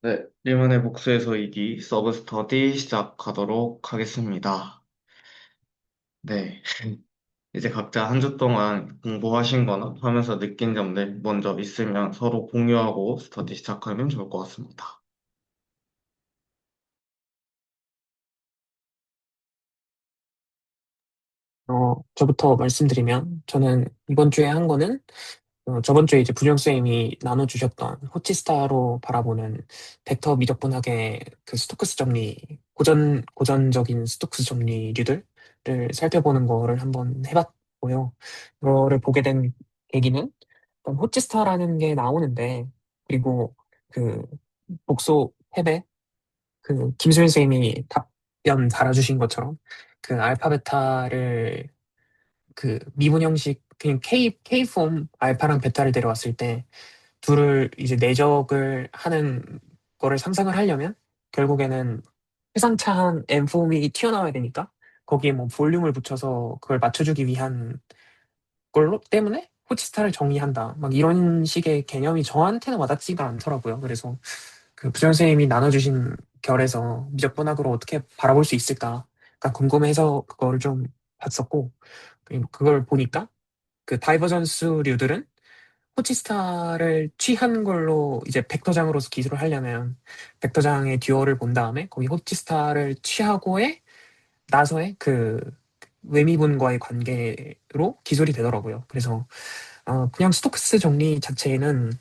네, 리만의 복수에서 이기 서브 스터디 시작하도록 하겠습니다. 네, 이제 각자 한 주 동안 공부하신 거나 하면서 느낀 점들 먼저 있으면 서로 공유하고 스터디 시작하면 좋을 것 같습니다. 저부터 말씀드리면, 저는 이번 주에 한 거는, 저번 주에 이제 부정쌤이 나눠주셨던 호치스타로 바라보는 벡터 미적분학의 그 스토크스 정리, 고전적인 스토크스 정리류들을 살펴보는 거를 한번 해봤고요. 이거를 보게 된 계기는, 일단 호치스타라는 게 나오는데, 그리고 그, 복소 패배, 그, 김수민 쌤이 답변 달아주신 것처럼, 그 알파 베타를 그 미분 형식 그냥 K폼 알파랑 베타를 데려왔을 때 둘을 이제 내적을 하는 거를 상상을 하려면 결국에는 해상차한 N폼이 튀어나와야 되니까 거기에 뭐 볼륨을 붙여서 그걸 맞춰주기 위한 걸로 때문에 호치스타를 정의한다. 막 이런 식의 개념이 저한테는 와닿지가 않더라고요. 그래서 그 부전 선생님이 나눠주신 결에서 미적분학으로 어떻게 바라볼 수 있을까가 궁금해서 그거를 좀 봤었고 그리고 그걸 보니까 그 다이버전스류들은 호치스타를 취한 걸로 이제 벡터장으로서 기술을 하려면 벡터장의 듀얼을 본 다음에 거기 호치스타를 취하고의 나서의 그 외미분과의 관계로 기술이 되더라고요. 그래서 그냥 스토크스 정리 자체는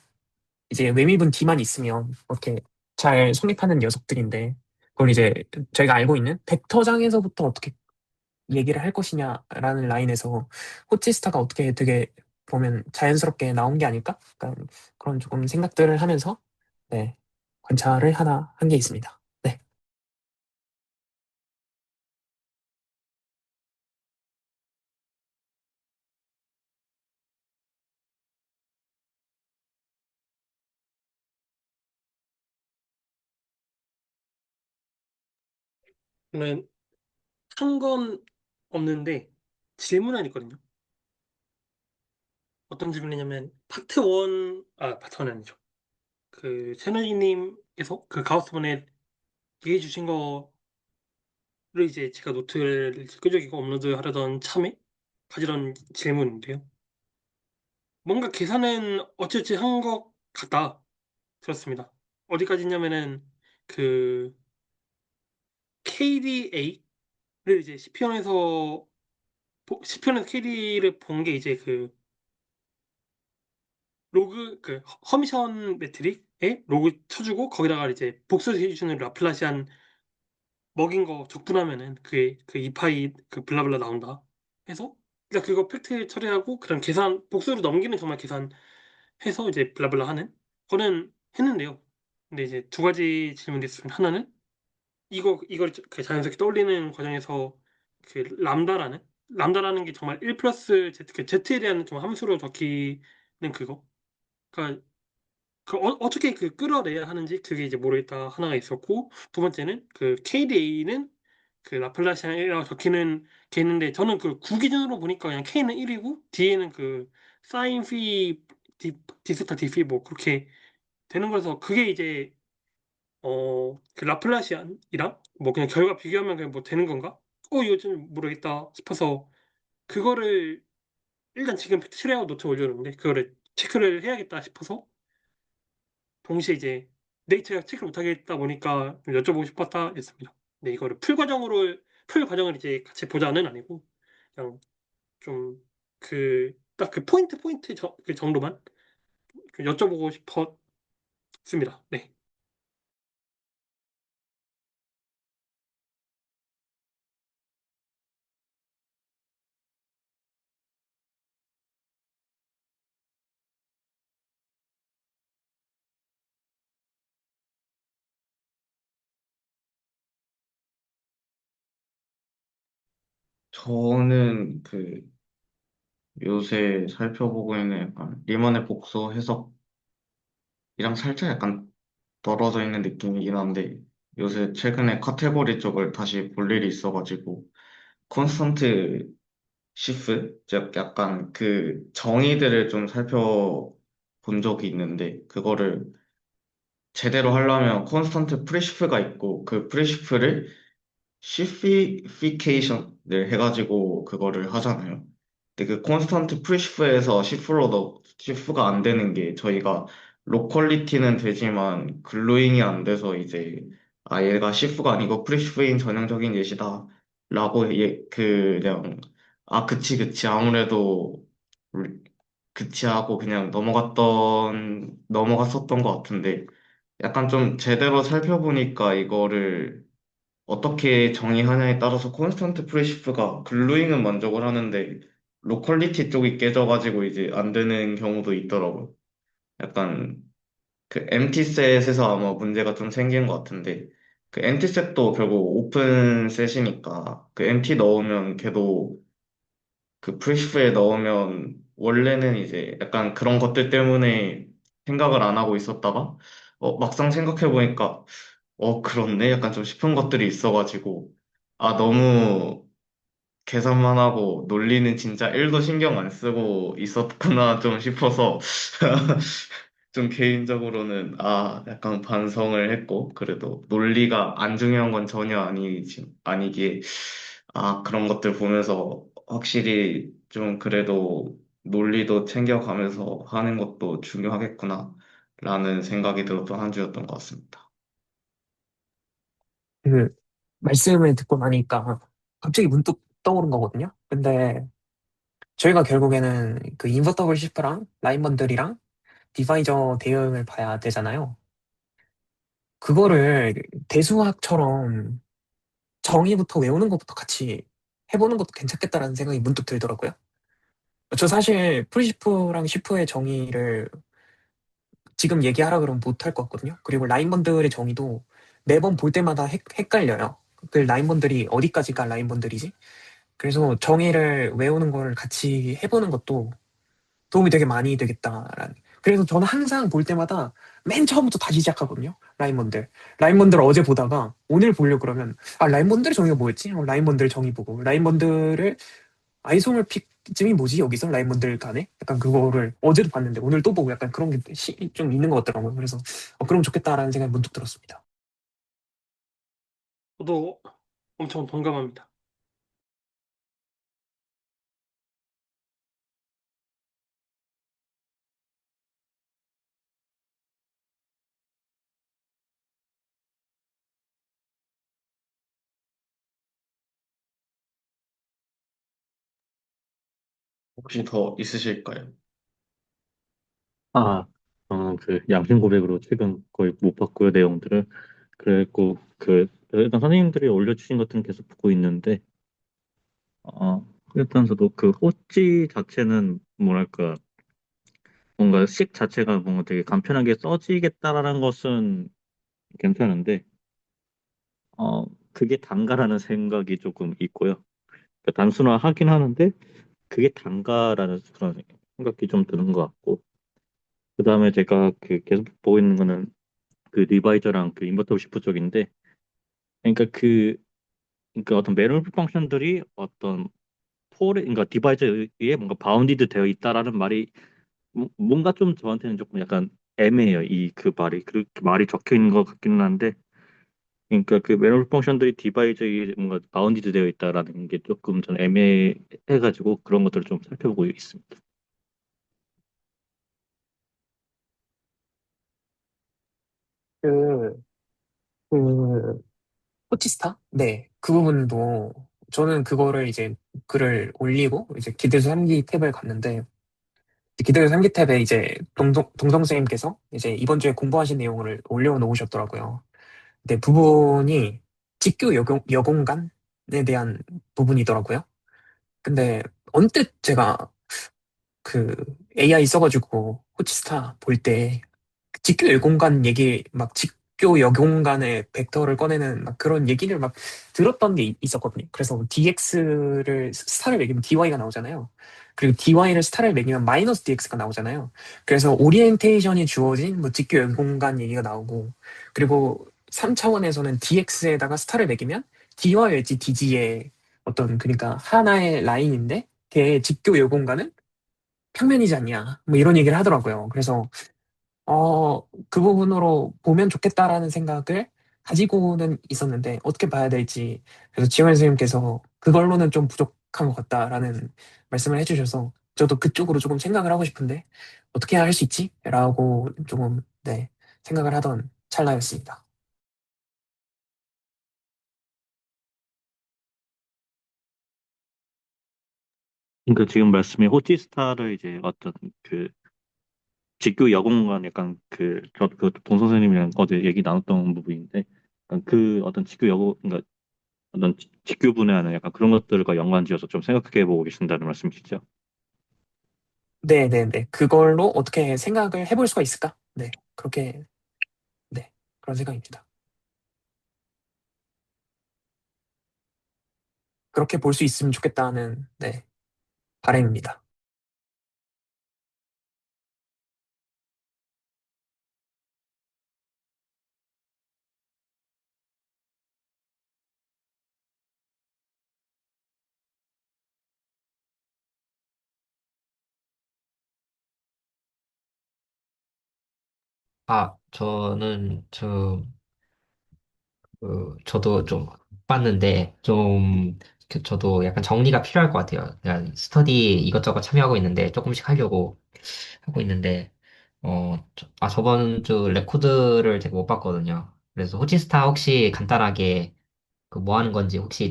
이제 외미분 D만 있으면 이렇게 잘 성립하는 녀석들인데 그걸 이제 저희가 알고 있는 벡터장에서부터 어떻게 얘기를 할 것이냐라는 라인에서 호치스타가 어떻게 되게 보면 자연스럽게 나온 게 아닐까? 약간 그런 조금 생각들을 하면서 네, 관찰을 하나 한 게 있습니다. 네. 저는 한 건 없는데 질문 하나 있거든요. 어떤 질문이냐면 파트 1, 파트 1 아니죠. 그 채널님께서 그 가우스본에 얘기해 주신 거를 이제 제가 노트를 끄적이고 업로드 하려던 참에 가지던 질문인데요. 뭔가 계산은 어찌어찌 한 것 같다 들었습니다. 어디까지냐면은 그 KDA를 이제 시편에서 KD를 본 게 이제 그 로그 그 허미션 매트릭에 로그 쳐주고 거기다가 이제 복수해 주는 라플라시안 먹인 거 적분하면은 그게 그 이파이 그 블라블라 나온다 해서 일단 그거 팩트 처리하고 그다음 계산 복수로 넘기는 정말 계산해서 이제 블라블라 하는 거는 했는데요. 근데 이제 두 가지 질문이 있으면 하나는 이걸 그 자연스럽게 떠올리는 과정에서 그 람다라는 게 정말 1 플러스 Z 그 Z에 대한 좀 함수로 적히는 그거 그러니까 어떻게 그 끌어내야 하는지 그게 이제 모르겠다 하나가 있었고 두 번째는 그 KDA는 그 라플라시안이라고 적히는 게 있는데 저는 그 구 기준으로 보니까 그냥 K는 1이고 D에는 그 사인 피 디스타 디피 뭐 그렇게 되는 거라서 그게 이제 그 라플라시안이랑 뭐 그냥 결과 비교하면 그냥 뭐 되는 건가? 이거 좀 모르겠다 싶어서 그거를 일단 지금 팩트체크하고 노트 올려놓는데 그거를 체크를 해야겠다 싶어서 동시에 이제 네이처가 체크를 못하겠다 보니까 좀 여쭤보고 싶었다 했습니다. 근데 이거를 풀 과정을 이제 같이 보자는 아니고 그냥 좀 딱 그 포인트 그 정도만 그 여쭤보고 싶었습니다. 네. 저는 그 요새 살펴보고 있는 약간 리만의 복수 해석이랑 살짝 약간 떨어져 있는 느낌이긴 한데 요새 최근에 카테고리 쪽을 다시 볼 일이 있어가지고 콘스턴트 시프, 즉 약간 그 정의들을 좀 살펴본 적이 있는데 그거를 제대로 하려면 콘스턴트 프리시프가 있고 그 프리시프를 시피피케이션을 해가지고 그거를 하잖아요. 근데 그 콘스턴트 프리시프에서 시프가 안 되는 게 저희가 로컬리티는 되지만 글로잉이 안 돼서 이제 아 얘가 시프가 아니고 프리시프인 전형적인 예시다 라고 그냥 아 그치 아무래도 그치 하고 그냥 넘어갔었던 것 같은데 약간 좀 제대로 살펴보니까 이거를 어떻게 정의하냐에 따라서 콘스턴트 프리시프가 글루잉은 만족을 하는데 로컬리티 쪽이 깨져가지고 이제 안 되는 경우도 있더라고요. 약간 그 엠티셋에서 아마 문제가 좀 생긴 것 같은데 그 엠티셋도 결국 오픈 셋이니까 그 엠티 넣으면 걔도 그 프리시프에 넣으면 원래는 이제 약간 그런 것들 때문에 생각을 안 하고 있었다가 막상 생각해보니까 그렇네. 약간 좀 싶은 것들이 있어가지고, 아, 너무 계산만 하고 논리는 진짜 1도 신경 안 쓰고 있었구나 좀 싶어서, 좀 개인적으로는, 아, 약간 반성을 했고, 그래도 논리가 안 중요한 건 전혀 아니기에, 아, 그런 것들 보면서 확실히 좀 그래도 논리도 챙겨가면서 하는 것도 중요하겠구나, 라는 생각이 들었던 한 주였던 것 같습니다. 그 말씀을 듣고 나니까 갑자기 문득 떠오른 거거든요. 근데 저희가 결국에는 그 인버터블 시프랑 라인 번들이랑 디바이저 대응을 봐야 되잖아요. 그거를 대수학처럼 정의부터 외우는 것부터 같이 해보는 것도 괜찮겠다라는 생각이 문득 들더라고요. 저 사실 프리시프랑 시프의 정의를 지금 얘기하라 그러면 못할 것 같거든요. 그리고 라인번들의 정의도 매번 볼 때마다 헷갈려요. 그 라인번들이 어디까지가 라인번들이지? 그래서 정의를 외우는 걸 같이 해보는 것도 도움이 되게 많이 되겠다라는. 그래서 저는 항상 볼 때마다 맨 처음부터 다시 시작하거든요. 라인번들. 라인번들 어제 보다가 오늘 보려고 그러면 아 라인번들의 정의가 뭐였지? 라인번들 정의 보고 라인번들을 아이소몰픽즘이 뭐지 여기서 라인번들 간에? 약간 그거를 어제도 봤는데 오늘 또 보고 약간 그런 게 좀 있는 것 같더라고요. 그래서 그럼 좋겠다라는 생각이 문득 들었습니다. 저도 엄청 동감합니다. 혹시 더 있으실까요? 아, 저는 그 양심 고백으로 최근 거의 못 봤고요, 내용들을. 그랬고, 일단 선생님들이 올려주신 것들은 계속 보고 있는데, 일단 저도 그 호찌 자체는 뭐랄까, 뭔가 식 자체가 뭔가 되게 간편하게 써지겠다라는 것은 괜찮은데, 그게 단가라는 생각이 조금 있고요. 그러니까 단순화하긴 하는데, 그게 단가라는 그런 생각이 좀 드는 것 같고, 그 다음에 제가 그 계속 보고 있는 거는 그 리바이저랑 그 인버터 시프 쪽인데, 그러니까 그러니까 어떤 매너프 펑션들이 어떤 그러니까 디바이저에 뭔가 바운디드 되어 있다라는 말이 뭔가 좀 저한테는 조금 약간 애매해요. 이 그 말이 그렇게 말이 적혀 있는 것 같기는 한데, 그러니까 그 매너프 펑션들이 디바이저에 뭔가 바운디드 되어 있다라는 게 조금 전 애매해가지고 그런 것들을 좀 살펴보고 있습니다. 그, 그, 호치스타? 네. 그 부분도 저는 그거를 이제 글을 올리고 이제 기대수 3기 탭을 갔는데 기대수 3기 탭에 이제 동성 선생님께서 이제 이번 주에 공부하신 내용을 올려놓으셨더라고요. 근데 부분이 직교 여공간에 대한 부분이더라고요. 근데 언뜻 제가 그 AI 써가지고 호치스타 볼 때 직교 여공간 얘기 막 직교 여공간의 벡터를 꺼내는 막 그런 얘기를 막 들었던 게 있었거든요. 그래서 DX를 스타를 매기면 DY가 나오잖아요. 그리고 DY를 스타를 매기면 마이너스 DX가 나오잖아요. 그래서 오리엔테이션이 주어진 뭐 직교 여공간 얘기가 나오고 그리고 3차원에서는 DX에다가 스타를 매기면 D와 웨지 DG의 어떤 그러니까 하나의 라인인데 걔의 직교 여공간은 평면이지 않냐 뭐 이런 얘기를 하더라고요. 그래서 그 부분으로 보면 좋겠다라는 생각을 가지고는 있었는데, 어떻게 봐야 될지, 그래서 지원 선생님께서 그걸로는 좀 부족한 것 같다라는 말씀을 해주셔서, 저도 그쪽으로 조금 생각을 하고 싶은데, 어떻게 할 수 있지? 라고 조금, 네, 생각을 하던 찰나였습니다. 그러니까 지금 말씀이 호치스타를 이제 어떤 그 직교 여공간 약간 그 동 선생님이랑 어제 얘기 나눴던 부분인데 약간 그 어떤 직교 여고 그러니까 어떤 직교 분야는 약간 그런 것들과 연관지어서 좀 생각해 보고 계신다는 말씀이시죠? 네네네. 그걸로 어떻게 생각을 해볼 수가 있을까? 네, 그렇게, 네, 그런 생각입니다. 그렇게 볼 수 있으면 좋겠다는, 네, 바람입니다. 저도 좀 봤는데, 저도 약간 정리가 필요할 것 같아요. 그냥 스터디 이것저것 참여하고 있는데, 조금씩 하려고 하고 있는데, 저번 주 레코드를 제가 못 봤거든요. 그래서 호치스타 혹시 간단하게 그 뭐 하는 건지 혹시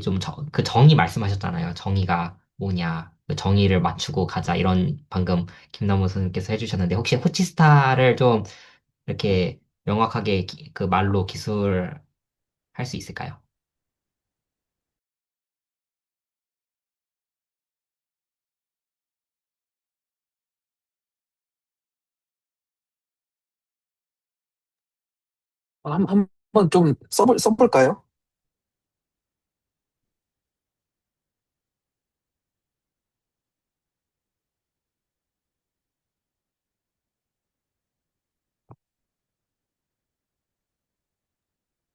그 정의 말씀하셨잖아요. 정의가 뭐냐. 그 정의를 맞추고 가자. 이런 방금 김남우 선생님께서 해주셨는데, 혹시 호치스타를 좀 이렇게 명확하게 그 말로 기술할 수 있을까요? 한번 좀 써볼까요?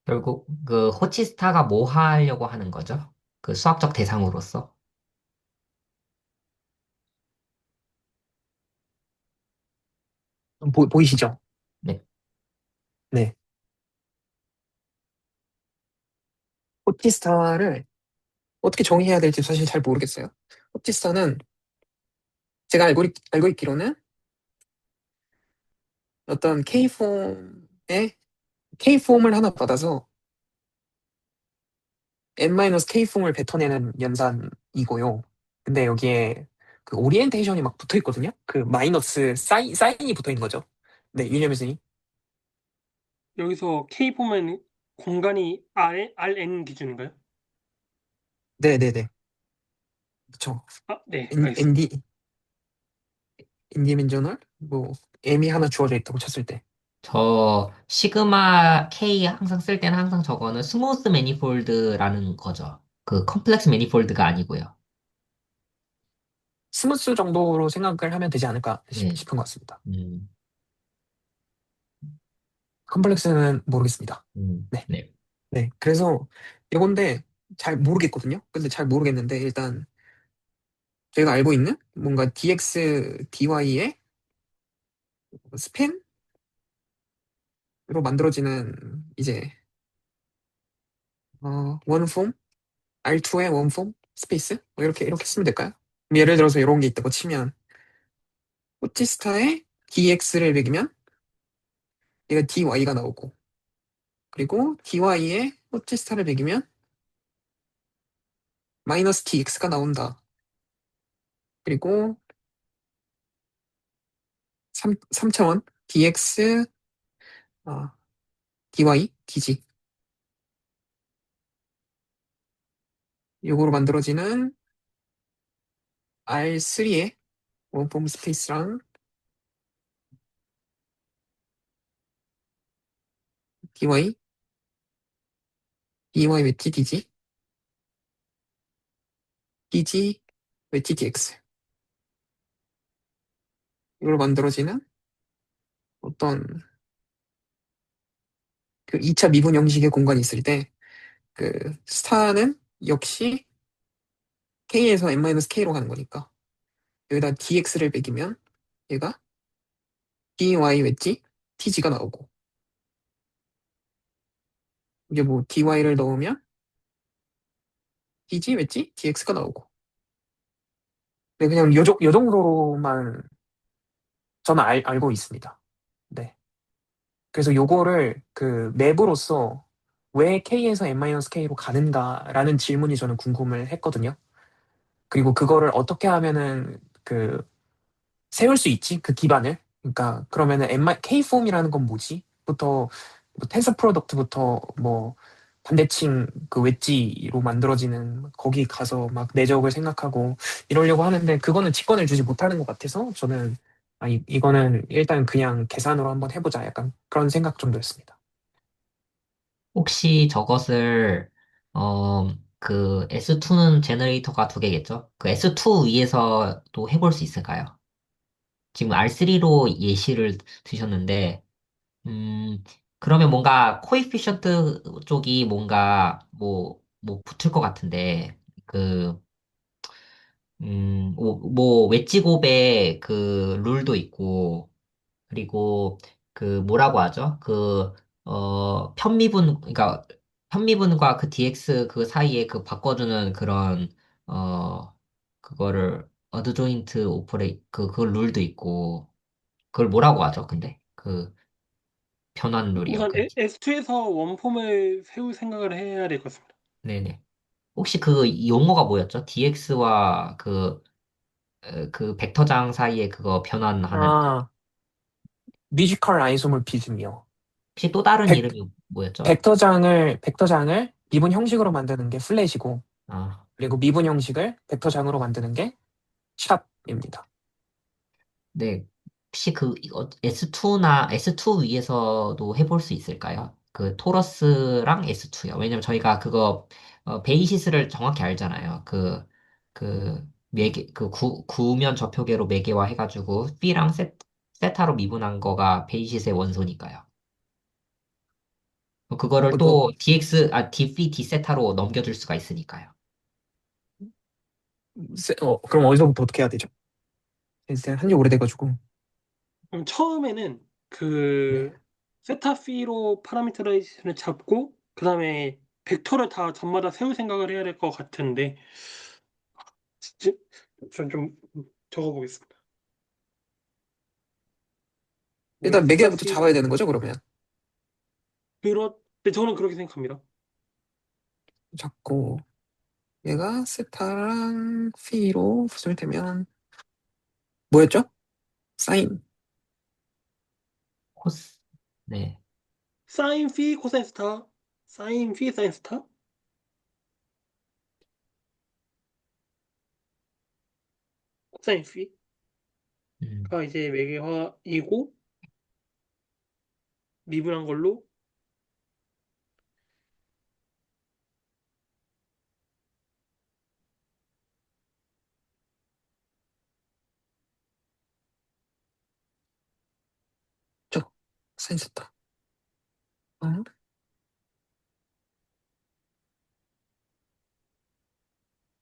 결국 그 호치스타가 뭐 하려고 하는 거죠? 그 수학적 대상으로서. 보이시죠? 네. 네. 호치스타를 어떻게 정의해야 될지 사실 잘 모르겠어요. 호치스타는 제가 알고 있기로는 어떤 K폼을 하나 받아서 N-K폼을 뱉어내는 연산이고요. 근데 여기에 그 오리엔테이션이 막 붙어 있거든요. 그 마이너스 사인이 붙어 있는 거죠. 네, 유념 선생님. 여기서 K 보면 공간이 RN 기준인가요? 네네네. 그쵸. 아, 네, N, 알겠습니다. ND, 인디멘저널? 뭐, M이 하나 주어져 있다고 쳤을 때. 저 시그마 K 항상 쓸 때는 항상 저거는 스무스 매니폴드라는 거죠. 그 컴플렉스 매니폴드가 아니고요. 스무스 정도로 생각을 하면 되지 않을까 네. 싶은 것 같습니다. 음, 컴플렉스는 모르겠습니다. 네. 네. 네. 그래서 이건데 잘 모르겠거든요. 근데 잘 모르겠는데 일단 제가 알고 있는 뭔가 dx, dy의 스팬으로 만들어지는 이제 원폼, R2의 원폼 스페이스 뭐 이렇게 쓰면 될까요? 예를 들어서 이런 게 있다고 치면 호치스타의 dx를 매기면 얘가 dy가 나오고 그리고 dy의 호치스타를 매기면 마이너스 dx가 나온다. 그리고 3차원 dx 아, dy, dg 요거로 만들어지는 R3의 원폼 스페이스랑 dy, dy 웨티 dg, dg 웨티 dx 이걸로 만들어지는 어떤 그 2차 미분 형식의 공간이 있을 때 그 스타는 역시 k에서 n-k로 가는 거니까 여기다 dx를 매기면 얘가 dy 웨지 TG가 나오고, 이게 뭐 DY를 넣으면 DG, 웨지, DX가 나오고. 네, 그냥 요 정도로만 저는 알고 있습니다. 네. 그래서 요거를 그 맵으로서 왜 K에서 N-K로 가는가라는 질문이 저는 궁금을 했거든요. 그리고 그거를 어떻게 하면은 그 세울 수 있지? 그 기반을. 그러니까 그러면은 K폼이라는 건 뭐지? 부터 뭐 텐서 프로덕트부터 뭐 반대칭 그 웨지로 만들어지는 거기 가서 막 내적을 생각하고 이러려고 하는데 그거는 직권을 주지 못하는 것 같아서 저는 이거는 일단 그냥 계산으로 한번 해보자 약간 그런 생각 정도였습니다. 혹시 저것을, 그 S2는 제너레이터가 두 개겠죠? 그 S2 위에서도 해볼 수 있을까요? 지금 R3로 예시를 드셨는데, 음, 그러면 뭔가 코에피션트 쪽이 뭔가 뭐 붙을 것 같은데, 그, 뭐 웨지 곱의 그 룰도 있고, 그리고 그 뭐라고 하죠? 그러니까 편미분과 그 dx 그 사이에 그 바꿔주는 그런, 어, 그거를 어드조인트 오퍼레이, 그 룰도 있고, 그걸 뭐라고 하죠? 근데? 그 변환 룰이요. 우선 S2에서 원폼을 세울 생각을 해야 될 것 같습니다. 네네. 혹시 그 용어가 뭐였죠? dx와 그 벡터장 사이에 그거 변환하는, 아, 뮤지컬 아이소모피즘이요. 혹시 또 다른 벡, 이름이 뭐였죠? 벡터장을 미분 형식으로 만드는 게 플랫이고, 아, 그리고 미분 형식을 벡터장으로 만드는 게 샵입니다. 네. 혹시 그 S2나 S2 위에서도 해볼 수 있을까요? 그 토러스랑 S2요. 왜냐면 저희가 그거 베이시스를 정확히 알잖아요. 구면 좌표계로 매개화 해가지고 B랑 세타로 미분한 거가 베이시스의 원소니까요. 그거를 뭐, 또 DB, D세타로 넘겨줄 수가 있으니까요. 그럼 어디서부터 어떻게 해야 되죠? 일단 한지 오래돼가지고. 그럼 처음에는 네. 그 세타피로 파라미터라이제이션을 잡고 그 다음에 벡터를 다 전마다 세울 생각을 해야 될 것 같은데 전좀 적어보겠습니다. 뭐 일단 매개부터 세타피 잡아야 되는 거죠, 그러면. 네, 저는 그렇게 생각합니다. 잡고, 얘가 세타랑 피로 구성되면, 뭐였죠? 사인. 코스, 네. 사인 피 코사인 스타 사인 피 사인 스타가 코사인 피가 음, 이제 매개화이고 미분한 걸로 죠 사인 세타. 어?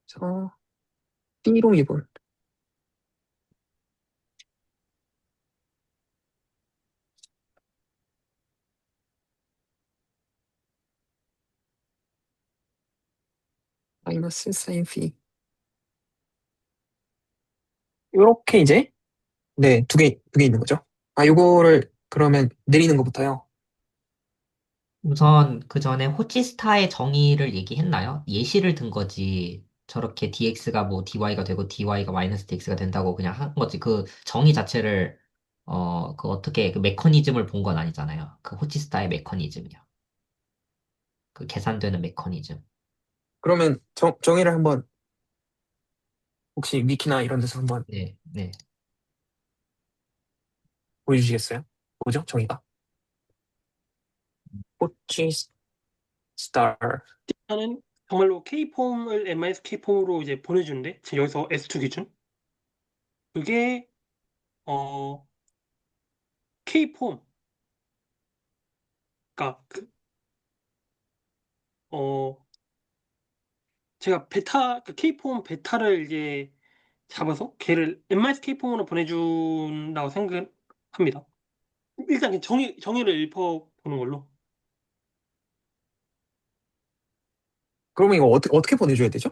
저, B로 미분. 마이너스 사인 피. 요렇게 이제, 네, 두 개 있는 거죠. 요거를 그러면 내리는 것부터요. 우선 그 전에 호치스타의 정의를 얘기했나요? 예시를 든 거지. 저렇게 dx가 뭐 dy가 되고 dy가 마이너스 dx가 된다고 그냥 한 거지. 그 정의 자체를 그 어떻게 그 메커니즘을 본 건 아니잖아요. 그 호치스타의 메커니즘이요. 그 계산되는 메커니즘. 그러면 정의를 한번, 혹시 위키나 이런 데서 한번 네, 네. 보여주시겠어요? 뭐죠, 정의가? 호치 스타. 하는 정말로 K폼을 MIS K폼으로 이제 보내주는데 지금 여기서 S2 기준 그게 어 K폼 그러니까 어 제가 베타 그 K폼 베타를 이제 잡아서 걔를 MIS K폼으로 보내준다고 생각합니다. 일단 그냥 정의를 읊어보는 걸로. 그러면 이거 어떻게 보내줘야 되죠?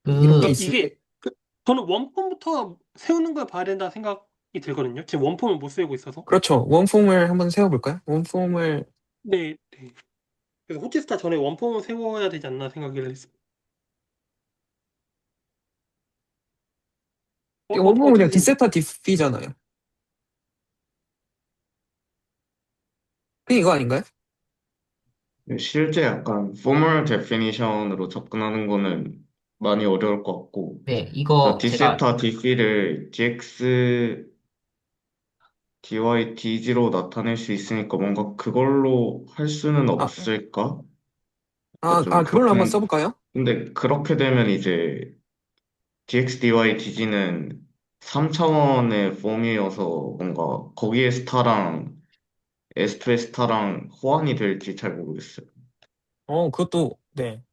이렇게 그, 있을 때. 이게 저는 원폼부터 세우는 걸 봐야 된다 생각이 들거든요. 지금 원폼을 못 세우고 있어서. 그렇죠. 원폼을 한번 세워볼까요? 원폼을, 네, 네. 그래서 호치스타 전에 원폼을 세워야 되지 않나 생각을 했습니다. 원폼은 어떻게 그냥 생각해요? 디세타 디피잖아요. 그게 이거 아닌가요? 실제 약간 포멀 데피니션으로 접근하는 거는 많이 어려울 것 같고, 네, 그래서 이거 제가, D세타 D피를 DX, DY, DG로 나타낼 수 있으니까 뭔가 그걸로 할 수는 아, 없을까? 그러니까 좀 그걸로 한번 보통, 써볼까요? 근데 그렇게 되면 이제 DX, DY, DG는 3차원의 폼이어서 뭔가 거기에 스타랑 S2의 스타랑 호환이 될지 잘 모르겠어요. 그것도, 네.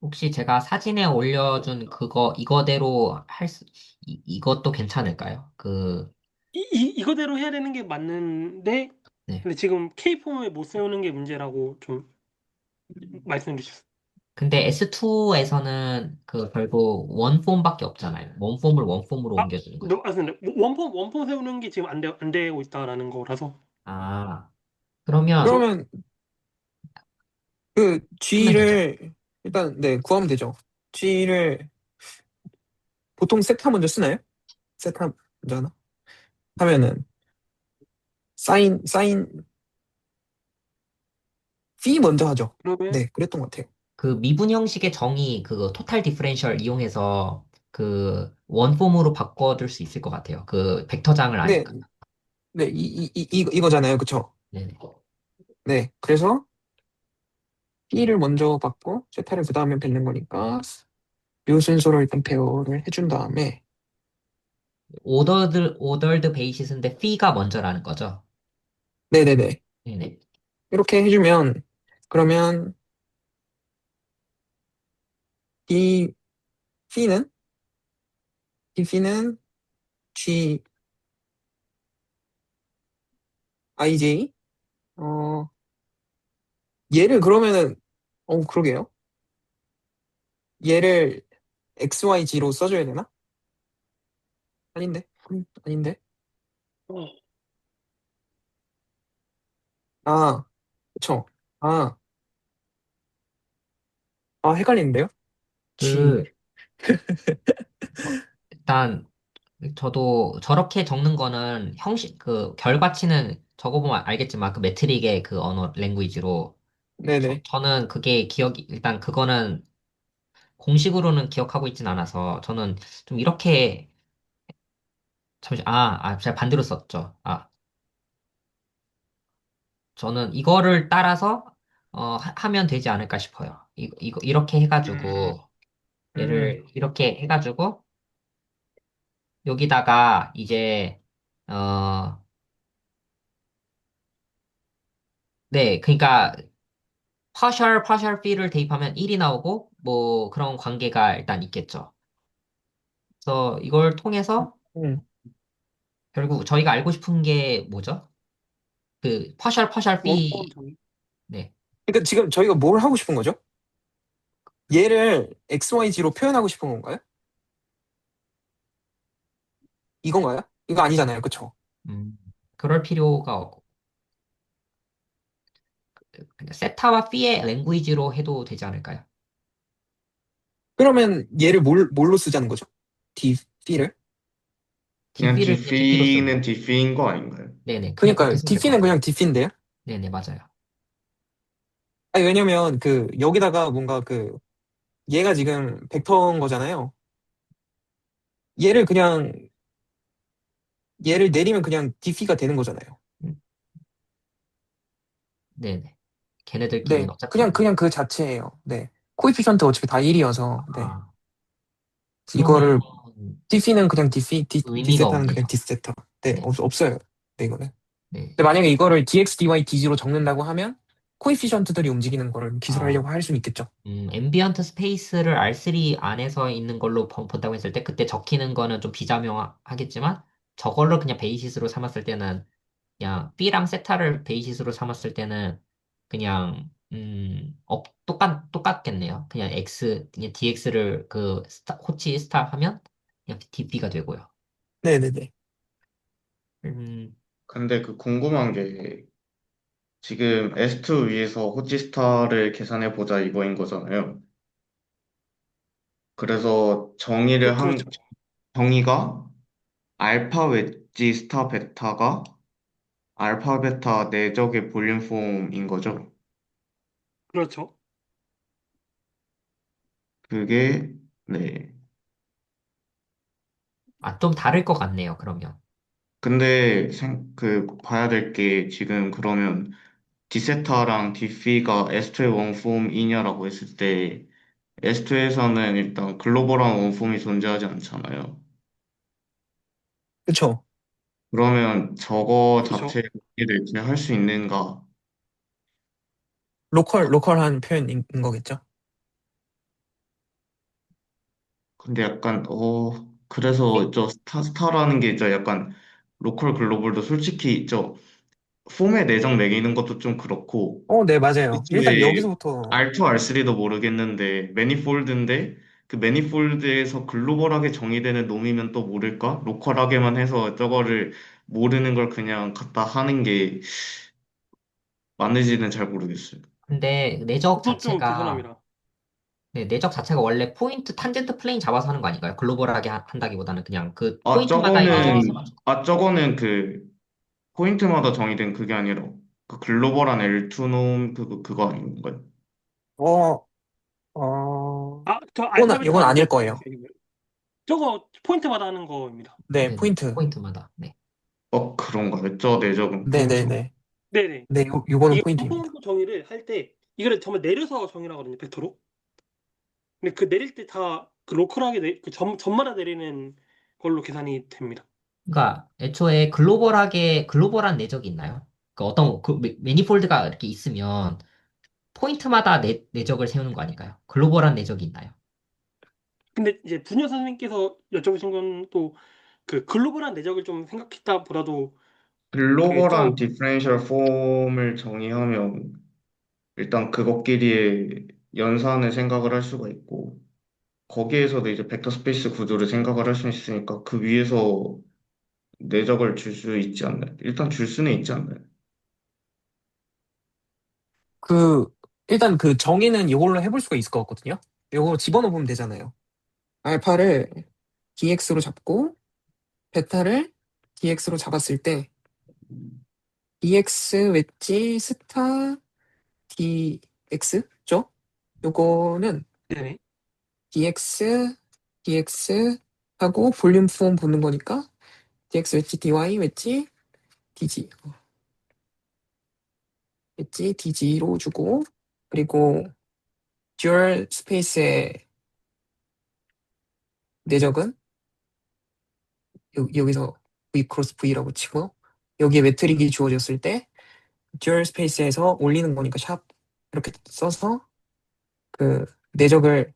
혹시 제가 사진에 올려준 이거대로 이것도 괜찮을까요? 이거대로 해야 되는 게 맞는데, 네. 근데 지금 K폼을 못 세우는 게 문제라고 좀 말씀해 주셨어요. 근데 S2에서는 결국 원폼밖에 없잖아요. 원폼을 원폼으로 아, 옮겨주는 거죠. 근데 원폼 세우는 게 지금 안 되고 있다라는 거라서. 아, 그러면 그래서 그러면 그 하면 되죠. G를, 일단, 네, 구하면 되죠. G를, 보통 세타 먼저 쓰나요? 세타 먼저 하나? 하면은, 사인, phi 먼저 하죠. 그러면 네, 그랬던 것 같아요. 미분 형식의 정의, 토탈 디퍼렌셜 이용해서 원폼으로 바꿔줄 수 있을 것 같아요. 벡터장을 네, 아니까. 네, 이거잖아요. 그쵸? 네네. 네, 그래서 P를 먼저 받고, 세타를 그 다음에 뱉는 거니까, 요 순서로 일단 배열을 해준 다음에, 오더드 베이시스인데 P가 먼저라는 거죠. 네네네. 네네. 이렇게 해주면, 그러면, 이 P는, 이 P는 G, IJ, 어, 얘를 그러면은, 그러게요. 얘를 XYG로 써줘야 되나? 아닌데? 아닌데? 어, 아, 그쵸. 아, 헷갈리는데요? G. 그, 일단, 저도 저렇게 적는 거는 결과치는 적어보면 알겠지만 매트릭의 언어, 랭귀지로. 네네. 저는 일단 그거는 공식으로는 기억하고 있진 않아서 저는 좀 이렇게, 제가 반대로 썼죠. 저는 이거를 따라서, 하면 되지 않을까 싶어요. 이렇게 음, 해가지고, 음, 얘를 이렇게 해가지고, 여기다가 이제, 어, 네, 그러니까, partial f를 대입하면 1이 나오고, 뭐, 그런 관계가 일단 있겠죠. 그래서 이걸 통해서 음. 결국 저희가 알고 싶은 게 뭐죠? partial 원폼 fee, 정의. 네. 그러니까 지금 저희가 뭘 하고 싶은 거죠? 얘를 XYG로 표현하고 싶은 건가요? 이건가요? 이거 아니잖아요. 그쵸? 음, 그럴 필요가 없고, 그냥 세타와 피의 랭귀지로 해도 되지 않을까요? 그러면 얘를 뭘로 쓰자는 거죠? D를? 그냥 diff를 그냥 diff로 쓰는 디피는 거. 디피인 거 아닌가요? 네네, 그냥 그렇게 그러니까 쓰면 될 것 D는 같아요. 그냥 D인데요? 네네, 맞아요. 아니, 왜냐면 여기다가 뭔가 얘가 지금 벡터인 거잖아요. 얘를 그냥, 얘를 내리면 그냥 diff가 되는 거잖아요. 음, 네네. 걔네들끼리는 네. 어차피, 그냥 그 자체예요. 네. 코에피션트 어차피 다 1이어서, 네. 아, 그러면 이거를, diff는 그냥 의미가 D세타는 그냥 없네요. D세타. 네, 네, 없어요. 네, 이거는. 네. 근데 만약에 이거를 dx, dy, dg로 적는다고 하면, 코에피션트들이 움직이는 거를 아, 기술하려고 할 수는 있겠죠. 앰비언트 스페이스를 R3 안에서 있는 걸로 본다고 했을 때 그때 적히는 거는 좀 비자명하겠지만 저걸로 그냥 베이시스로 삼았을 때는 그냥 B랑 세타를 베이시스로 삼았을 때는 그냥 똑같겠네요. 그냥 그냥 DX를 호치 스타 하면 그냥 DB가 되고요. 네네네. 음, 근데 그 궁금한 게 지금 S2 위에서 호치스타를 계산해 보자 이거인 거잖아요. 그래서 그렇죠. 정의가 알파 웨지 스타 베타가 알파 베타 내적의 볼륨 폼인 거죠. 그렇죠. 그게 네. 좀 다를 것 같네요. 그러면. 근데 봐야 될 게 지금 그러면 디세타랑 디피가 S2의 원폼이냐라고 했을 때 S2에서는 일단 글로벌한 원폼이 존재하지 않잖아요. 그쵸. 그러면 저거 그렇죠. 자체를 그냥 할 수 있는가? 로컬한 표현인 거겠죠. 근데 약간 그래서 저 스타라는 게 저 약간 로컬 글로벌도 솔직히 저 폼에 내정 매기는 것도 좀 그렇고 네, 맞아요. 일단 왜 여기서부터, R2, R3도 모르겠는데 매니폴드인데 그 매니폴드에서 글로벌하게 정의되는 놈이면 또 모를까? 로컬하게만 해서 저거를 모르는 걸 그냥 갖다 하는 게 맞는지는 잘 모르겠어요. 근데 내적 그것 좀 자체가 불편합니다. 네, 내적 자체가 원래 포인트 탄젠트 플레인 잡아서 하는 거 아닌가요? 글로벌하게 한다기보다는 그냥 그 아 포인트마다 이제 아, 저거는 그 포인트마다 정의된 그게 아니라 그 글로벌한 L2 놈 그거 아닌가요? 어, 저 알파벳 이건 아닐 하는 거 거예요. 얘기인가요? 저거 포인트마다 하는 거입니다. 네, 네네 포인트. 포인트마다 네. 그런가요? 저 내적은 포인트가. 네네네. 네네. 네, 요거는 이게 포인트입니다. 원본 정의를 할 때 이거를 정말 내려서 정의를 하거든요, 벡터로. 근데 그 내릴 때 다 그 로컬하게 그 점마다 내리는 걸로 계산이 됩니다. 그러니까 애초에 글로벌한 내적이 있나요? 그 어떤 매니폴드가 이렇게 있으면 포인트마다 내적을 세우는 거 아닐까요? 글로벌한 내적이 있나요? 근데 이제 분야 선생님께서 여쭤보신 건 또 그 글로벌한 내적을 좀 생각했다 보다도 그 글로벌한 좀 디퍼런셜 폼을 정의하면 일단 그것끼리의 연산을 생각을 할 수가 있고 거기에서도 이제 벡터 스페이스 구조를 생각을 할 수 있으니까 그 위에서 내적을 줄 수 있지 않나요? 일단 줄 수는 있지 않나요? 그, 일단 그 정의는 이걸로 해볼 수가 있을 것 같거든요. 요거 집어넣으면 되잖아요. 알파를 dx로 잡고, 베타를 dx로 잡았을 때, dx 웨지 스타 dx죠? 요거는 네네. dx 하고 볼륨 폼 보는 거니까, dx 웨지 dy 웨지 dg, 웨지 dg로 주고, 그리고 듀얼 스페이스의 내적은 여기서 V 크로스 V라고 치고 여기에 매트릭이 주어졌을 때 듀얼 스페이스에서 올리는 거니까 샵 이렇게 써서 그 내적을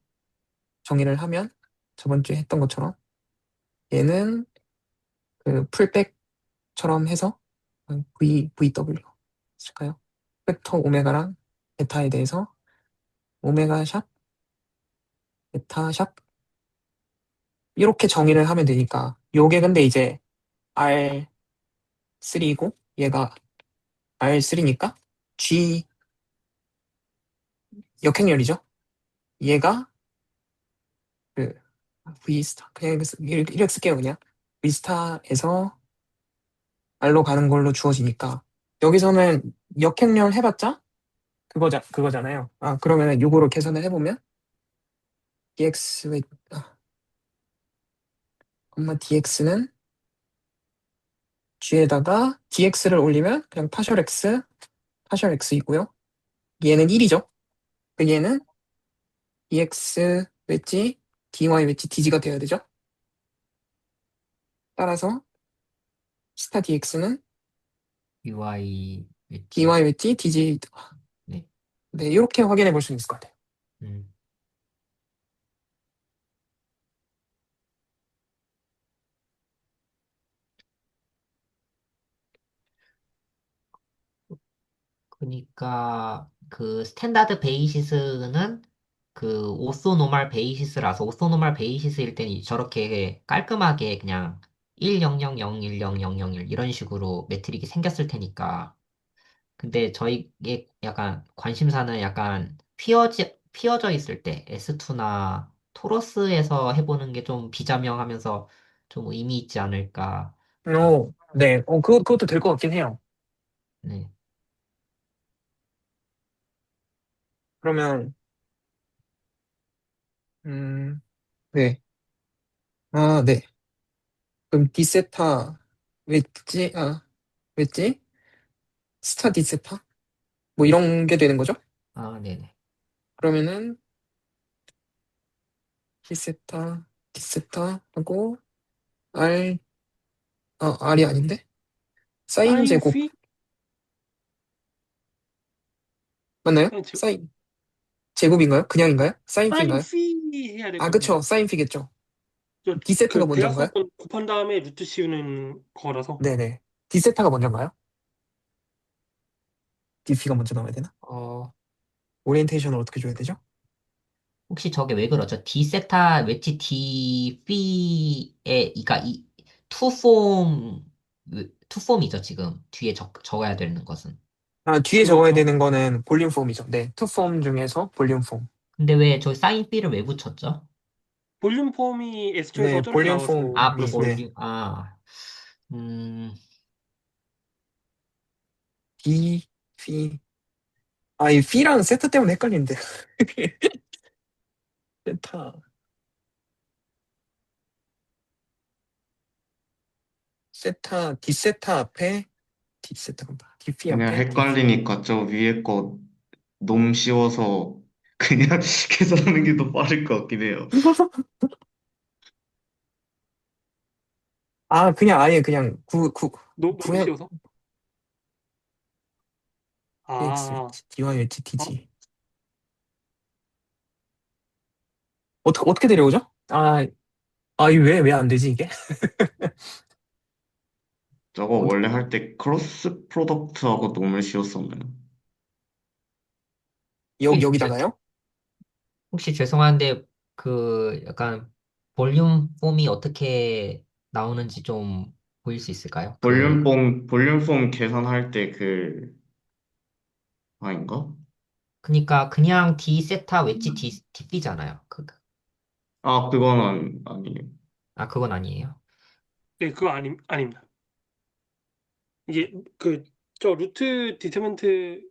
정의를 하면 저번 주에 했던 것처럼 얘는 그 풀백처럼 해서 VW 쓸까요? 벡터 오메가랑 베타에 대해서 오메가 샵, 베타 샵 이렇게 정의를 하면 되니까 요게 근데 이제 R3고 얘가 R3니까 G 역행렬이죠. 얘가 그 V스타 그냥 이렇게 쓸게요 그냥 V스타에서 R로 가는 걸로 주어지니까 여기서는 역행렬 해봤자 그거잖아요. 그러면은 요거로 계산을 해보면 dx 왜 dx는 g에다가 dx를 올리면 그냥 파셜 x이고요. 얘는 1이죠. 얘는 dx 웨지 dy 웨지 dg가 돼야 되죠. 따라서 스타 dx는 UI dy 웨지 웨지 dg 네. 네 이렇게 확인해 볼 수 있을 것 같아요. 음. 그러니까 그 스탠다드 베이시스는 그 오소노멀 베이시스라서 오소노멀 베이시스일 때는 저렇게 깔끔하게 그냥 100010001 이런 식으로 매트릭이 생겼을 테니까. 근데 저희의 약간 관심사는 약간 피어져 있을 때 S2나 토러스에서 해보는 게 좀 비자명하면서 좀 의미 있지 않을까. 네. 그것도 될 것 같긴 해요. 네. 그러면, 네. 아, 네. 그럼 디세타, 웨지, 웨지? 스타 디세타? 뭐 이런 게 되는 거죠? 아, 네네. 그러면은, 디세타 하고, R, R이 아닌데? 사인 사인 제곱. 피? 맞나요? 그냥 제- 사인, 제곱인가요? 그냥인가요? 사인 사인 피인가요? 피 해야 될 아, 것 같은데. 그쵸. 사인 피겠죠. 저 디세타가 그 먼저인가요? 대각선권 곱한 다음에 루트 씌우는 거라서. 네네. 디세타가 먼저인가요? 디피가 먼저 나와야 되나? 오리엔테이션을 어떻게 줘야 되죠? 혹시 저게 왜 그러죠? D 세타 웨지 D 피에 그러니까 이 투폼 투폼이죠 지금 뒤에 적어야 되는 것은. 뒤에 적어야 그렇죠. 되는 거는 볼륨 폼이죠. 네. 투 폼 중에서 볼륨 폼. 근데 왜 저 사인 B를 왜 붙였죠? 볼륨 폼이 S초에서 네, 저렇게 볼륨 나와서 아 폼이, 그렇습니다. 네. 볼륨 음 D, 피. 이 피랑 세타 때문에 헷갈리는데. 세타, 디세타 앞에, 디세타가 뭐야? 디피 그냥 앞에, 디피. 헷갈리니까 저 위에 거 너무 쉬워서 그냥 계산하는 게 더 빠를 것 같긴 해요. 그냥 아예 그냥 너무 구해, 쉬워서. x, 아, dy, 어? tg. 어떻게 데려오죠? 왜 안 되지, 이게? 저거 어떻게, 원래 할 때 크로스 프로덕트하고 너무 쉬웠었나요? 혹시 여기다가요? 혹시 죄송한데 그 약간 볼륨 폼이 어떻게 나오는지 좀 보일 수 있을까요? 볼륨폼 계산할 때 그, 아닌가? 그러니까 그냥 D 세타 웨지 D B잖아요. 그건 아니에요. 그건 아니에요. 네, 그거 아닙니다. 이게 그 저 루트 디터먼트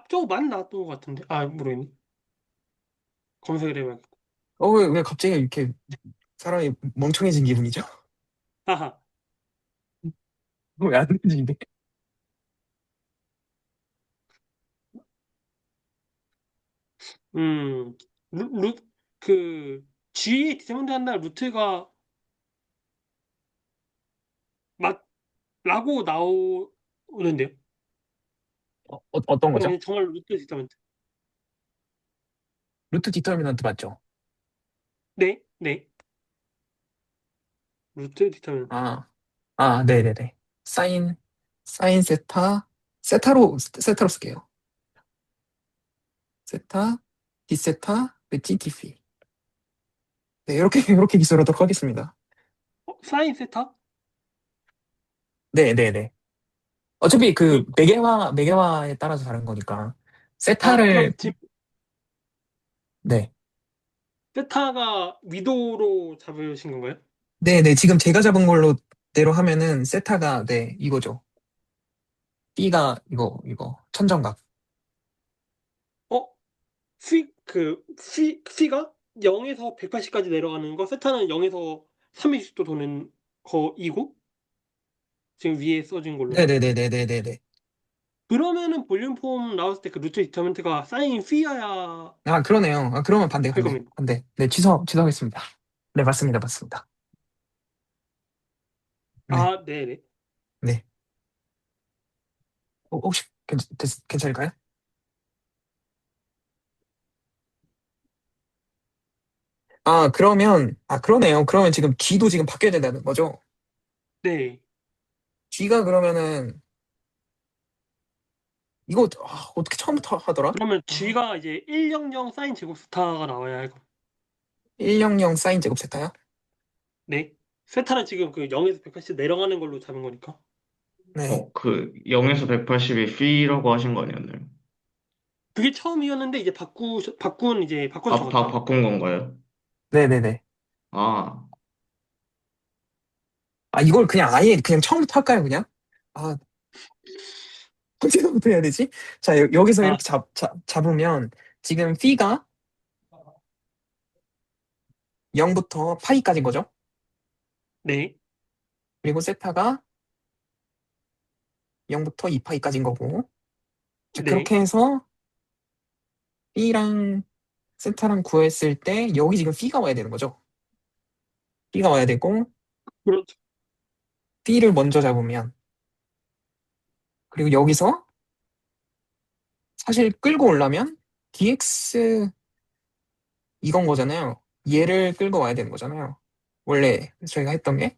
저거 나왔던 것 같은데. 모르겠네. 검색을 해봐야겠다. 왜 갑자기 이렇게 사람이 멍청해진 기분이죠? 하하. 왜 안 되지, 이게? 음, 그 G 디터먼트 한다 루트가 맞라고 나오는데요. 어떤 거죠? 그냥 정말 루트 디터먼트. 루트 디터미넌트 맞죠? 네, 네. 루트 디터먼트. 아, 네네네. 사인, 사인 세타로 쓸게요. 세타, 디세타, 웨지, 디피. 네, 이렇게 기술하도록 하겠습니다. 사인 세타? 네네네. 어차피 그, 매개화에 따라서 다른 거니까. 그럼 세타를, 지금 네. 세타가 위도로 잡으신 건가요? 네네. 지금 제가 잡은 걸로 대로 하면은 세타가, 네, 이거죠. B가 천정각. 어? 피가 0에서 180까지 내려가는 거, 세타는 0에서 320도 도는 거이고, 지금 위에 써진 걸로는. 네네네네네네네. 그러면은 볼륨 폼 나왔을 때 그 루트 디터먼트가 사인 피어야 그러네요. 그러면 할 겁니다. 반대. 네, 취소하겠습니다. 네, 맞습니다. 네, 네네. 네. 혹시 괜찮을까요? 그러네요. 그러면 지금 G도 지금 바뀌어야 된다는 거죠? 네. G가 그러면은 이거 어떻게 처음부터 하더라? 그러면 G가 이제 100 사인 제곱 세타가 나와야 할 거. 100 사인 제곱 세타요? 네. 세타는 지금 그 0에서 180 내려가는 걸로 잡은 거니까. 네. 그 0에서 180이 P라고 하신 거 아니었나요? 그게 처음이었는데 이제 바꿔서 적었다. 바꾼 건가요? 네네네. 아, 이걸 그냥 아예 그냥 처음부터 할까요, 그냥? 아, 언제부터 해야 되지? 자, 여기서 아, 이렇게 잡으면 지금 P가 0부터 파이까지인 거죠? 네. 그리고 세타가 0부터 2파이까지인 거고. 자, 네. 그렇게 해서 B랑 세타랑 구했을 때 여기 지금 B가 와야 되는 거죠? B가 와야 되고 그렇죠. B를 먼저 잡으면 그리고 여기서 사실 끌고 오려면 DX 이건 거잖아요. 얘를 끌고 와야 되는 거잖아요. 원래 저희가 했던 게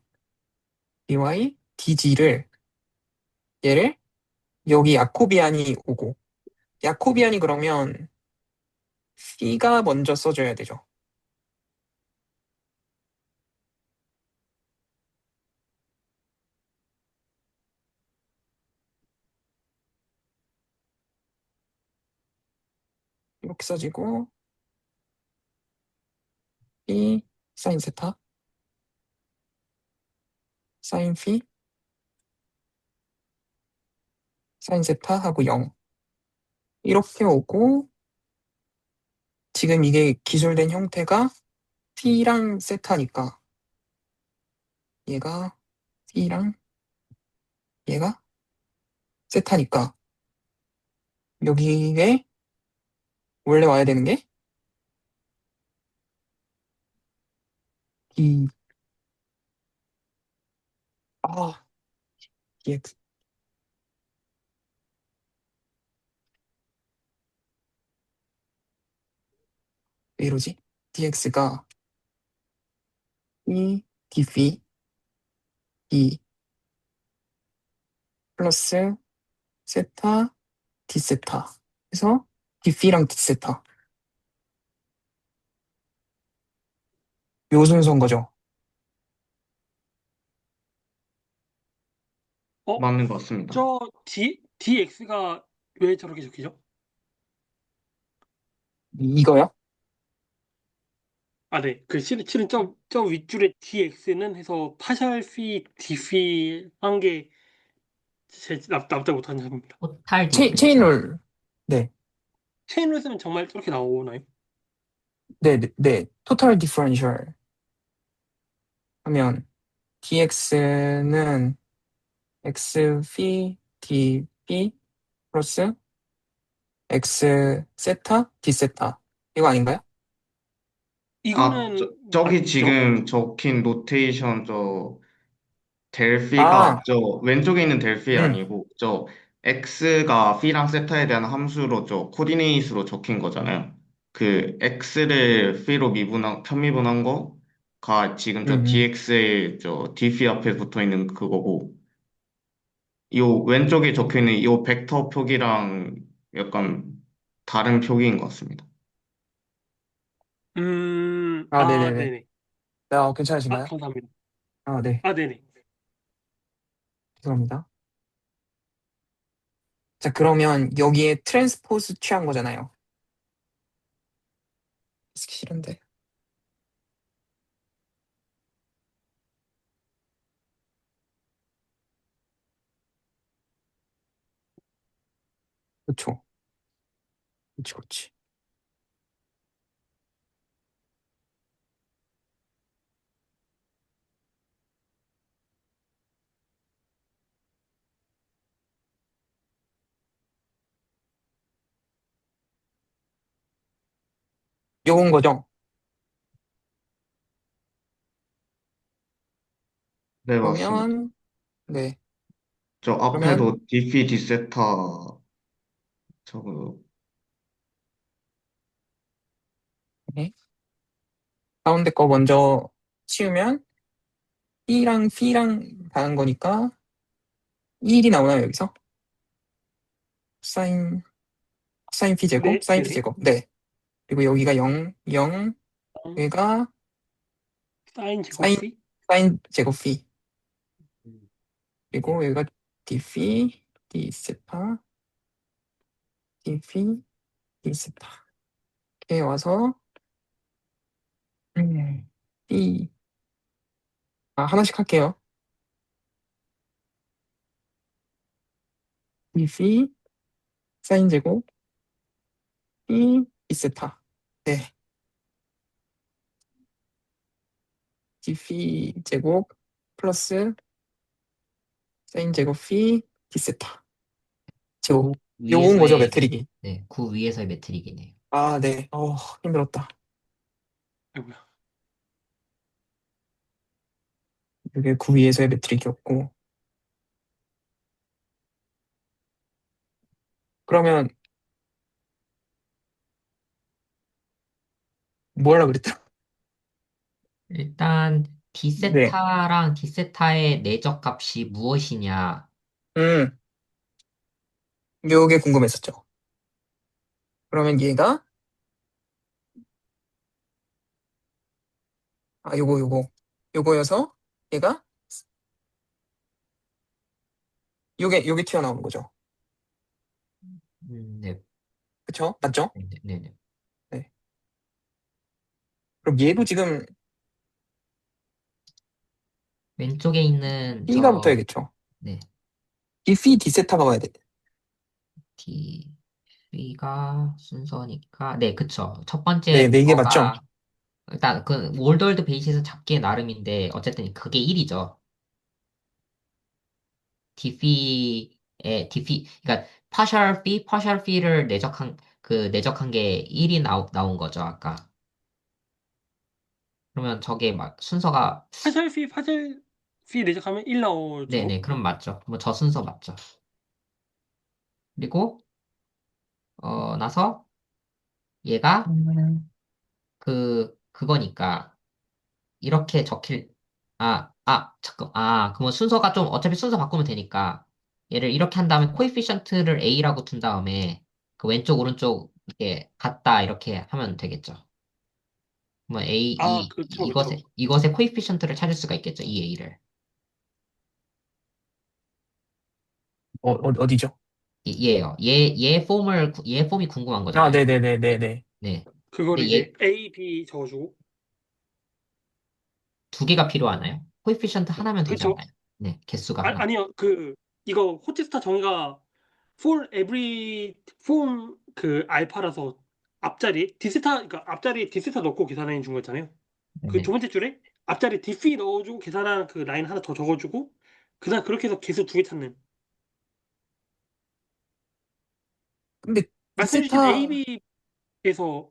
dy dg를 얘를 여기 야코비안이 오고 야코비안이 그러면 C가 먼저 써줘야 되죠. 이렇게 써지고 B 사인 세타 사인 phi 사인 세타 하고 0 이렇게 오고 지금 이게 기술된 형태가 T랑 세타니까 얘가 T랑 얘가 세타니까 여기에 원래 와야 되는 게 D 아 dx 왜 이러지? dx가 E d phi E 플러스 세타 d 세타 해서 d phi랑 d 세타 요 순서인 거죠. 어, 맞는 것 같습니다. DX가 왜 저렇게 적히죠? 이거요? 아, 네. 그 실은 저 윗줄에 DX는 해서 파셜 피, 디피 한 게 제 납작 못한 점입니다. 토탈 디퍼렌셜. 체인룰 네. 체인으로 쓰면 정말 저렇게 나오나요? 네, 네, 네. 토탈 디퍼런셜 하면 dx는 x phi dp 플러스 x 세타 d 세타 이거 아닌가요? 이거는 저기 맞죠? 지금 적힌 노테이션 델피가 아, 왼쪽에 있는 델피 음, 아니고 x가 p랑 세타에 대한 함수로 코디네이트로 적힌 거잖아요. 그 x를 p로 편미분한 거가 지금 음, 음. dx의 dphi 앞에 붙어 있는 그거고 요 왼쪽에 적혀 있는 요 벡터 표기랑 약간 다른 표기인 것 같습니다. 네네네. 네네. 아, 괜찮으신가요? 감사합니다. 네. 아, 네네. 죄송합니다. 자, 그러면 여기에 트랜스포즈 취한 거잖아요. 쓰기 싫은데. 그쵸. 그치, 그치. 요건 거죠? 네, 맞습니다. 그러면, 네. 저 그러면, 앞에도 dp, d세타 저거 네. 가운데 거 먼저 치우면, B랑 P랑 다른 거니까, 1이 나오나요, 여기서? 사인, 사인 피 제곱, 네, 사인 피 네네. 제곱. 네. 그리고 여기가 0, 0, 어, 여기가 사인 제곱 사인, 피? 사인 제곱 피. 네. 그리고 여기가 d 피, d 세타, d 피, d 세타. 이렇게 와서, d, 하나씩 할게요. d 피, 사인 제곱, p, d 세타. 네. d 피 제곱, 플러스, 사인 제곱 피, d 세타. 제곱. 구 요거 온 거죠, 위에서의 매트릭이. 네, 구 위에서의 매트릭이네요. 아, 네. 힘들었다. 아이고야. 이게 9위에서의 매트릭이었고. 그러면 뭐 하려고 그랬죠? 일단 네. D세타랑 D세타의 내적 값이 무엇이냐. 음, 요게 궁금했었죠. 그러면 얘가, 요거여서 얘가, 요게 튀어나오는 거죠. 네, 그쵸? 맞죠? 네, 네, 네. 네. 그럼 얘도 지금 왼쪽에 있는 B가 붙어야겠죠. 네, D, phi, D 세타가 와야 돼. D, B가 순서니까, 네, 그쵸. 첫 번째 네, 네, 이게 맞죠? 그거가, 일단 그 월드월드 베이시에서 잡기에 나름인데, 어쨌든 그게 1이죠. 그러니까 partial fee를 내적한 게 1이 나온 거죠, 아까. 그러면 저게 막 순서가, 파셜피 내적하면 1 나오죠. 네네, 그럼 맞죠. 뭐 저 순서 맞죠. 그리고, 나서 얘가 그거니까, 이렇게 그러면 순서가 좀, 어차피 순서 바꾸면 되니까, 얘를 이렇게 한 다음에 코에피션트를 A라고 둔 다음에, 그 왼쪽, 오른쪽, 이렇게 같다, 이렇게 하면 되겠죠. 뭐 아, 그쵸, 그쵸. 이것의 코에피션트를 찾을 수가 있겠죠, 이 A를. 어디죠? 얘예요. 얘 폼이 궁금한 아, 거잖아요. 네네네네네. 네. 그거를 근데 이제 A, B 적어주고. 두 개가 필요하나요? 코에피션트 하나면 되지 그쵸? 않나요? 네, 개수가 하나. 아니요. 이거 호치스타 정의가 for every form 알파라서 앞자리 디스타 그러니까 앞자리 디스타 넣고 계산해 준 거잖아요. 그 네네. 두 번째 줄에 앞자리 디피 넣어주고 계산한 그 라인 하나 더 적어주고 그다음 그렇게 해서 개수 두 개 찾는 근데 D 말씀 주신 세타, AB에서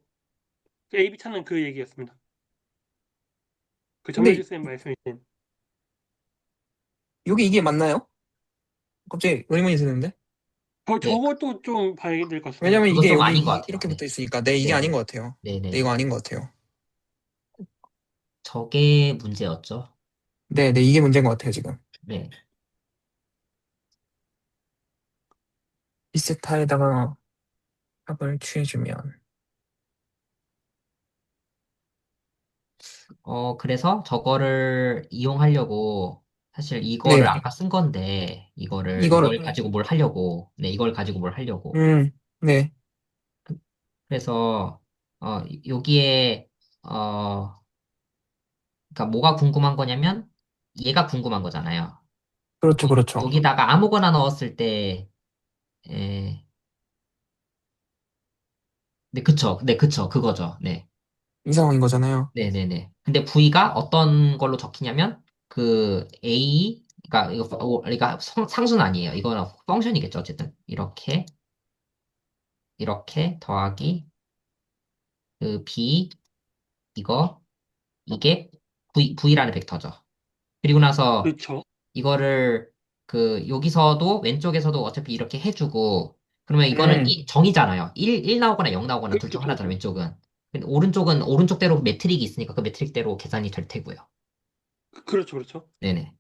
AB 찾는 그 얘기였습니다. 그 근데 정명진 쌤 말씀 주신 이게 맞나요? 갑자기 의문이 드는데? 네, 저것도 좀 봐야 될 것 같습니다. 왜냐면 그건 이게 좀 여기 아닌 것 같아요. 이렇게 네. 붙어 있으니까. 네, 이게 아닌 네네. 것 같아요. 네, 이거 네네. 아닌 것 같아요. 저게 문제였죠. 네, 네, 이게 문제인 것 같아요, 지금. 네. D 세타에다가 합을 취해주면. 그래서 저거를 이용하려고, 사실 이거를 네, 아까 쓴 건데, 이거를, 이걸 가지고 뭘 하려고, 네, 이걸 가지고 뭘 하려고. 네. 그래서, 여기에, 그러니까 뭐가 궁금한 거냐면, 얘가 궁금한 거잖아요. 그렇죠, 그렇죠. 여기다가 아무거나 넣었을 때, 에, 네, 그쵸. 네, 그쵸. 그거죠. 네. 이 상황인 거잖아요. 네네네. 근데 V가 어떤 걸로 적히냐면, 그러니까 그러니까 상수는 아니에요. 이거는 펑션이겠죠. 어쨌든. 이렇게 더하기, B, 이거, 이게 V라는 벡터죠. 그리고 나서 그렇죠. 이거를 여기서도 왼쪽에서도 어차피 이렇게 해주고 그러면 이거는 음, 정의잖아요. 1 나오거나 0 나오거나 둘 중 그렇죠, 하나잖아요. 그렇죠. 왼쪽은. 근데 오른쪽은 오른쪽대로 매트릭이 있으니까 그 매트릭대로 계산이 될 테고요. 그렇죠, 그렇죠. 네네.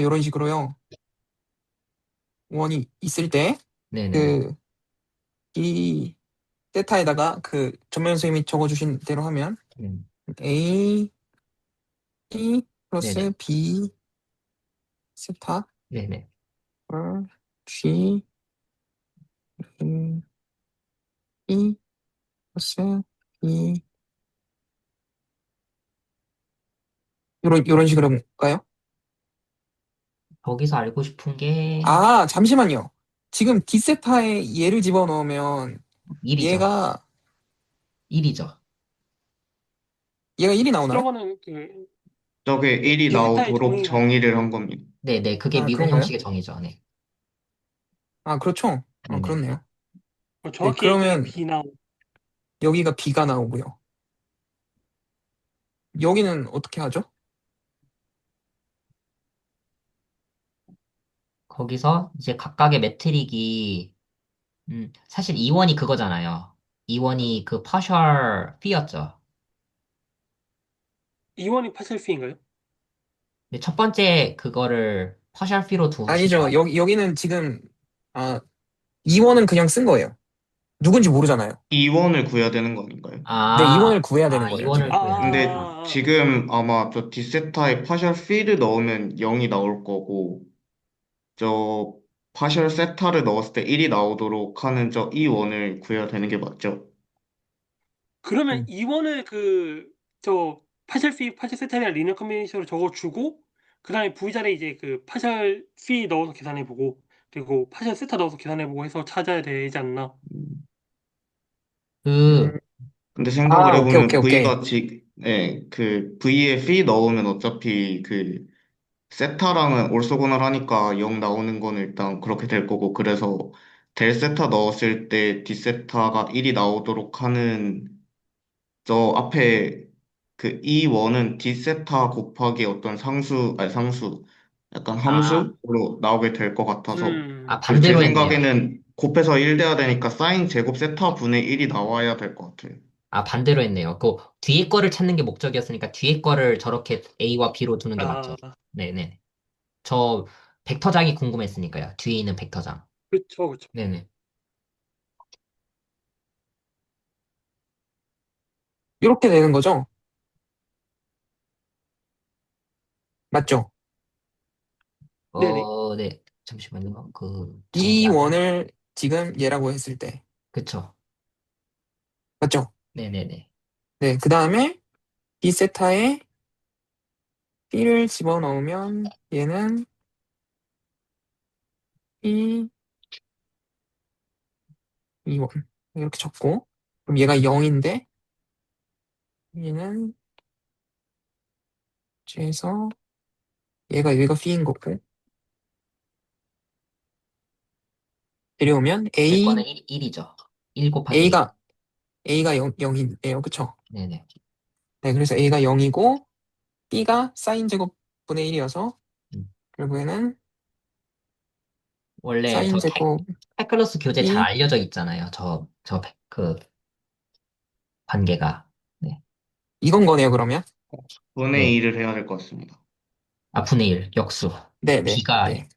요런 식으로요. 원이 있을 때, 네네네. 그, 이 세타에다가 그 전면 선생님이 적어주신 대로 하면 음, A, E 네네. 플러스 B 세타 네네. 월 G, E 플러스 B 요런 식으로 할까요? 거기서 알고 싶은 게 아, 잠시만요. 지금 D 세타에 얘를 집어넣으면 1이죠. 얘가 1이죠. 1이 나오나요? 저거는 그 저게 1이 디스타의 나오도록 정의가 정의를 한 겁니다. 네네. 그게 아, 미분 그런가요? 형식의 정의죠. 네. 아, 그렇죠. 네네. 그렇네요. 네, 정확히 얘기하면 그러면 B 나오고 여기가 B가 나오고요. 여기는 어떻게 하죠? 거기서 이제 각각의 매트릭이 사실 2원이 그거잖아요. 2원이 그 partial p였죠. 이원이 파셀피인가요? 근데 첫 번째 그거를 partial p로 아니죠. 두시면 여기는 지금, 아, 2원은 그냥 쓴 거예요. 누군지 모르잖아요. 2원을 구해야 되는 거 아닌가요? 네, 2원을 구해야 되는 거예요, 2원을 지금. 아, 구해야 근데 되는구나. 아, 아, 아. 지금 아마 저 디세타에 파셜 필을 넣으면 0이 나올 거고, 저 파셜 세타를 넣었을 때 1이 나오도록 하는 저 이원을 구해야 되는 게 맞죠? 그러면 음. 이원을 저 파셜피, 파셜세타랑 리니어 컨비네이션으로 적어주고 그다음에 V 자리에 이제 그 파셜피 넣어서 계산해보고 그리고 파셜세타 넣어서 계산해보고 해서 찾아야 되지 않나? 음. 그, 음. 근데 아, 생각을 오케이, 오케이, 해보면 오케이. 그 V에 피 넣으면 어차피 그 세타랑은 올소곤을 하니까 0 나오는 거는 일단 그렇게 될 거고, 그래서 델 세타 넣었을 때 디세타가 1이 나오도록 하는 저 앞에 그 E1은 D세타 곱하기 어떤 상수, 아니 상수, 약간 아, 함수로 나오게 될 것 같아서 그 제 반대로 했네요. 생각에는 곱해서 1 돼야 되니까 사인 제곱 세타 분의 1이 나와야 될 것 같아요. 반대로 했네요. 그 뒤에 거를 찾는 게 목적이었으니까 뒤에 거를 저렇게 A와 B로 두는 게 맞죠. 아, 네네. 저 벡터장이 궁금했으니까요. 뒤에 있는 벡터장. 그렇죠, 그렇죠. 네네. 이렇게 되는 거죠? 맞죠? 네네. 네. 잠시만요. 그 이 정리하면. 원을 지금 얘라고 했을 때. 그쵸. 맞죠? 네네네. 네, 그 다음에 B 세타에 B를 집어넣으면 얘는 B, 2원. 이렇게 적고. 그럼 얘가 0인데, 얘는 G에서 얘가 여기가 B인 거고. 데려오면 제 거는 A, 1이죠. 1 곱하기 A. A가 0이에요. 그쵸? 네네. 네, 그래서 A가 0이고, B가 사인 제곱 분의 1이어서, 음. 결국에는 원래 사인 저 제곱 칼큘러스 교재 잘 B, 알려져 있잖아요. 그 관계가. 네. 이건 거네요, 그러면. 분의 네. 2를 해야 될 것 같습니다. 분의 1, 역수. 네네, B가, 네.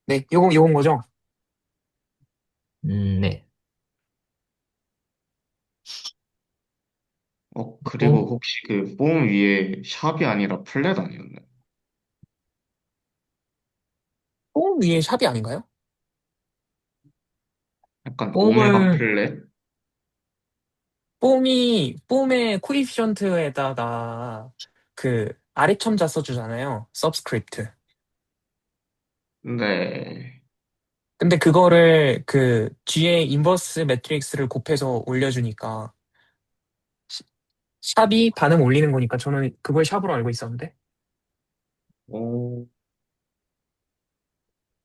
네, 요건 거죠? 네. 그리고 또, 혹시 그 폼 위에 샵이 아니라 플랫 아니었나요? 위에 샵이 아닌가요? 약간 오메가 폼을, 플랫? 폼의 코이피션트에다가 그 아래첨자 써주잖아요. 서브스크립트. 네. 근데 그거를 그 G의 인버스 매트릭스를 곱해서 올려주니까 샵이 반응 올리는 거니까 저는 그걸 샵으로 알고 있었는데. 오,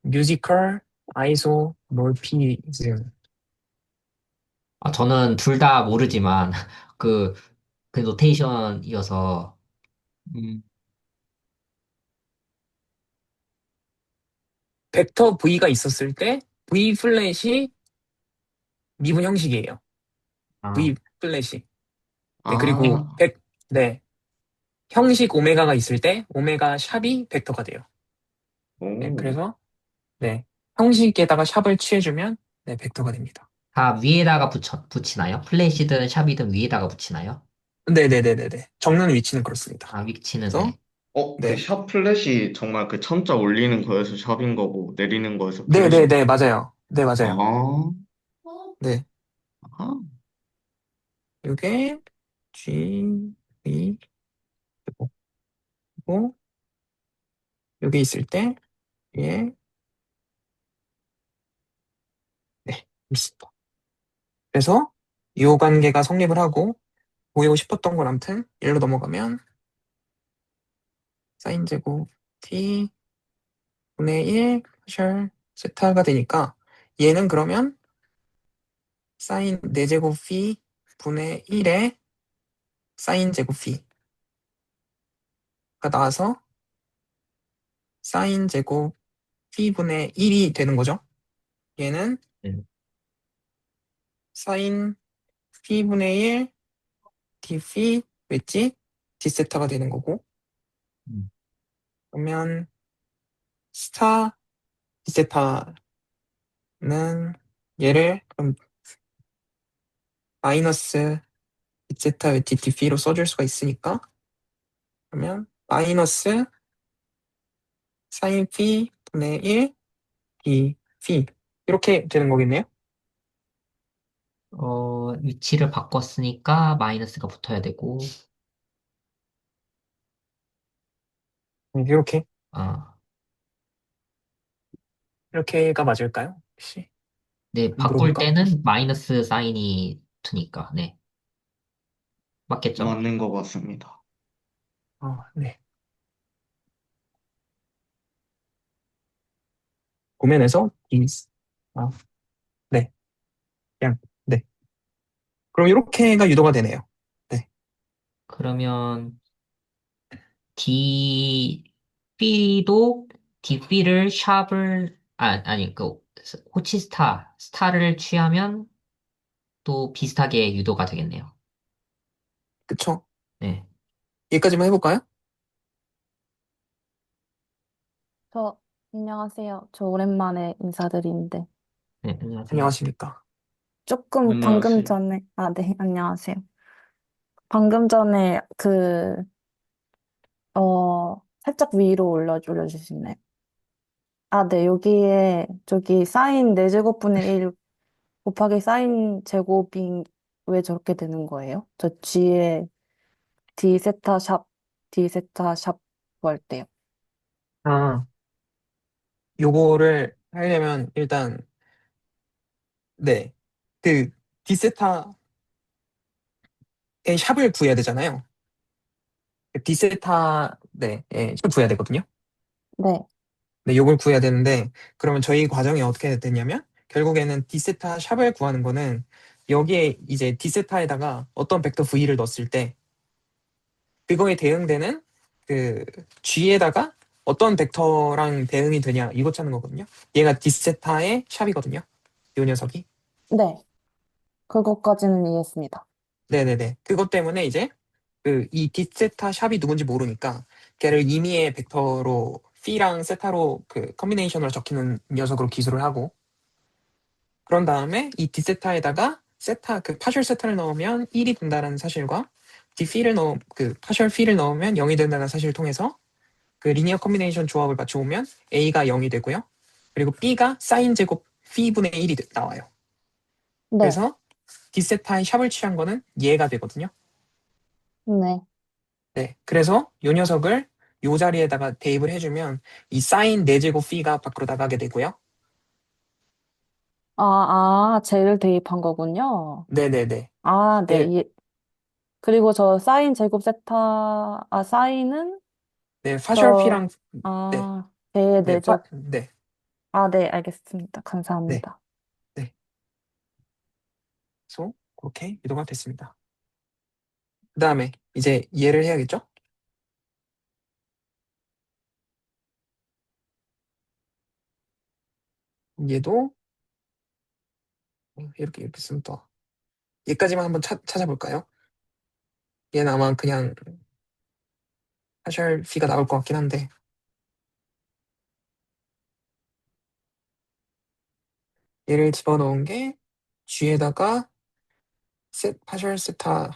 뮤지컬 아이소몰피즘. 저는 둘 다 모르지만, 그, 그 노테이션이어서, 음, 벡터 V가 있었을 때 V 플랫이 미분 형식이에요. 아, V 플랫이. 네, 그리고 아, 네. 형식 오메가가 있을 때 오메가 샵이 벡터가 돼요. 네, 오, 그래서 네, 형식에다가 샵을 취해주면 네, 벡터가 됩니다. 다 위에다가 붙이나요? 플래시든 샵이든 위에다가 붙이나요? 네네네네네. 적는 위치는 그렇습니다. 아, 위치는 그래서 네. 그 네, 샵 플랫이 정말 그 천자 올리는 거에서 샵인 거고, 내리는 거에서 플랫인 거. 네네네, 맞아요. 네, 맞아요. 아, 네, 아, 이게 G, E, 그리고 여기 있을 때 예, 네, 있습니다. 그래서 이 관계가 성립을 하고 보이고 싶었던 건 아무튼 1로 넘어가면 사인 제곱 t 분의 1 파셜 세타가 되니까 얘는 그러면 사인 4제곱 phi 분의 1에 사인 제곱 phi가 나와서 사인 제곱 phi 분의 1이 되는 거죠. 얘는 네. 사인 phi 분의 1 d phi 왠지 d 세타가 되는 거고 음. 그러면 스타 d 세타는 얘를 그럼 마이너스 디제타 DTP로 써줄 수가 있으니까 그러면 마이너스 사인 P 분의 1 D P 이렇게 되는 거겠네요. 위치를 바꿨으니까 마이너스가 붙어야 되고, 이렇게 아, 이렇게가 맞을까요? 혹시 네, 바꿀 물어볼까? 때는 마이너스 사인이 붙으니까, 네. 맞겠죠? 맞는 것 같습니다. 네. 고면에서 D 아, 네. 그냥 네. 그럼 이렇게가 유도가 되네요. 네. 그러면 D, B도 DB를 샵을, 아니, 스타를 취하면 또 비슷하게 유도가 되겠네요. 그쵸? 네. 여기까지만 해볼까요? 저, 안녕하세요. 저 오랜만에 인사드리는데, 네, 안녕하세요. 안녕하십니까? 조금 방금 안녕하세요. 전에, 네, 안녕하세요. 방금 전에 살짝 위로 올려줄 수 있나요? 네, 여기에, 저기 사인 4제곱분의 1 곱하기 사인 제곱이 왜 저렇게 되는 거예요? 저 뒤에 d 세타 샵, d 세타 샵 구할 때요. 아, 요거를 하려면 일단 네. 그 디세타의 샵을 구해야 되잖아요. 디세타, 네, 예, 샵을 구해야 되거든요. 네, 네, 요걸 구해야 되는데, 그러면 저희 과정이 어떻게 됐냐면, 결국에는 디세타 샵을 구하는 거는, 여기에 이제 디세타에다가 어떤 벡터 V를 넣었을 때, 그거에 대응되는 그 G에다가 어떤 벡터랑 대응이 되냐, 이거 찾는 거거든요. 얘가 디세타의 샵이거든요. 요 녀석이. 네. 그것까지는 이해했습니다. 네네네. 그것 때문에 이제 이 디세타 샵이 누군지 모르니까 걔를 임의의 벡터로 P랑 세타로 컨비네이션으로 적히는 녀석으로 기술을 하고 그런 다음에 이 디세타에다가 세타 파셜 세타를 넣으면 1이 된다는 사실과 디피를 파셜 피를 넣으면 0이 된다는 사실을 통해서 그 리니어 컨비네이션 조합을 맞춰보면 A가 0이 되고요. 그리고 B가 사인 제곱 P분의 1이 나와요. 네, 그래서 디세타의 샵을 취한 거는 얘가 되거든요. 네. 네, 그래서 요 녀석을 요 자리에다가 대입을 해주면 이 사인 4제곱 p가 밖으로 나가게 되고요. 쟤를 대입한 거군요. 네네네. 네. 얘, 그리고 저 사인 제곱 세타, 사인은 네, 파셜 저, p랑 네, 배 네, 내적. 네, 네, 알겠습니다. 네, 감사합니다. 네. 그래서 그렇게 유도가 됐습니다. 그 다음에 이제 얘를 해야겠죠? 얘도 이렇게 쓰면 또 얘까지만 한번 찾아볼까요? 얘는 아마 그냥 파셜 P가 나올 것 같긴 한데 얘를 집어넣은 게 G에다가 파셜 세타랑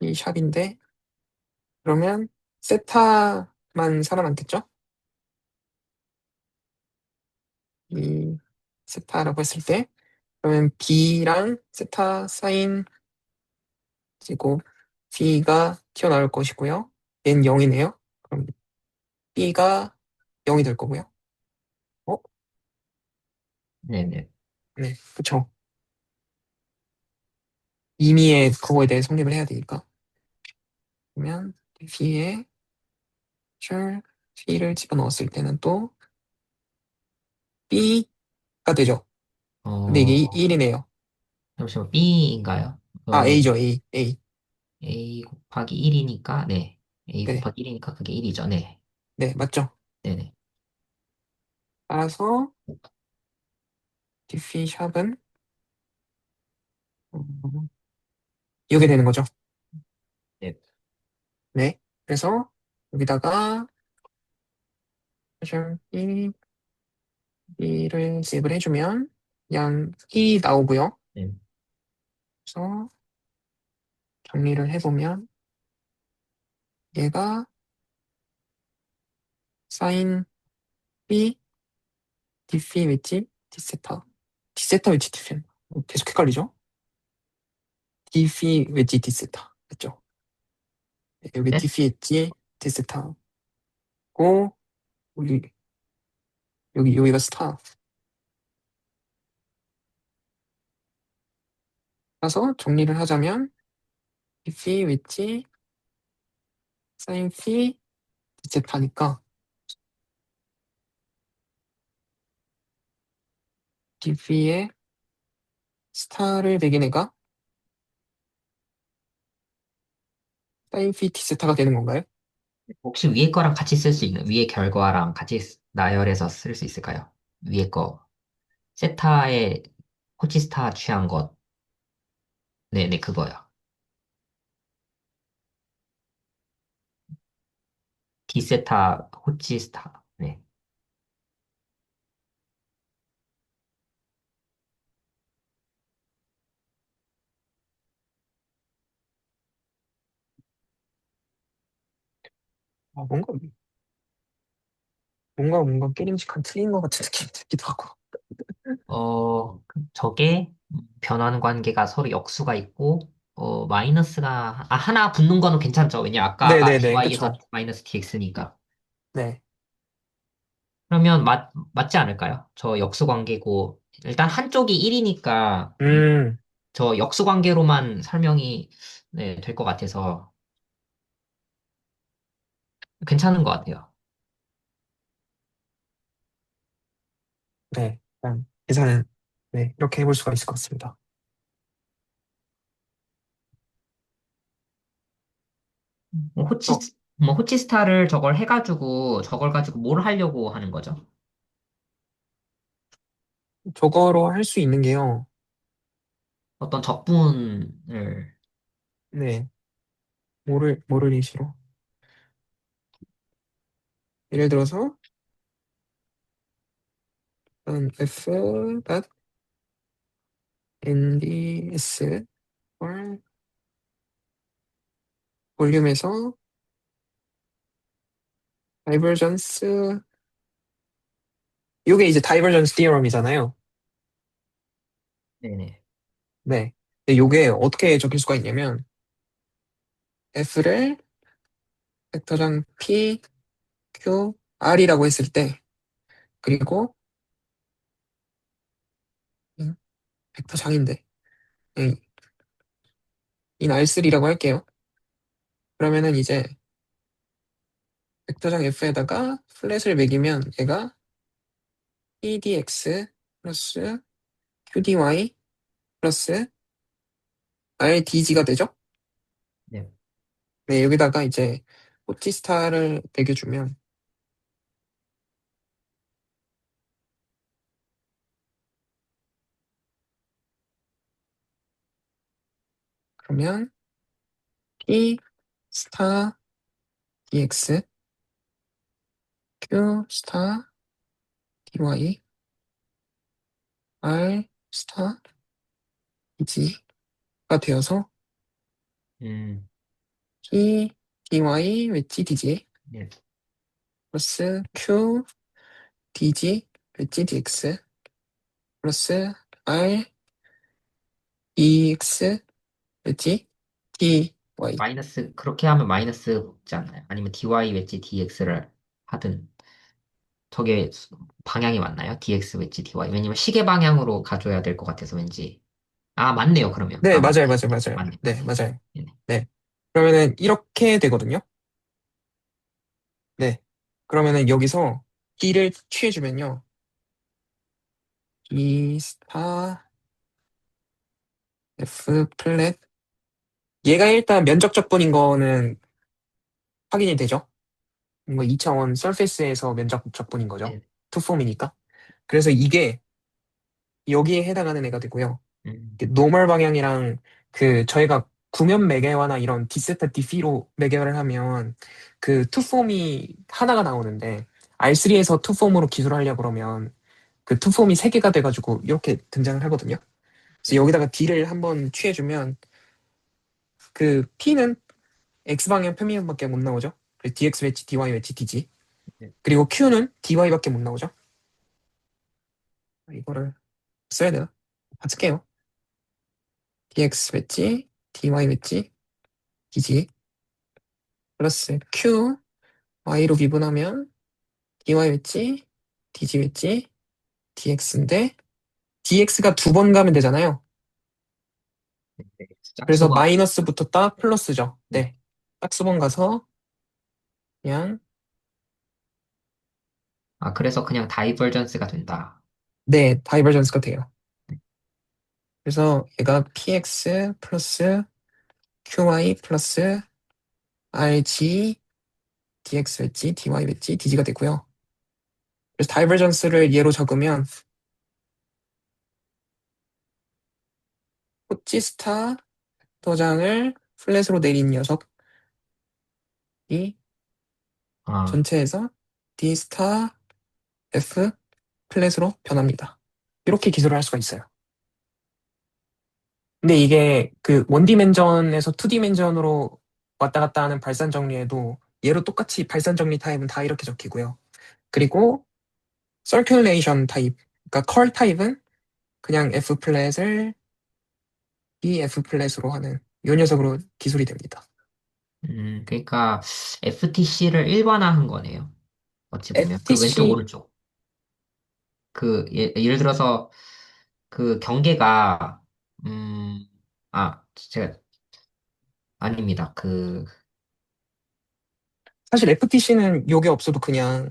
이 샵인데 그러면 세타만 살아남겠죠? 이 세타라고 했을 때 그러면 B랑 세타 사인 그리고 B가 튀어나올 것이고요. 얘는 0이네요. 그럼 B가 0이 될 거고요. 어? 네네. 네, 그쵸. 임의의 그거에 대해 성립을 해야 되니까. 그러면 B에 셜 B를 집어넣었을 때는 또 B가 되죠. 근데 이게 어, 1이네요. 잠시만, B인가요? 아, A죠, A. A. A 곱하기 1이니까, 네. A 네, 곱하기 1이니까 그게 1이죠. 네. 네, 맞죠. 네네. 따라서 diffy 샵은 이게 되는 거죠. 네. 네. 그래서 여기다가 셜 B를 세이브를 해주면 그냥 1이 나오고요. 네. 그래서 정리를 해보면 얘가 사인 B 디피 웨지 디세타 디세타 웨지 디피 계속 헷갈리죠? 디피 웨지 디세타 맞죠? 네, 여기 네? 디피 웨지 디세타고 우리 여기가 스타 라서 정리를 하자면 디피 웨지 사인 피 디세타니까 디피에 스타를 매긴 애가 사인 피 디세타가 되는 건가요? 혹시 위에 거랑 같이 쓸 수 있는, 위에 결과랑 같이 나열해서 쓸 수 있을까요? 위에 거. 세타의 코치스타 취한 것. 네네, 그거요. D세타, 코치스타. 네. 아, 뭔가 게임직한 틀린 것 같은 느낌이 들기도 하고 저게 변환 관계가 서로 역수가 있고, 하나 붙는 거는 괜찮죠. 왜냐, 아까 네네네 dy에서 그쵸 마이너스 dx니까. 네 그러면 맞지 않을까요? 저 역수 관계고, 일단 한쪽이 1이니까, 음, 저 역수 관계로만 설명이, 네, 될 것 같아서 괜찮은 것 같아요. 네. 일단 계산은 네, 이렇게 해볼 수가 있을 것 같습니다. 뭐 어, 호치스타를 저걸 해가지고, 저걸 가지고 뭘 하려고 하는 거죠? 저거로 할 수 있는 게요. 어떤 적분을, 네, 뭐를 예시로. 예를 들어서, f.nds or 볼륨에서 다이버전스, 이게 이제 다이버전스 디어럼이잖아요. 네네. 네. 근데 이게 어떻게 적힐 수가 있냐면, f를 벡터장 p, q, r이라고 했을 때, 그리고 벡터장인데, 인 R3라고 할게요. 그러면은 이제 벡터장 F에다가 플랫을 매기면 얘가 PDX 플러스 QDY 플러스 RDG가 되죠? 네. 네, 여기다가 이제 포티스타를 매겨주면 그러면 P 스타 dx, Q 스타 dy, R 스타 dg가 되어서 음, P dy 웨지 dg 네. 플러스 Q dg 웨지 dx 플러스 R dx 웨지 dy. 마이너스, 그렇게 하면 마이너스 붙지 않나요? 아니면 dy 웨지 dx를 하든, 저게 방향이 맞나요? dx 웨지 dy. 왜냐면 시계 방향으로 가져야 될 것 같아서 왠지. 아, 맞네요, 그러면. 네, 아, 맞네. 맞아요, 맞아요, 맞아요. 맞네, 네, 맞네. 맞아요. 네네. 네. 그러면은 이렇게 되거든요. 네. 그러면은 여기서 D를 취해주면요. D 스타 F 플랫. 얘가 일단 면적적분인 거는 확인이 되죠. 이거 2차원 서페이스에서 면적적분인 거죠. 네. 투폼이니까. 그래서 이게 여기에 해당하는 애가 되고요. 음, 노멀 방향이랑 그 저희가 구면 매개화나 이런 디세타 디피로 매개화를 하면 그 투폼이 하나가 나오는데 R3에서 투폼으로 기술하려고 그러면 그 투폼이 세 개가 돼가지고 이렇게 등장을 하거든요. 그래서 네. 여기다가 D를 한번 취해주면 그 P는 X방향 표면밖에 못 나오죠. 그래서 DX 웨치, DY 웨치, DG. 네. 그리고 Q는 DY밖에 못 나오죠. 이거를 써야 되나? 받을게요. DX 웨치, DY 웨치, DG 플러스 Q Y로 미분하면 dy 웨지, dg 웨지, dx인데 dx가 두 번 가면 되잖아요. 네. 그래서 짝수가, 마이너스부터 딱 플러스죠. 네. 네. 딱 수 번 가서 그냥 아, 그래서 그냥 다이버전스가 된다. 네, 다이버전스가 돼요. 그래서 얘가 px 플러스 qy 플러스 rg dx 웨지, dy 웨지, dg가 되고요. 그래서 다이버전스를 얘로 적으면 호치스타 도장을 플랫으로 내린 녀석이 아, 전체에서 d 스타 f 플랫으로 변합니다. 이렇게 기술을 할 수가 있어요. 근데 이게 그 원디멘전에서 투디멘전으로 왔다 갔다 하는 발산 정리에도 얘로 똑같이 발산 정리 타입은 다 이렇게 적히고요. 그리고 서큘레이션 타입, 그러니까 컬 타입은 그냥 F 플랫을 E F 플랫으로 하는 이 녀석으로 기술이 됩니다. 그러니까 FTC를 일반화한 거네요. 어찌 보면. 그 왼쪽, FTC 오른쪽. 예를 들어서 그 경계가, 제가, 아닙니다. 사실 FTC는 요게 없어도 그냥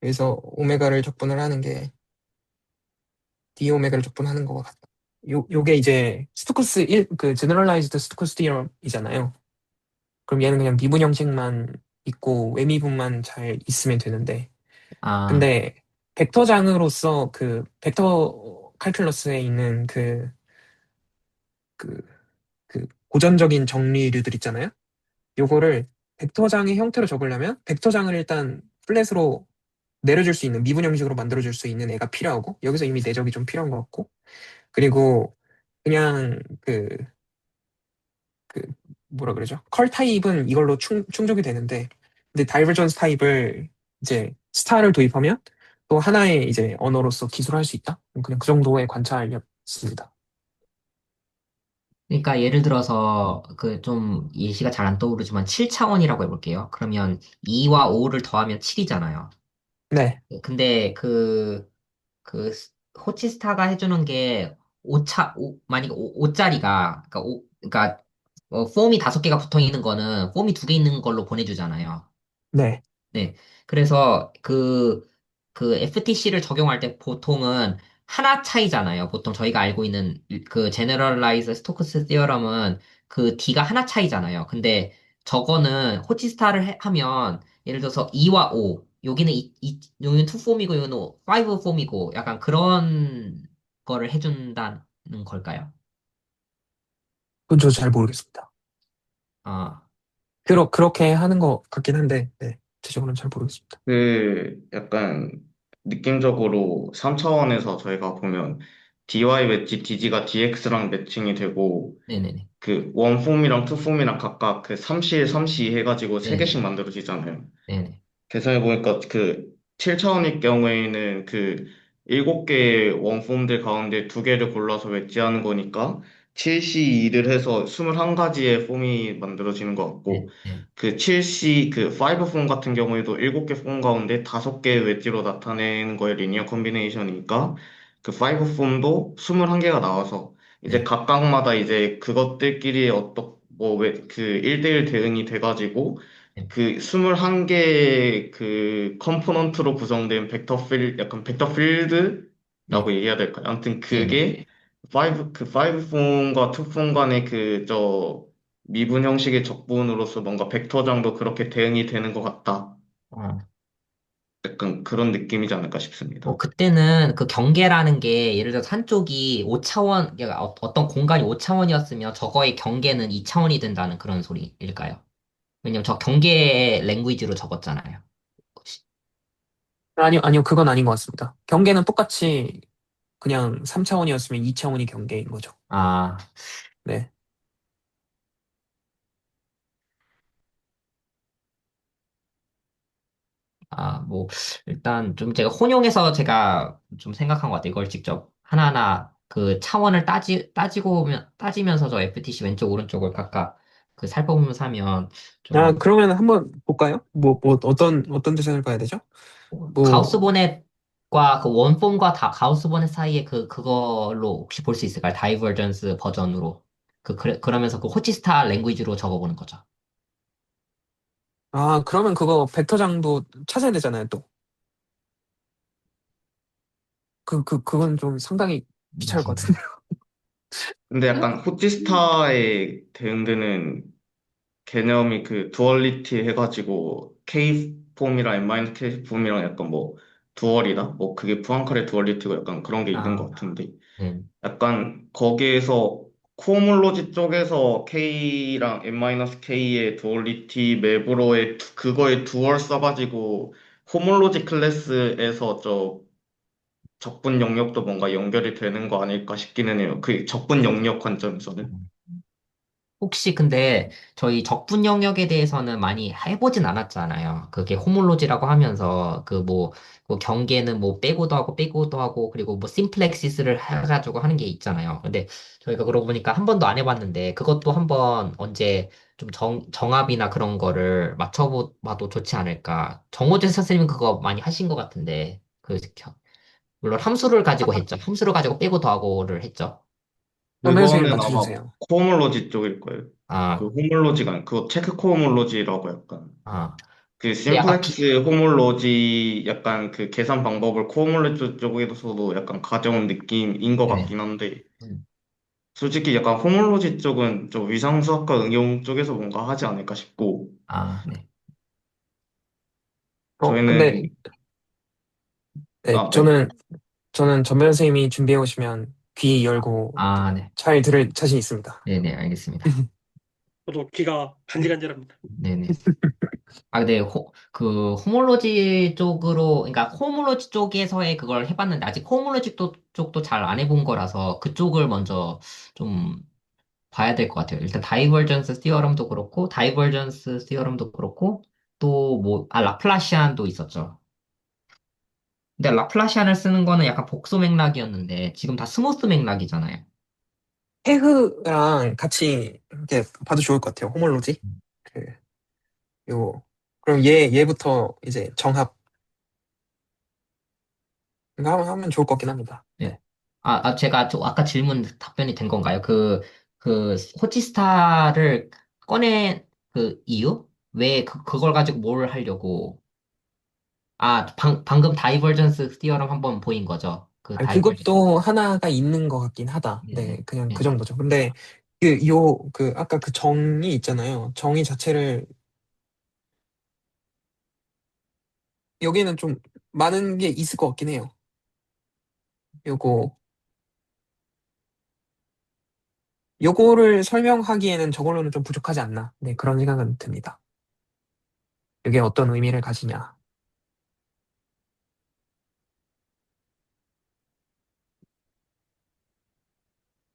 여기서 오메가를 적분을 하는 게 D 오메가를 적분하는 것 같아요. 요게 이제 스토크스 1, 그 제너럴라이즈드 스토크스 디럼이잖아요. 그럼 얘는 그냥 미분 형식만 있고 외미분만 잘 있으면 되는데 아, 근데 벡터장으로서 그 벡터 칼큘러스에 있는 그, 그 고전적인 정리류들 있잖아요. 요거를 벡터장의 형태로 적으려면 벡터장을 일단 플랫으로 내려줄 수 있는 미분 형식으로 만들어줄 수 있는 애가 필요하고 여기서 이미 내적이 좀 필요한 것 같고 그리고 그냥 그 뭐라 그러죠? 컬 타입은 이걸로 충족이 되는데 근데 다이버전스 타입을 이제 스타를 도입하면 또 하나의 이제 언어로서 기술할 수 있다? 그냥 그 정도의 관찰이었습니다. 그러니까 예를 들어서 그 좀 예시가 잘 안 떠오르지만 7차원이라고 해볼게요. 그러면 2와 5를 더하면 7이잖아요. 네, 근데 호치스타가 해주는 게 만약에 5짜리가, 그러니까, 폼이 5개가 붙어 있는 거는 폼이 2개 있는 걸로 보내주잖아요. 네, 네. 그래서 그 FTC를 적용할 때 보통은 하나 차이잖아요. 보통 저희가 알고 있는 그 Generalized Stokes Theorem은 그 D가 하나 차이잖아요. 근데 저거는 호치스타를 하면 예를 들어서 2와 5, 여기는 2 폼이고 여기는 5 폼이고 약간 그런 거를 해준다는 걸까요? 그건 저 잘 모르겠습니다. 아, 그렇게 하는 것 같긴 한데, 네. 구체적으로는 잘 모르겠습니다. 그 약간 느낌적으로 3차원에서 저희가 보면 DY 웨지 DG가 DX랑 매칭이 되고 네네네. 그 원폼이랑 투폼이랑 각각 그 3시, 3시 해가지고 네네. 3개씩 만들어지잖아요. 네네. 계산해보니까 그 7차원일 경우에는 그 7개의 원폼들 가운데 2개를 골라서 웨지하는 거니까 7C2를 해서 21가지의 폼이 만들어지는 것 네. 같고 네. 그 7C 그 5폼 같은 경우에도 7개 폼 가운데 5개의 웨지로 나타내는 거에 리니어 컨비네이션이니까 그 5폼도 21개가 나와서 이제 네. 각각마다 이제 그것들끼리 그 1대1 대응이 돼가지고 네. 그 21개의 그 컴포넌트로 구성된 약간 벡터 필드라고 네. 얘기해야 될까요? 아무튼 네네. 그게 5폼과 2폼 간의 미분 형식의 적분으로서 뭔가 벡터장도 그렇게 대응이 되는 것 같다. 어. 약간 그런 느낌이지 않을까 싶습니다. 그때는 그 경계라는 게 예를 들어서 한쪽이 5차원, 그러니까 어떤 공간이 5차원이었으면 저거의 경계는 2차원이 된다는 그런 소리일까요? 왜냐면 저 경계 랭귀지로 적었잖아요. 아니요, 그건 아닌 것 같습니다. 경계는 똑같이 그냥 3차원이었으면 2차원이 경계인 거죠. 아, 네. 뭐, 일단 좀 제가 혼용해서 제가 좀 생각한 것 같아요. 이걸 직접 하나하나 그 차원을 따지면서 저 FTC 왼쪽, 오른쪽을 각각 그 살펴보면서 하면 좀 그러면 한번 볼까요? 어떤 대상을 봐야 되죠? 가우스 뭐, 보넷과 그 원폼과 다 가우스 보넷 사이에 그걸로 혹시 볼 수 있을까요? 다이버전스 버전으로. 그러면서 그 호치스타 랭귀지로 적어보는 거죠. 그러면 그거 벡터장도 찾아야 되잖아요, 또. 그건 좀 상당히 귀찮을 것 같은데요. 근데 약간 호지스타에 대응되는 개념이 그 두얼리티 해가지고 K폼이랑 N-K폼이랑 약간 뭐 두얼이다? 뭐 그게 포항칼의 두얼리티고 약간 그런 게 있는 것 아, 같은데 네. 약간 거기에서 코어몰로지 쪽에서 K랑 N-K의 두얼리티 맵으로의 그거에 두얼 써가지고 호몰로지 클래스에서 적분 영역도 뭔가 연결이 되는 거 아닐까 싶기는 해요. 그 적분 영역 관점에서는. 혹시 근데 저희 적분 영역에 대해서는 많이 해보진 않았잖아요. 그게 호몰로지라고 하면서 그 경계는 뭐 빼고도 하고 그리고 뭐 심플렉시스를 해가지고 하는 게 있잖아요. 근데 저희가 그러고 보니까 한 번도 안 해봤는데 그것도 한번 언제 좀 정합이나 그런 거를 맞춰봐도 좋지 않을까. 정호재 선생님은 그거 많이 하신 것 같은데 물론 함수를 가지고 했죠. 함수를 가지고 빼고 더하고를 했죠. 현명 선생님 그거는 아마 맞춰주세요. 코어몰로지 쪽일 거예요. 그 아, 호몰로지가 아니고 그거 체크 코어몰로지라고 약간 아. 그 근데 약간 심플렉스 호몰로지 약간 그 계산 방법을 코어몰로지 쪽에서도 약간 가져온 느낌인 것 네네. 같긴 한데 음. 솔직히 약간 호몰로지 쪽은 좀 위상수학과 응용 쪽에서 뭔가 하지 않을까 싶고 네. 근데, 저희는 네, 네. 저는 전면 선생님이 준비해 오시면 귀 열고 네. 잘 들을 자신 있습니다. 네네, 알겠습니다. 저도 귀가 간질간질합니다. 네네. 근데, 호몰로지 쪽으로, 그러니까, 호몰로지 쪽에서의 그걸 해봤는데, 아직 호몰로지 쪽도 잘 안 해본 거라서, 그쪽을 먼저 좀 봐야 될 것 같아요. 일단, 다이버전스 티어럼도 그렇고, 또 뭐, 라플라시안도 있었죠. 근데 라플라시안을 쓰는 거는 약간 복소 맥락이었는데, 지금 다 스무스 맥락이잖아요. 해흐랑 같이 이렇게 봐도 좋을 것 같아요. 호몰로지. 그, 요, 그럼 얘부터 이제 정합 이거 하면 좋을 것 같긴 합니다. 네. 네. 제가 아까 질문 답변이 된 건가요? 호치스타를 꺼낸 그 이유? 왜 그걸 가지고 뭘 하려고? 방금 다이버전스 티어럼 한번 보인 거죠? 그 아니, 다이버전스. 그것도 하나가 있는 것 같긴 하다. 네네. 네, 그냥 그 네네. 정도죠. 근데 아까 그 정의 있잖아요. 정의 자체를 여기는 좀 많은 게 있을 것 같긴 해요. 요거 요거를 설명하기에는 저걸로는 좀 부족하지 않나. 네, 그런 생각은 듭니다. 이게 어떤 의미를 가지냐.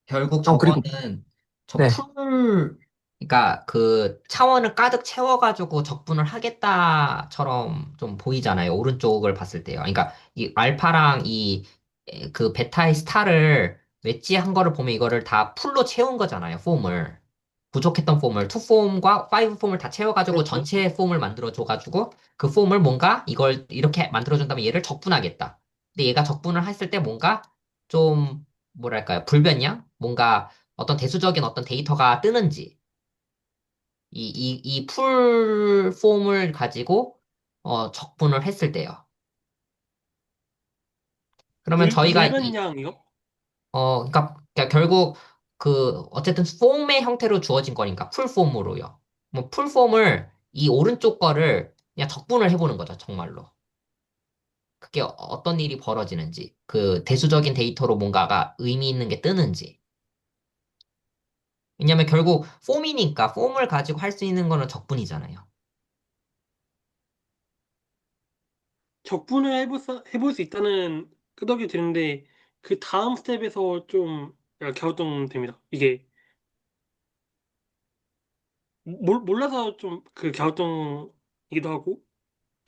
결국 그리고, 저거는 저 네. 그러니까 그 차원을 가득 채워가지고 적분을 하겠다처럼 좀 보이잖아요. 오른쪽을 봤을 때요. 그러니까 이 알파랑 그 베타의 스타를 웨지한 거를 보면 이거를 다 풀로 채운 거잖아요. 폼을. 부족했던 폼을, 2폼과 5폼을 다 채워가지고 그렇죠. 전체 폼을 만들어줘가지고 그 폼을 뭔가 이걸 이렇게 만들어준다면 얘를 적분하겠다. 근데 얘가 적분을 했을 때 뭔가 좀 뭐랄까요? 불변이야? 뭔가 어떤 대수적인 어떤 데이터가 뜨는지, 이 풀 폼을 가지고, 적분을 했을 때요. 그러면 저희가 불변량이요? 그러니까 결국, 어쨌든 폼의 형태로 주어진 거니까, 풀 폼으로요. 뭐, 풀 폼을, 이 오른쪽 거를 그냥 적분을 해보는 거죠, 정말로. 그게 어떤 일이 벌어지는지, 그 대수적인 데이터로 뭔가가 의미 있는 게 뜨는지. 왜냐면 결국 폼이니까 폼을 가지고 할 수 있는 거는 적분이잖아요. 적분을 해볼 수 있다는 끄덕이 드는데 그 다음 스텝에서 좀 약간 갸우뚱됩니다. 이게 몰라서 좀 그 갸우뚱이기도 하고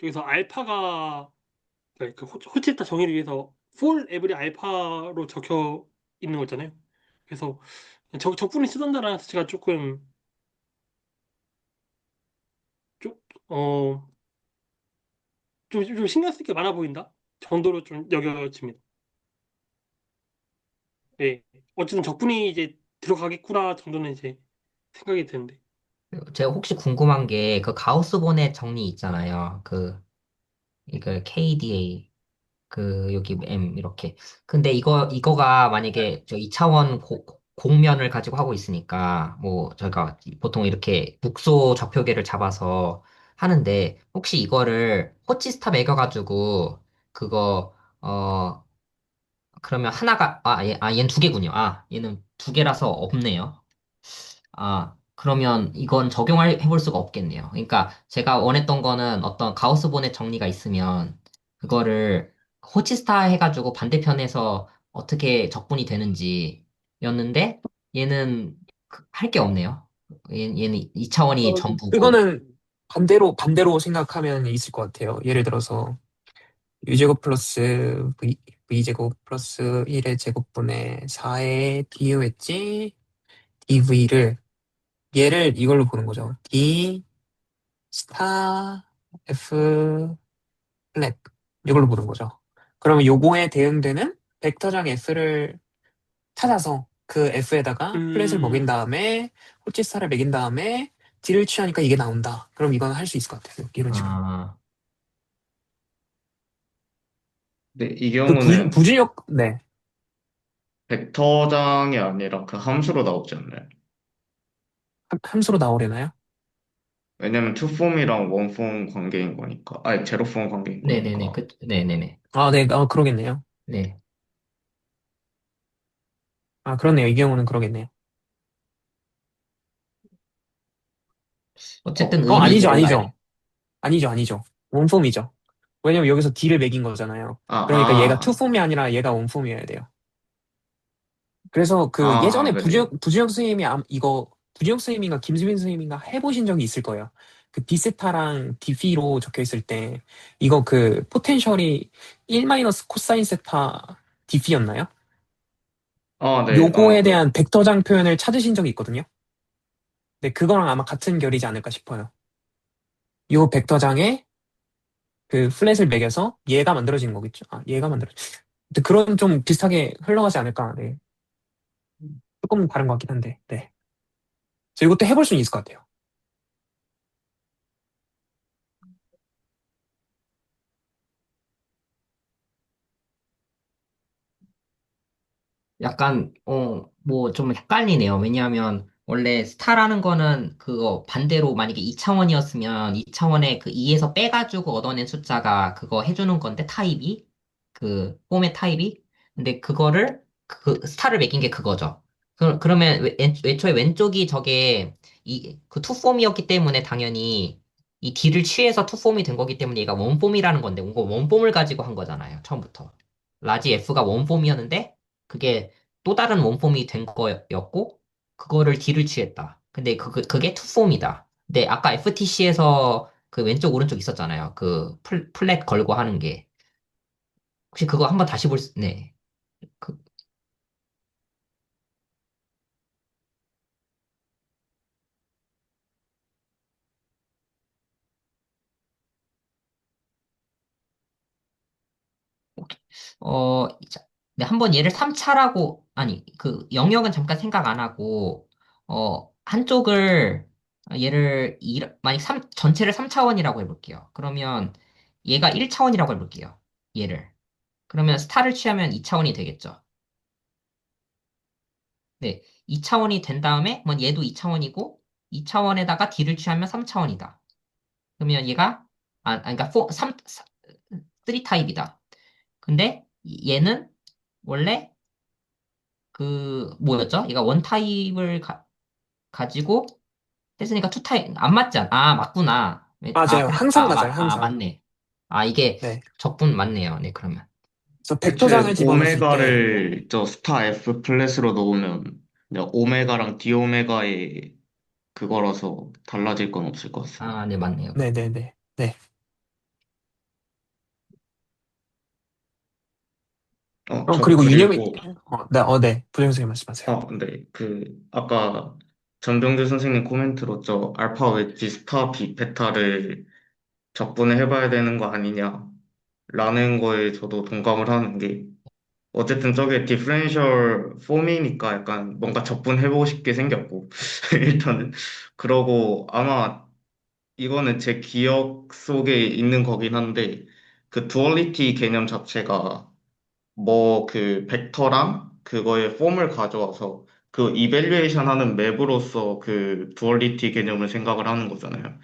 여기서 알파가 그 호치타 정의를 위해서 for every 알파로 적혀 있는 거잖아요. 그래서 적분을 쓰던다라는 자체가 조금 좀, 어, 좀 신경 쓸 게 많아 보인다 정도로 좀 여겨집니다. 예. 어쨌든 적분이 이제 들어가겠구나 정도는 이제 생각이 드는데. 제가 혹시 궁금한 게 그 가우스본의 정리 있잖아요. 이거 KDA 여기 M 이렇게. 근데 이거가 만약에 저 2차원 공면을 가지고 하고 있으니까 뭐 저희가 보통 이렇게 국소 좌표계를 잡아서 하는데 혹시 이거를 호치스타 매겨가지고 그거 그러면 하나가 얘는 두 개군요. 얘는 두 개라서 없네요. 그러면 이건 해볼 수가 없겠네요. 그러니까 제가 원했던 거는 어떤 가우스본의 정리가 있으면 그거를 호치스타 해가지고 반대편에서 어떻게 적분이 되는지였는데 얘는 할 게 없네요. 얘는 2차원이 어, 전부고. 그거는 반대로 생각하면 있을 것 같아요. 예를 들어서, U제곱 플러스 V제곱 플러스 1의 제곱분의 4의 DU 엣지 DV를, 얘를 이걸로 보는 거죠. D 스타 F 플랫, 이걸로 보는 거죠. 그러면 요거에 대응되는 벡터장 F를 찾아서 그 F에다가 플랫을 먹인 음, 다음에 호치스타를 먹인 다음에 D를 취하니까 이게 나온다. 그럼 이건 할 수 있을 것 같아요. 이런 식으로. 아, 근데 이 그 경우는 부준역, 네. 벡터장이 아니라 그 함수로 나오지 않나요? 함수로 나오려나요? 왜냐면 투폼이랑 원폼 관계인 거니까. 아니, 제로폼 관계인 네네네. 거니까. 네네네. 네, 그러겠네요. 네. 그렇네요. 이 경우는 그러겠네요. 어쨌든 아니죠, 의미는 아니죠. 아니죠. 원폼이죠. 왜냐면 여기서 D를 매긴 거잖아요. 아, 그러니까 얘가 아, 투폼이 아니라 얘가 원폼이어야 돼요. 그래서 그 아, 예전에 그래요. 부주영 선생님이 이거 부주영 선생님인가 김수빈 선생님인가 해보신 적이 있을 거예요. 그 디세타랑 디피로 적혀 있을 때 이거 그 포텐셜이 1 마이너스 코사인 세타 디피였나요? 네, 요거에 그래요. 대한 벡터장 표현을 찾으신 적이 있거든요. 근데 그거랑 아마 같은 결이지 않을까 싶어요. 요 벡터장에 그 플랫을 매겨서 얘가 만들어진 거겠죠. 얘가 근데 그런 좀 비슷하게 흘러가지 않을까. 네. 조금 다른 것 같긴 한데. 네. 이것도 해볼 수는 있을 것 같아요. 약간, 뭐 좀 헷갈리네요. 왜냐하면 원래 스타라는 거는 그거 반대로 만약에 2차원이었으면 2차원의 그 2에서 빼가지고 얻어낸 숫자가 그거 해주는 건데 타입이 그 폼의 타입이 근데 그거를 그 스타를 매긴 게 그거죠. 그러면 애초에 왼쪽이 저게 그 투폼이었기 때문에 당연히 이 D를 취해서 투폼이 된 거기 때문에 얘가 원폼이라는 건데 이거 원폼을 가지고 한 거잖아요. 처음부터. 라지 F가 원폼이었는데 그게 또 다른 원폼이 된 거였고 그거를 D를 취했다. 근데 그게 투폼이다. 근데 아까 FTC에서 그 왼쪽 오른쪽 있었잖아요. 그 플랫 걸고 하는 게. 혹시 그거 한번 다시 네. 그, 자, 네, 한번 얘를 3차라고, 아니, 그 영역은 잠깐 생각 안 하고, 한쪽을, 얘를, 만약 전체를 3차원이라고 해볼게요. 그러면 얘가 1차원이라고 해볼게요. 얘를. 그러면 스타를 취하면 2차원이 되겠죠. 네, 2차원이 된 다음에, 뭐 얘도 2차원이고, 2차원에다가 D를 취하면 3차원이다. 그러면 얘가, 그러니까 3 타입이다. 근데 얘는 원래 뭐였죠? 얘가 원 타입을 가지고 했으니까 투 타입, 안 맞지 맞구나. 맞아요. 그래. 항상 맞아요. 항상. 맞네. 이게 네. 적분 맞네요. 네, 그러면. 그래서 애초에 벡터장을 집어넣었을 때, 오메가를 저 스타 F 플랫으로 놓으면 그냥 오메가랑 디오메가의 그거라서 달라질 건 없을 것 같습니다. 네, 맞네요. 네네네. 네. 저 그리고 유념이, 그리고 네. 부장선생님 말씀하세요. 근데 아까 전병주 선생님 코멘트로 저 알파 웨지 스타 베타를 적분을 해봐야 되는 거 아니냐라는 거에 저도 동감을 하는 게 어쨌든 저게 디퍼런셜 폼이니까 약간 뭔가 적분해보고 싶게 생겼고 일단은 그러고 아마 이거는 제 기억 속에 있는 거긴 한데 그 두얼리티 개념 자체가 뭐 그 벡터랑 그거의 폼을 가져와서 그 이밸류에이션 하는 맵으로서 그 두얼리티 개념을 생각을 하는 거잖아요.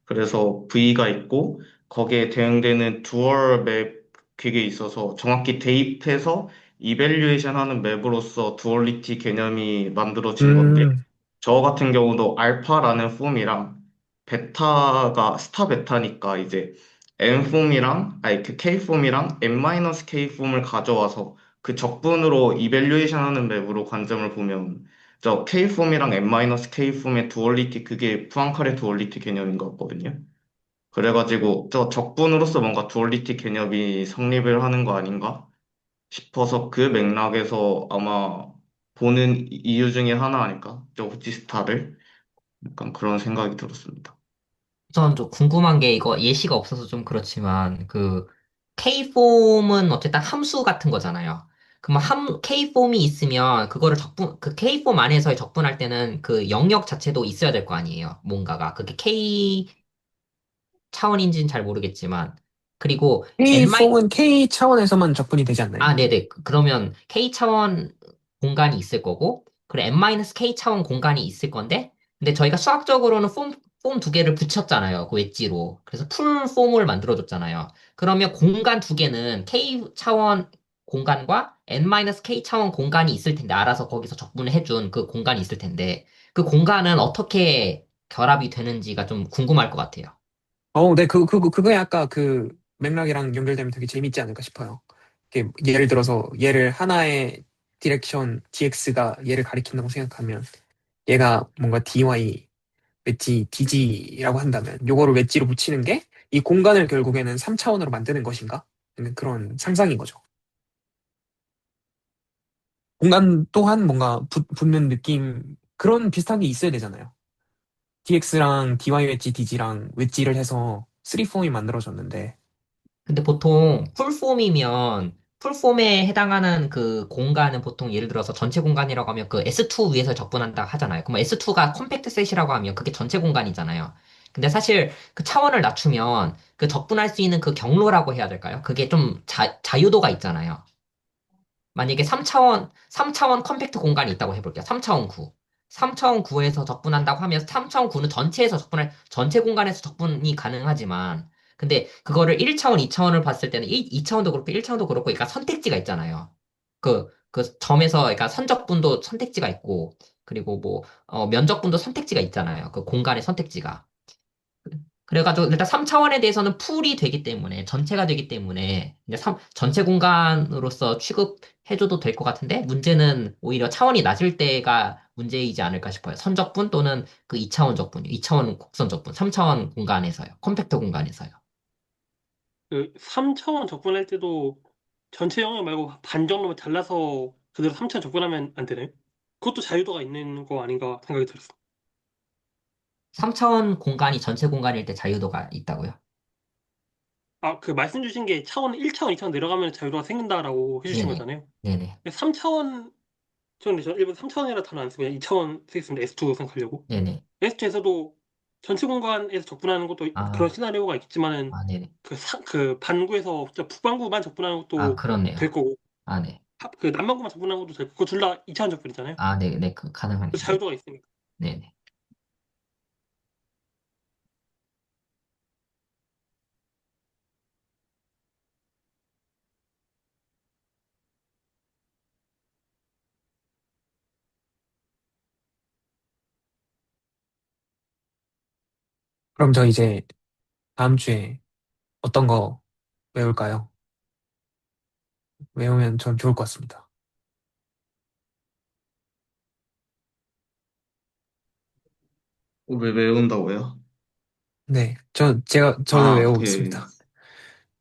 그래서 V가 있고 거기에 대응되는 두얼 맵 그게 있어서 정확히 대입해서 이밸류에이션 하는 맵으로서 두얼리티 개념이 만들어진 건데 음, 저 같은 경우도 알파라는 폼이랑 베타가 스타 베타니까 이제 M 폼이랑 아니 그 K 폼이랑 M-K 폼을 가져와서 그 적분으로 이밸류에이션 하는 맵으로 관점을 보면 저 K 폼이랑 M-K 폼의 두얼리티 그게 푸앙카레 두얼리티 개념인 것 같거든요. 그래가지고 저 적분으로서 뭔가 두얼리티 개념이 성립을 하는 거 아닌가 싶어서 그 맥락에서 아마 보는 이유 중에 하나 아닐까? 저 후지스타를 약간 그런 생각이 들었습니다. 우선 좀 궁금한 게 이거 예시가 없어서 좀 그렇지만 그 K폼은 어쨌든 함수 같은 거잖아요. 그럼 K폼이 있으면 그거를 그 K폼 안에서의 적분할 때는 그 영역 자체도 있어야 될 거 아니에요. 뭔가가. 그게 K 차원인지는 잘 모르겠지만. 그리고 K4은 K 차원에서만 적분이 되지 않나요? 네네. 그러면 K 차원 공간이 있을 거고, 그리고 N-K 차원 공간이 있을 건데, 근데 저희가 수학적으로는 폼 두 개를 붙였잖아요. 그 웨지로. 그래서 풀 폼을 만들어줬잖아요. 그러면 공간 두 개는 K 차원 공간과 N-K 차원 공간이 있을 텐데, 알아서 거기서 적분을 해준 그 공간이 있을 텐데, 그 공간은 어떻게 결합이 되는지가 좀 궁금할 것 같아요. 네, 그거에 아까 그 맥락이랑 연결되면 되게 재밌지 않을까 싶어요. 예를 들어서 얘를 하나의 디렉션 dx가 얘를 가리킨다고 생각하면 얘가 뭔가 dy, 웨지 dg라고 한다면 요거를 웨지로 붙이는 게 이 공간을 결국에는 3차원으로 만드는 것인가? 그런 상상인 거죠. 공간 또한 뭔가 붙는 느낌, 그런 비슷한 게 있어야 되잖아요. dx랑 dy 웨지 dg랑 웨지를 해서 3폼이 만들어졌는데, 근데 보통 풀폼에 해당하는 그 공간은 보통 예를 들어서 전체 공간이라고 하면 그 S2 위에서 적분한다 하잖아요. 그럼 S2가 컴팩트 셋이라고 하면 그게 전체 공간이잖아요. 근데 사실 그 차원을 낮추면 그 적분할 수 있는 그 경로라고 해야 될까요? 그게 좀 자유도가 있잖아요. 만약에 3차원 컴팩트 공간이 있다고 해볼게요. 3차원 구. 3차원 구에서 적분한다고 하면 3차원 구는 전체 공간에서 적분이 가능하지만, 근데 그거를 1차원, 2차원을 봤을 때는 2차원도 그렇고 1차원도 그렇고, 그러니까 선택지가 있잖아요. 그, 그 점에서, 그러니까 선적분도 선택지가 있고, 그리고 뭐, 면적분도 선택지가 있잖아요. 그 공간의 선택지가. 그래가지고 일단 3차원에 대해서는 풀이 되기 때문에, 전체가 되기 때문에, 이제 전체 공간으로서 취급해줘도 될 것 같은데, 문제는 오히려 차원이 낮을 때가 문제이지 않을까 싶어요. 선적분 또는 그 2차원 적분, 2차원 곡선 적분, 3차원 공간에서요. 컴팩터 공간에서요. 그 3차원 접근할 때도 전체 영역 말고 반 정도만 잘라서 그대로 3차원 접근하면 안 되나요? 그것도 자유도가 있는 거 아닌가 생각이 들었어. 3차원 공간이 전체 공간일 때 자유도가 있다고요? 아, 그 말씀 주신 게 차원 1차원, 2차원 내려가면 자유도가 생긴다라고 해주신 네네. 거잖아요. 네네. 3차원, 저는 일본 3차원이라 단어 안 쓰고 그냥 2차원 쓰겠습니다. S2 생각하려고. 네네. S2에서도 전체 공간에서 접근하는 것도 그런 아, 시나리오가 있겠지만은 아, 네네. 그 반구에서 저 북반구만 접근하는 아, 것도 될 그렇네요. 거고 아, 네. 그 남반구만 접근하는 것도 될 거고 그거 둘 다 2차원 접근이잖아요. 아, 네, 네, 그 가능하네요. 네. 자유도가 있으니까. 네네. 그럼 저 이제 다음 주에 어떤 거 외울까요? 외우면 전 좋을 것 같습니다. 왜 외운다고요? 네, 저는 아, 그, 외우겠습니다.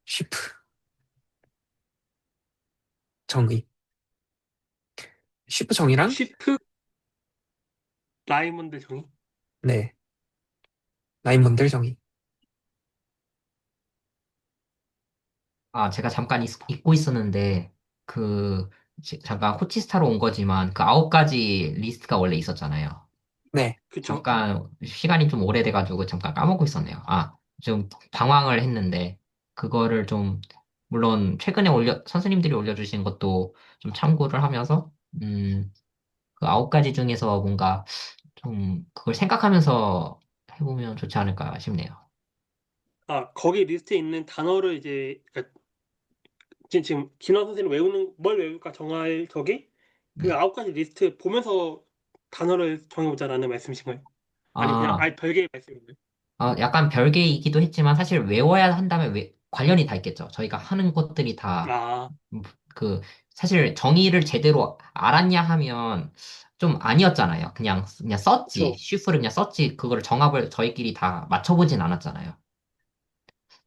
쉬프 정의. 쉬프 정의랑, 쉬프 라이먼드 정의. 네, 라인분들 정의. 아, 제가 잠깐 잊고 있었는데, 그, 잠깐 호치스타로 온 거지만, 그 9가지 리스트가 원래 있었잖아요. 네, 그쵸? 잠깐, 시간이 좀 오래돼가지고 잠깐 까먹고 있었네요. 아, 좀 방황을 했는데, 그거를 좀, 물론, 최근에 선생님들이 올려주신 것도 좀 참고를 하면서, 그 9가지 중에서 뭔가 좀, 그걸 생각하면서 해보면 좋지 않을까 싶네요. 아, 거기 리스트에 있는 단어를 이제 그러니까 지금 김원 선생님 외우는 뭘 외울까 정할 적이 그 네. 9가지 리스트 보면서 단어를 정해보자라는 말씀이신 거예요? 아니면 그냥 아, 아예 별개의 말씀인가요? 약간 별개이기도 했지만 사실 외워야 한다면 관련이 다 있겠죠. 저희가 하는 것들이 다, 아, 음, 그, 사실 정의를 제대로 알았냐 하면 좀 아니었잖아요. 그냥 썼지. 그쵸. 쉬프를 그냥 썼지. 그거를 정합을 저희끼리 다 맞춰보진 않았잖아요.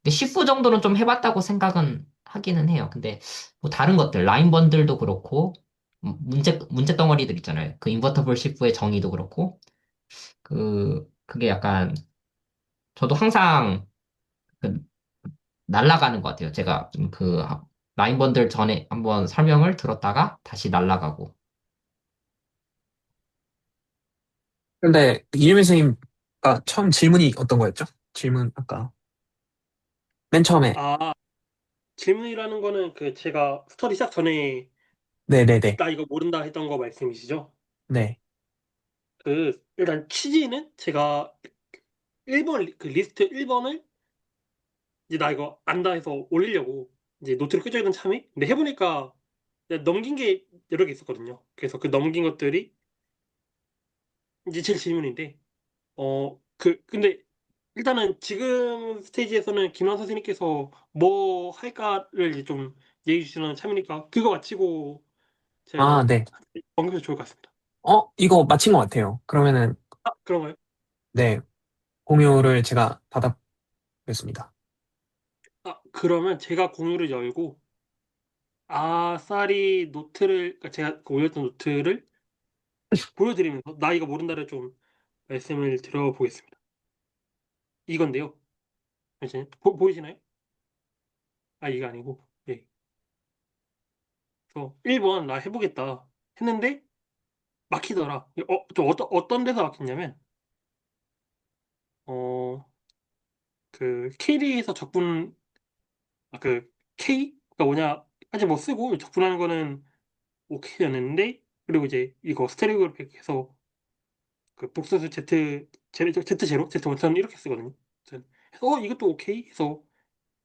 근데 쉬프 정도는 좀 해봤다고 생각은 하기는 해요. 근데 뭐 다른 것들, 라인 번들도 그렇고, 문제 덩어리들 있잖아요. 그 인버터블 쉬프의 정의도 그렇고, 그게 약간, 저도 항상 그 날라가는 것 같아요. 제가 그 라인번들 전에 한번 설명을 들었다가 다시 날라가고. 근데 이일민 선생님가 처음 질문이 어떤 거였죠? 질문 아까 맨 처음에. 아, 질문이라는 거는 그 제가 스터디 시작 전에 네네네. 나 이거 모른다 했던 거 말씀이시죠? 네. 그 일단 취지는 제가 1번 그 리스트 1번을 이제 나 이거 안다 해서 올리려고 이제 노트를 끄적이던 참에 근데 해보니까 넘긴 게 여러 개 있었거든요. 그래서 그 넘긴 것들이 이제 제 질문인데 근데 일단은 지금 스테이지에서는 김환 선생님께서 뭐 할까를 이제 좀 얘기해 주시는 참이니까 그거 마치고 아, 제가 네. 언급해도 좋을 것 같습니다. 이거 마친 것 같아요. 그러면은, 아, 그런가요? 네, 공유를 제가 받아보겠습니다. 아, 그러면 제가 공유를 열고 아싸리 노트를 그러니까 제가 그 올렸던 노트를 보여드리면서 나 이거 모른다를 좀 말씀을 드려보겠습니다. 이건데요. 잠시만요. 보이시나요? 아, 이게 아니고. 예. 그래서 1번 나 해보겠다 했는데 막히더라. 좀 어떤 데서 막혔냐면 어, 그 KD에서 적분 그 K가 뭐냐 아직 뭐 쓰고 적분하는 거는 오케이였는데 그리고 이제 이거 스테레오그래픽 해서 그 복소수 Z 제로 Z 원천 이렇게 쓰거든요. 그래서 이것도 오케이 해서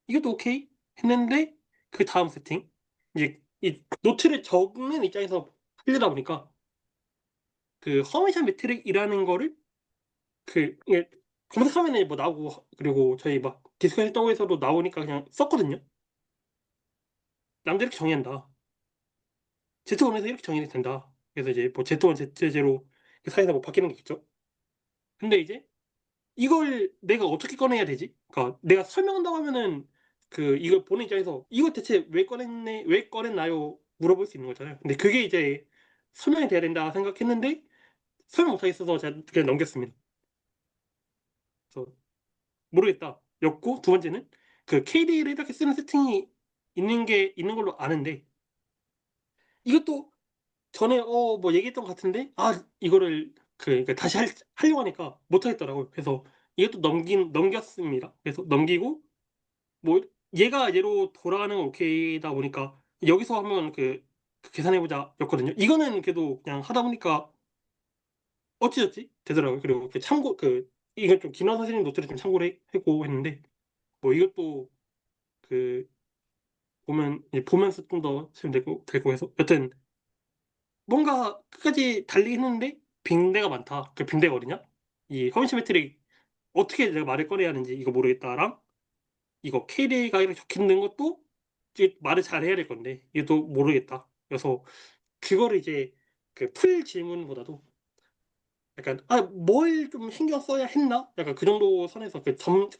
이것도 오케이 했는데 그 다음 세팅 이제 이 노트를 적는 입장에서 하려다 보니까 그 허미션 매트릭이라는 거를 이게 검색하면은 뭐 나오고 그리고 저희 막 디스커션 했던 거에서도 나오니까 그냥 썼거든요. 남들 이렇게 정의한다. Z1에서 이렇게 정의가 된다. 그래서 이제 뭐 Z1, Z0 사이에서 뭐 바뀌는 게 있겠죠. 근데 이제 이걸 내가 어떻게 꺼내야 되지? 그러니까 내가 설명한다고 하면은 이걸 보는 입장에서 이거 대체 왜 꺼냈나요? 물어볼 수 있는 거잖아요. 근데 그게 이제 설명이 돼야 된다 생각했는데 설명 못하겠어서 제가 그냥 넘겼습니다. 그래서 모르겠다. 였고 두 번째는 그 KD를 이렇게 쓰는 세팅이 있는 걸로 아는데 이것도 전에 뭐 얘기했던 것 같은데 이거를 그러니까 다시 하려고 하니까 못 하겠더라고요. 그래서 이것도 넘겼습니다. 그래서 넘기고 뭐 얘가 얘로 돌아가는 건 오케이다 보니까 여기서 한번 그 계산해보자 였거든요. 이거는 그래도 그냥 하다 보니까 어찌저찌 되더라고요. 그리고 이건 좀 김원 선생님 노트를 좀 참고를 했고 했는데 뭐 이것도 그 이제 보면서 좀 더 치면 되고 해서 여튼 뭔가 끝까지 달리긴 했는데 빈대가 많다. 그 빈대가 어디냐? 이 허민시 매트릭 어떻게 내가 말을 꺼내야 하는지 이거 모르겠다랑 이거 KDA가 이렇게 적혀 있는 것도 이제 말을 잘 해야 될 건데 이것도 모르겠다. 그래서 그거를 이제 그 풀 질문보다도 약간 뭘 좀 신경 써야 했나? 약간 그 정도 선에서 그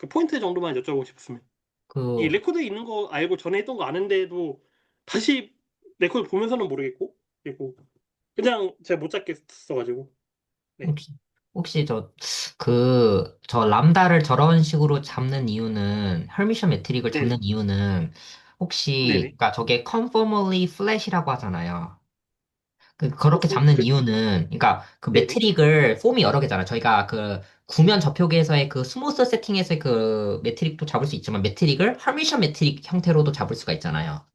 포인트 정도만 여쭤보고 싶었습니다. 이 그 레코드 있는 거 알고 전에 했던 거 아는데도 다시 레코드 보면서는 모르겠고 그리고 그냥 제가 못 잡겠어가지고 네. 혹시 혹시 저 람다를 저런 식으로 잡는 이유는 헐미션 매트릭을 네네. 잡는 이유는 혹시 네네. 그러니까 저게 conformally flash이라고 하잖아요. 그렇게 잡는 그렇죠. 이유는 그러니까 그 네네. 매트릭을 폼이 여러 개잖아요. 저희가 그 구면 접촉에서의 그 스무스 세팅에서의 그 매트릭도 잡을 수 있지만 매트릭을 헐미션 매트릭 형태로도 잡을 수가 있잖아요.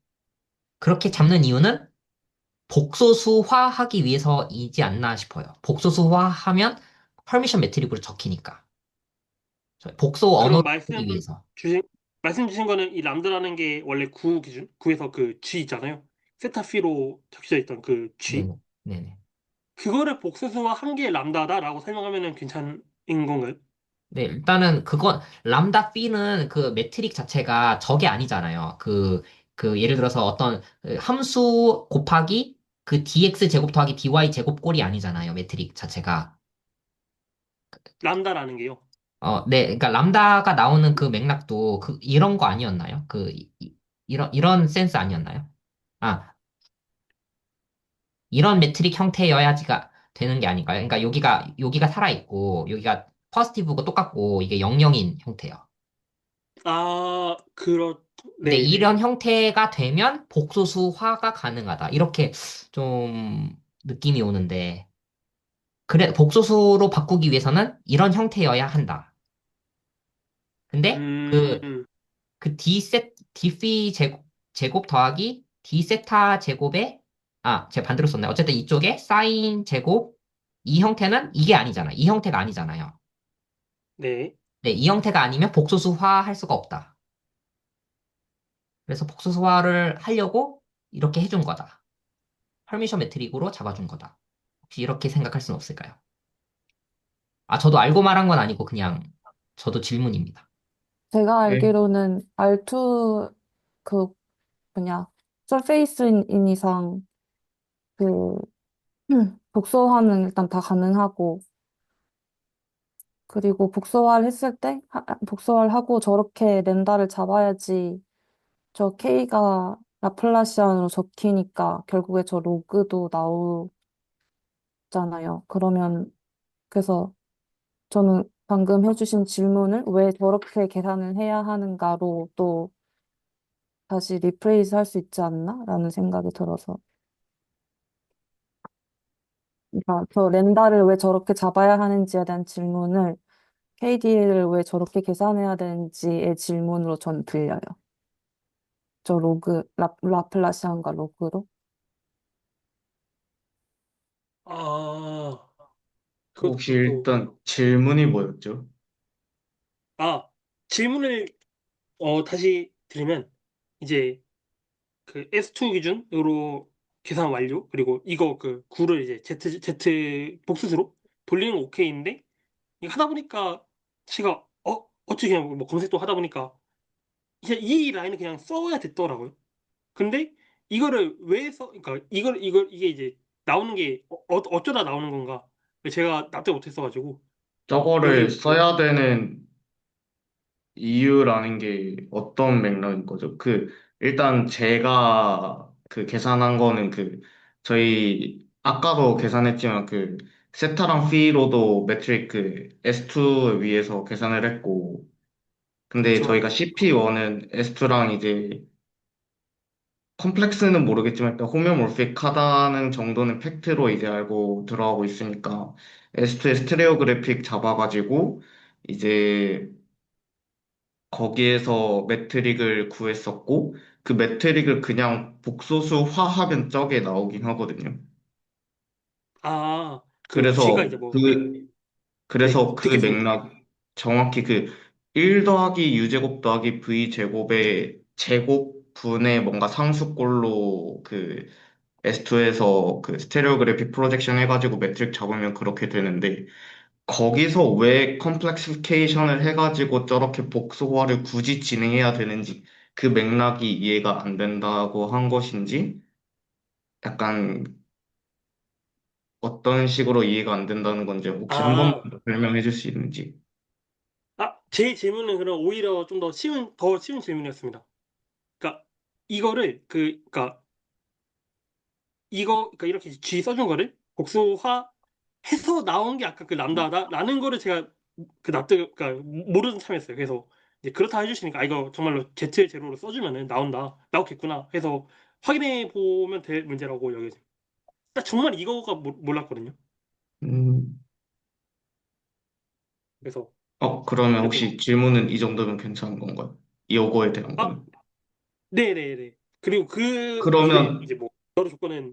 그렇게 잡는 이유는 복소수화하기 위해서이지 않나 싶어요. 복소수화하면 펄미션 매트릭으로 적히니까. 복소 그럼 언어로 하기 위해서. 주신 말씀 주신 거는 이 람다라는 게 원래 구 기준 구에서 그 G 있잖아요. 세타피로 적혀져 있던 그 G 네네. 네네. 그거를 복소수화 한 게 람다다라고 설명하면은 괜찮은 건가요? 네, 일단은 람다 피는 그 매트릭 자체가 적이 아니잖아요. 예를 들어서 어떤 함수 곱하기 그 dx 제곱 더하기 dy 제곱 꼴이 아니잖아요. 매트릭 자체가. 람다라는 게요. 네, 그러니까 람다가 나오는 그 맥락도 이런 거 아니었나요? 이런 센스 아니었나요? 아, 이런 매트릭 형태여야지가 되는 게 아닐까요? 그러니까 여기가 살아있고, 여기가 퍼스티브고 똑같고, 이게 영영인 형태요. 아, 근데 네네. 이런 형태가 되면 복소수화가 가능하다. 이렇게 좀 느낌이 오는데, 그래, 복소수로 바꾸기 위해서는 이런 형태여야 한다. 근데 음, 디피 제곱 더하기 디세타 제곱에, 제가 반대로 썼네. 어쨌든 이쪽에 사인 제곱, 이 형태는 이게 아니잖아. 이 형태가 아니잖아요. 네. 네, 이 형태가 아니면 복소수화 할 수가 없다. 그래서 복소수화를 하려고 이렇게 해준 거다. 헐미션 매트릭으로 잡아준 거다. 혹시 이렇게 생각할 수는 없을까요? 저도 알고 말한 건 아니고 그냥 저도 질문입니다. 제가 네. 알기로는 R2 그 뭐냐 서페이스인 이상 그 복소화는 일단 다 가능하고 그리고 복소화를 했을 때 복소화를 하고 저렇게 렌다를 잡아야지 저 K가 라플라시안으로 적히니까 결국에 저 로그도 나오잖아요. 그러면 그래서 저는 방금 해주신 질문을 왜 저렇게 계산을 해야 하는가로 또 다시 리프레이즈 할 수 있지 않나? 라는 생각이 들어서. 그러니까 저 렌다를 왜 저렇게 잡아야 하는지에 대한 질문을 KD를 왜 저렇게 계산해야 되는지의 질문으로 전 들려요. 저 라플라시안과 로그로. 아, 혹시 그것도 일단 질문이 뭐였죠? 아 질문을 다시 드리면 이제 그 S2 기준으로 계산 완료. 그리고 이거 그 구를 이제 Z 복수수로 돌리는 거 오케이인데 이거 하다 보니까 제가 어떻게 그냥 뭐 검색도 하다 보니까 이제 이 라인을 그냥 써야 됐더라고요. 근데 이거를 왜 그러니까 이게 이제 나오는 게 어쩌다 나오는 건가? 제가 납득 못했어가지고 저거를 여기 써야 되는 이유라는 게 어떤 맥락인 거죠? 일단 제가 계산한 거는 저희, 아까도 계산했지만 세타랑 피로도 매트릭 S2 위에서 계산을 했고, 근데 그쵸. 저희가 CP1은 S2랑 이제 컴플렉스는 모르겠지만 일단 호메오몰픽하다는 정도는 팩트로 이제 알고 들어가고 있으니까 S2의 스테레오 그래픽 잡아가지고 이제 거기에서 매트릭을 구했었고 그 매트릭을 그냥 복소수화하면 저게 나오긴 하거든요. 아, 그 G가 그래서 이제 뭐 그 네, 그래서 그 듣겠습니다. 맥락 정확히 1 더하기 U 제곱 더하기 V 제곱의 제곱분의 뭔가 상수꼴로 S2에서 스테레오 그래픽 프로젝션 해가지고 매트릭 잡으면 그렇게 되는데 거기서 왜 컴플렉시피케이션을 해가지고 저렇게 복소화를 굳이 진행해야 되는지 그 맥락이 이해가 안 된다고 한 것인지 약간 어떤 식으로 이해가 안 된다는 건지 혹시 한 번만 아, 더 설명해 줄 수 있는지. 제 질문은 그럼 오히려 좀 더 쉬운 질문이었습니다. 그러니까 이거를 그러니까 그러니까 이렇게 G 써준 거를 복수화해서 나온 게 아까 그 람다다라는 거를 제가 그러니까 모르는 참이었어요. 그래서 이제 그렇다 해주시니까 이거 정말로 Z 제로로 써주면은 나오겠구나 해서 확인해 보면 될 문제라고 여겨져요. 나 정말 이거가 몰랐거든요. 음, 그래서 그러면 이렇게 혹시 질문은 이 정도면 괜찮은 건가요? 요거에 대한 아, 거는. 네네네. 그리고 그 이후에 그러면, 이제 뭐 여러 조건은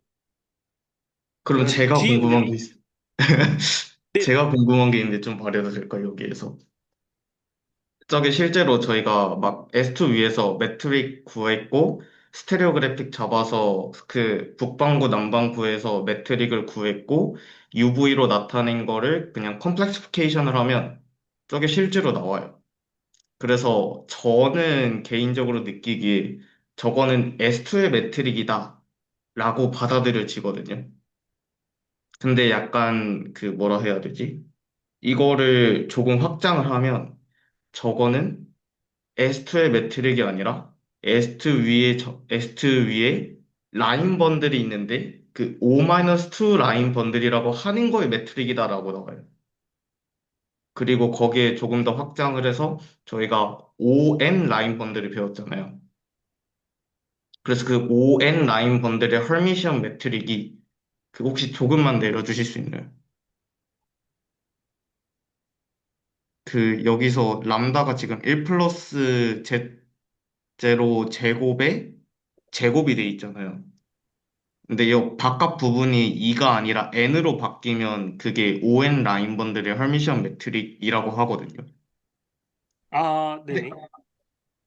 그럼 그 제가 뒤에 궁금한 문제로 게 네네. 제가 궁금한 게 있는데 좀 발휘해도 될까요, 여기에서? 저게 실제로 저희가 막 S2 위에서 매트릭 구했고, 스테레오 그래픽 잡아서 북방구 남방구에서 매트릭을 구했고, UV로 나타낸 거를 그냥 컴플렉시피케이션을 하면 저게 실제로 나와요. 그래서 저는 개인적으로 느끼기에 저거는 S2의 매트릭이다 라고 받아들여지거든요. 근데 약간 뭐라 해야 되지? 이거를 조금 확장을 하면 저거는 S2의 매트릭이 아니라 S2 위에 라인 번들이 있는데 O-2 라인 번들이라고 하는 거의 매트릭이다라고 나와요. 그리고 거기에 조금 더 확장을 해서 저희가 ON 라인 번들을 배웠잖아요. 그래서 ON 라인 번들의 헐미시언 매트릭이 혹시 조금만 내려주실 수 있나요? 여기서 람다가 지금 1 플러스 Z0 제곱에 제곱이 돼 있잖아요. 근데 이 바깥 부분이 2가 아니라 n으로 바뀌면 그게 ON 라인 번들의 헐미시언 매트릭이라고 하거든요. 네네.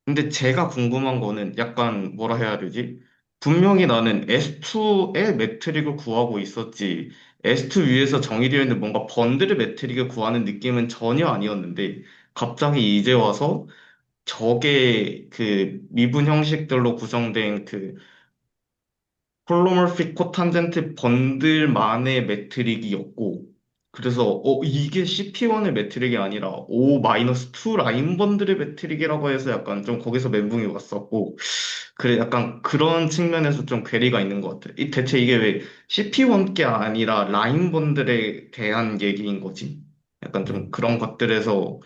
근데 제가 궁금한 거는 약간 뭐라 해야 되지? 분명히 나는 S2의 매트릭을 구하고 있었지. S2 위에서 정의되어 있는 뭔가 번들의 매트릭을 구하는 느낌은 전혀 아니었는데, 갑자기 이제 와서 저게 미분 형식들로 구성된 홀로몰픽 코탄젠트 번들만의 매트릭이었고, 그래서 이게 CP1의 매트릭이 아니라 O-2 라인 번들의 매트릭이라고 해서 약간 좀 거기서 멘붕이 왔었고, 그래 약간 그런 측면에서 좀 괴리가 있는 것 같아요. 대체 이게 왜 CP1 게 아니라 라인 번들에 대한 얘기인 거지? 약간 좀 음. 그런 것들에서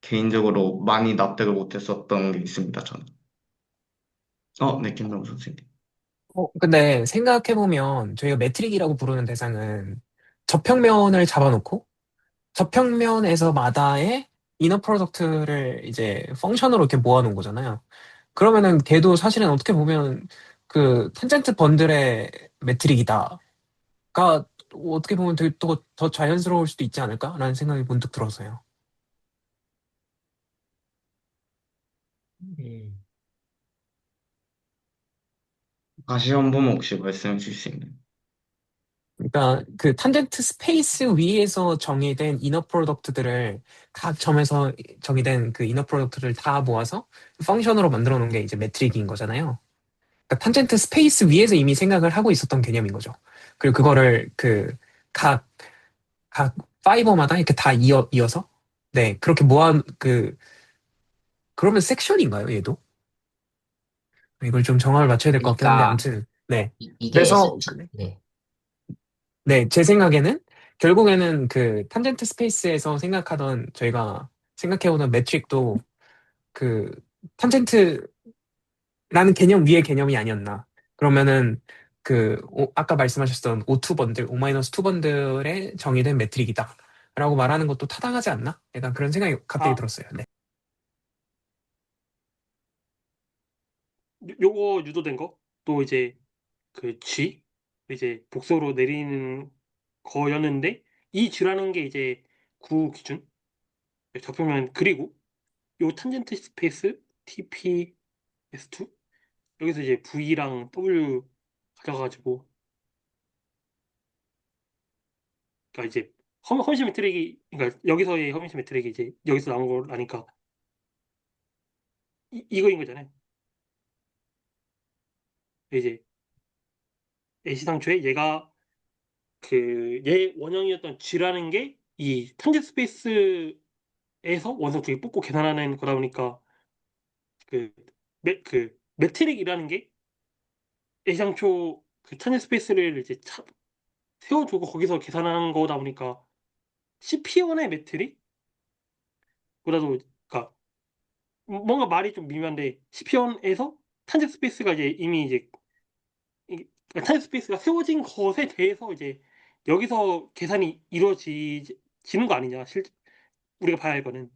개인적으로 많이 납득을 못했었던 게 있습니다, 저는. 네, 김남우 선생님. 근데 생각해보면 저희가 매트릭이라고 부르는 대상은 저평면을 잡아놓고 저평면에서 마다의 이너 프로덕트를 이제 펑션으로 이렇게 모아놓은 거잖아요. 그러면은 걔도 사실은 어떻게 보면 그 탄젠트 번들의 매트릭이다가 어떻게 보면 되게 또 더 자연스러울 수도 있지 않을까라는 생각이 문득 들어서요. 음. 다시 한 번 혹시 말씀해 주실 수 있나요? 그러니까 그 탄젠트 스페이스 위에서 정의된 이너 프로덕트들을 각 점에서 정의된 그 이너 프로덕트를 다 모아서 펑션으로 만들어 놓은 게 이제 매트릭인 거잖아요. 그러니까 탄젠트 스페이스 위에서 이미 생각을 하고 있었던 개념인 거죠. 그리고 그거를 그 각 파이버마다 이렇게 다 이어서 네, 그렇게 그러면 섹션인가요, 얘도? 이걸 좀 정확을 맞춰야 될 것 같긴 한데, 그러니까 아무튼, 네. 이게 그래서, ST, 네. 네, 제 생각에는 결국에는 그 탄젠트 스페이스에서 생각하던 저희가 생각해오던 매트릭도 그 탄젠트라는 개념 위의 개념이 아니었나. 그러면은 아까 말씀하셨던 O2 번들, O-2 번들에 정의된 매트릭이다. 라고 말하는 것도 타당하지 않나? 약간 그런 생각이 갑자기 아, 들었어요. 네. 요거 유도된 거? 또 이제 그 G? 이제 복소로 내리는 거였는데, 이 G라는 게 이제 구 기준? 적용면 그리고 요 탄젠트 스페이스 TPS2? 여기서 이제 V랑 W 가져가가지고, 그러니까 이제 허미시 매트릭이, 그러니까 여기서의 허미시 매트릭이 이제 여기서 나온 거라니까 이거인 거잖아요. 이제 애시당초에 얘가 그 얘 원형이었던 G라는 게 이 탄젠트 스페이스에서 원소 두 개 뽑고 계산하는 거다 보니까 그 매트릭이라는 게 애시당초 그 탄젠트 스페이스를 이제 세워두고 거기서 계산하는 거다 보니까 CP1의 매트릭보다도, 그러니까 뭔가 말이 좀 미묘한데, CP1에서 탄젠트 스페이스가 이제 이미 이제 탄젠트 스페이스가 세워진 것에 대해서 이제 여기서 계산이 이루어지는 거 아니냐, 우리가 봐야 할 거는.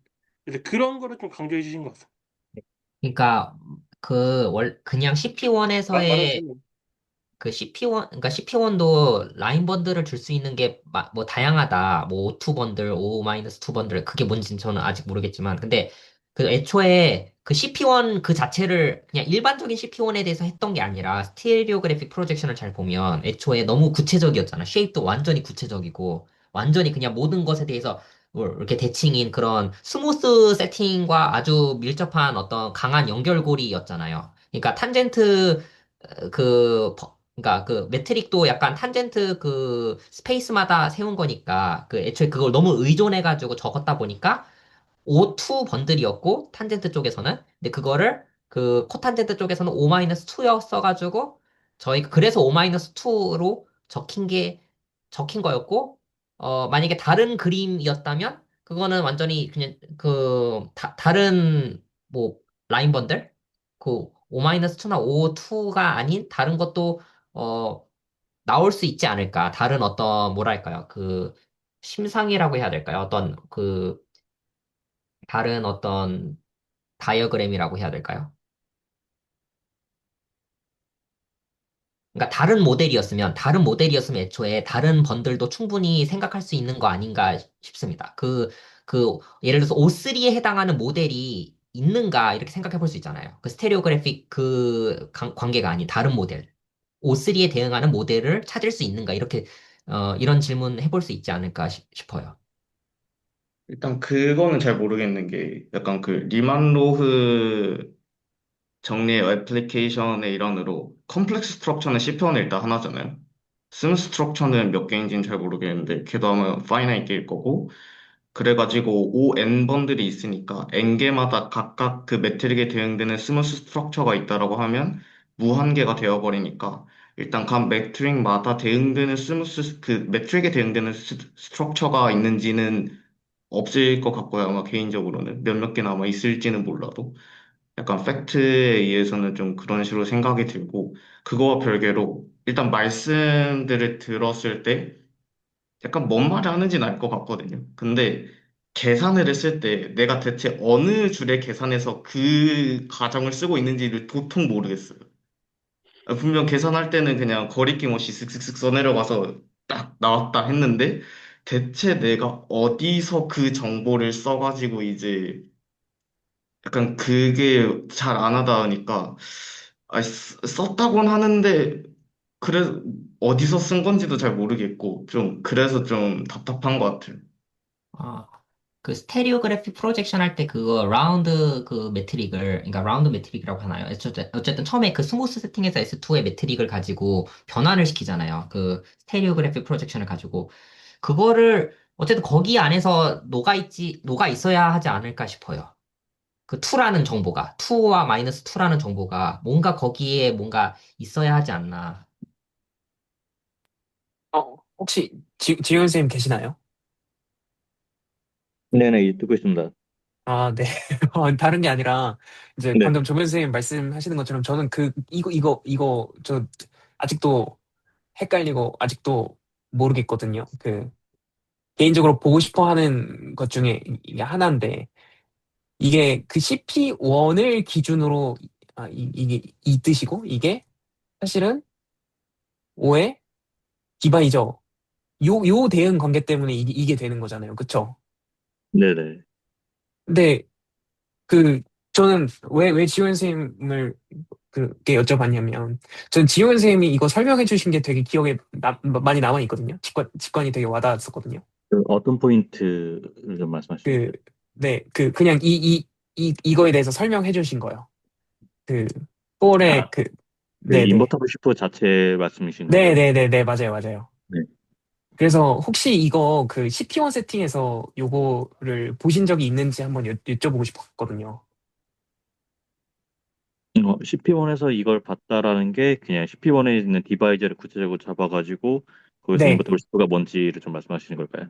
그래서 그런 거를 좀 강조해 주신 것 같아요. 그러니까 그냥 CP1에서의 말하세요. 그 CP1, 그러니까 CP1도 라인 번들을 줄 수 있는 게 뭐 다양하다. 뭐 O2 번들, O-2 번들, 그게 뭔지는 저는 아직 모르겠지만, 근데 그 애초에 그 CP1 그 자체를 그냥 일반적인 CP1에 대해서 했던 게 아니라 스티리오그래픽 프로젝션을 잘 보면 애초에 너무 구체적이었잖아. 쉐입도 완전히 구체적이고, 완전히 그냥 모든 것에 대해서 뭐 이렇게 대칭인 그런 스무스 세팅과 아주 밀접한 어떤 강한 연결고리였잖아요. 그러니까 탄젠트 그러니까 그 매트릭도 약간 탄젠트 그 스페이스마다 세운 거니까 그 애초에 그걸 너무 의존해가지고 적었다 보니까 O2 번들이었고 탄젠트 쪽에서는 근데 그거를 그 코탄젠트 쪽에서는 O-2였어가지고 저희 그래서 O-2로 적힌 거였고 만약에 다른 그림이었다면 그거는 완전히 그냥 다른 뭐 라인 번들 그 O-2나 O2가 아닌 다른 것도 어 나올 수 있지 않을까. 다른 어떤 뭐랄까요? 그 심상이라고 해야 될까요? 어떤 다른 어떤 다이어그램이라고 해야 될까요? 그러니까 다른 모델이었으면 애초에 다른 번들도 충분히 생각할 수 있는 거 아닌가 싶습니다. 예를 들어서 O3에 해당하는 모델이 있는가 이렇게 생각해 볼 수 있잖아요. 그 스테레오그래픽 관계가 아닌 다른 모델. O3에 대응하는 모델을 찾을 수 있는가 이렇게 이런 질문 해볼 수 있지 않을까 싶어요. 일단 그거는 잘 모르겠는 게 약간 그 리만 로흐 정리의 애플리케이션의 일환으로 컴플렉스 스트럭처는 CPU는 일단 하나잖아요. 심 스트럭처는 몇 개인지는 잘 모르겠는데 걔도 아마 파이나이트 개일 거고 그래가지고 ON 번들이 있으니까 N개마다 각각 그 매트릭에 대응되는 스무스 스트럭처가 있다라고 하면 무한계가 되어버리니까 일단 각 매트릭마다 대응되는 스무스 그 매트릭에 대응되는 스트럭처가 있는지는 없을 것 같고요. 아마 개인적으로는 몇몇 개는 아마 있을지는 몰라도 약간 팩트에 의해서는 좀 그런 식으로 생각이 들고 그거와 별개로 일단 말씀들을 들었을 때 약간 뭔 말을 하는지는 알 것 같거든요. 근데 계산을 했을 때 내가 대체 어느 줄의 계산에서 그 가정을 쓰고 있는지를 도통 모르겠어요. 분명 계산할 때는 그냥 거리낌 없이 쓱쓱쓱 써내려가서 딱 나왔다 했는데 대체 내가 어디서 그 정보를 써가지고 이제 약간 그게 잘 안 하다 보니까 썼다곤 하는데, 그래, 어디서 쓴 건지도 잘 모르겠고, 그래서 좀 답답한 것 같아요. 아, 그 스테레오그래픽 프로젝션 할 때 그거 라운드 그 매트릭을, 그러니까 라운드 매트릭이라고 하나요? 어쨌든 처음에 그 스무스 세팅에서 S2의 매트릭을 가지고 변환을 시키잖아요. 그 스테레오그래픽 프로젝션을 가지고. 그거를 어쨌든 거기 안에서 녹아 있어야 하지 않을까 싶어요. 그 2라는 정보가, 2와 마이너스 2라는 정보가 뭔가 거기에 뭔가 있어야 하지 않나. 혹시 지훈 쌤 계시나요? 네네, 듣고 있습니다. 아, 네. 다른 게 아니라, 이제 네. 방금 조변 선생님 말씀하시는 것처럼 저는 아직도 헷갈리고, 아직도 모르겠거든요. 개인적으로 보고 싶어 하는 것 중에 이게 하나인데, 이게 그 CP1을 기준으로, 이게 이 뜻이고, 이게 사실은 5의 디바이저, 요 대응 관계 때문에 이게 되는 거잖아요. 그쵸? 네네. 근데, 그, 저는 왜 지원 선생님을 그게 여쭤봤냐면, 전 지원 선생님이 이거 설명해 주신 게 되게 기억에 많이 남아있거든요. 직관이 되게 와닿았었거든요. 그 어떤 포인트를 좀 말씀하시는 그, 거예요? 네, 그냥 이거에 대해서 설명해 주신 거요. 그, 아, 4의 그 네네. 인버터블 슈퍼 자체 말씀이신 거죠? 네네네네, 맞아요, 맞아요. 네. 그래서 혹시 이거 그 CP1 세팅에서 요거를 보신 적이 있는지 한번 여쭤보고 싶었거든요. CP1에서 이걸 봤다라는 게 그냥 CP1에 있는 디바이저를 구체적으로 잡아가지고 거기서 네. 인버터블 슈퍼가 뭔지를 좀 말씀하시는 걸까요?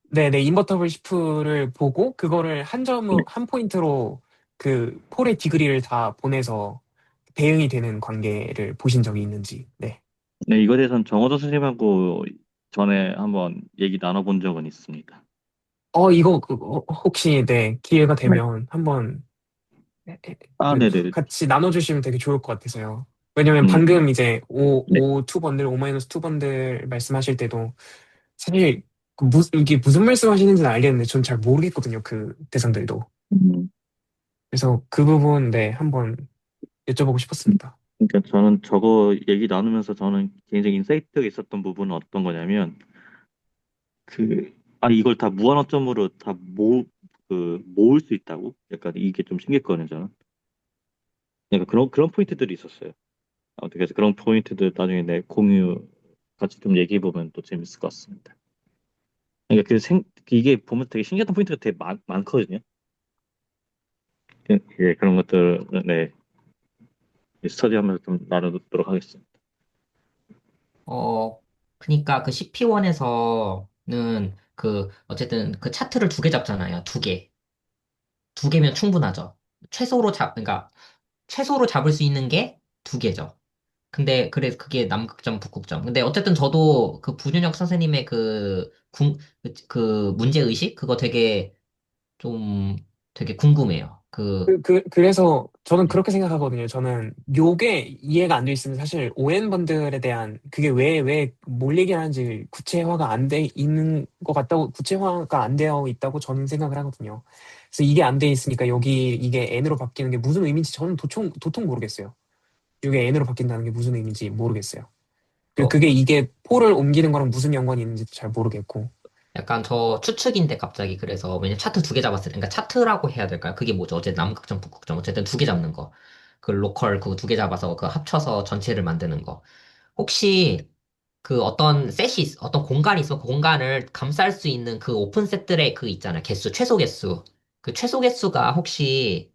네네, 인버터블 시프를 보고, 그거를 네. 한 포인트로 그 폴의 디그리를 다 보내서 대응이 되는 관계를 보신 적이 있는지. 네. 네, 이거에 대해서는 정호도 선생님하고 전에 한번 얘기 나눠본 적은 있습니다. 혹시, 네, 기회가 네. 되면 한번 아, 네네. 같이 나눠주시면 되게 좋을 것 같아서요. 왜냐면 음, 방금 이제 네. 2 번들, 2 번들 말씀하실 때도 사실 이게 무슨 말씀 하시는지는 알겠는데 전 잘 모르겠거든요. 그 대상들도. 음, 그래서 그 부분, 네, 한번 여쭤보고 싶었습니다. 그러니까 저는 저거 얘기 나누면서 저는 굉장히 인사이트가 있었던 부분은 어떤 거냐면 이걸 다 무한 어점으로 모을 수 있다고? 약간 이게 좀 신기했거든요, 저는. 약간 그런 포인트들이 있었어요. 그래서 그런 포인트들 나중에 내 공유 같이 좀 얘기해 보면 또 재밌을 것 같습니다. 그러니까 이게 보면 되게 신기했던 포인트가 되게 많거든요. 예, 그런 것들 네 스터디하면서 좀 나누도록 하겠습니다. 어, 그니까 그 CP1에서는 어쨌든 그 차트를 2개 잡잖아요. 2개. 2개면 충분하죠. 그러니까 최소로 잡을 수 있는 게 2개죠. 그래서 그게 남극점, 북극점. 근데 어쨌든 저도 그 분윤혁 선생님의 그 문제의식? 그거 되게 궁금해요. 그래서 저는 네. 그렇게 생각하거든요. 저는 요게 이해가 안 돼 있으면 사실 ON 번들에 대한 그게 뭘 얘기하는지 구체화가 안 돼 있는 것 같다고, 구체화가 안 되어 있다고 저는 생각을 하거든요. 그래서 이게 안 돼 있으니까 이게 N으로 바뀌는 게 무슨 의미인지 저는 도통 모르겠어요. 이게 N으로 바뀐다는 게 무슨 의미인지 모르겠어요. 어, 이게 폴을 옮기는 거랑 무슨 연관이 있는지도 잘 모르겠고. 약간 저 추측인데 갑자기 그래서 왜냐면 차트 2개 잡았을 때 그러니까 차트라고 해야 될까요? 그게 뭐죠? 어쨌든 남극점, 북극점 어쨌든 2개 잡는 거. 그 로컬 그거 2개 잡아서 그 합쳐서 전체를 만드는 거. 혹시 그 어떤 공간이 있어 그 공간을 감쌀 수 있는 그 오픈 셋들의 그 있잖아요. 최소 개수. 그 최소 개수가 혹시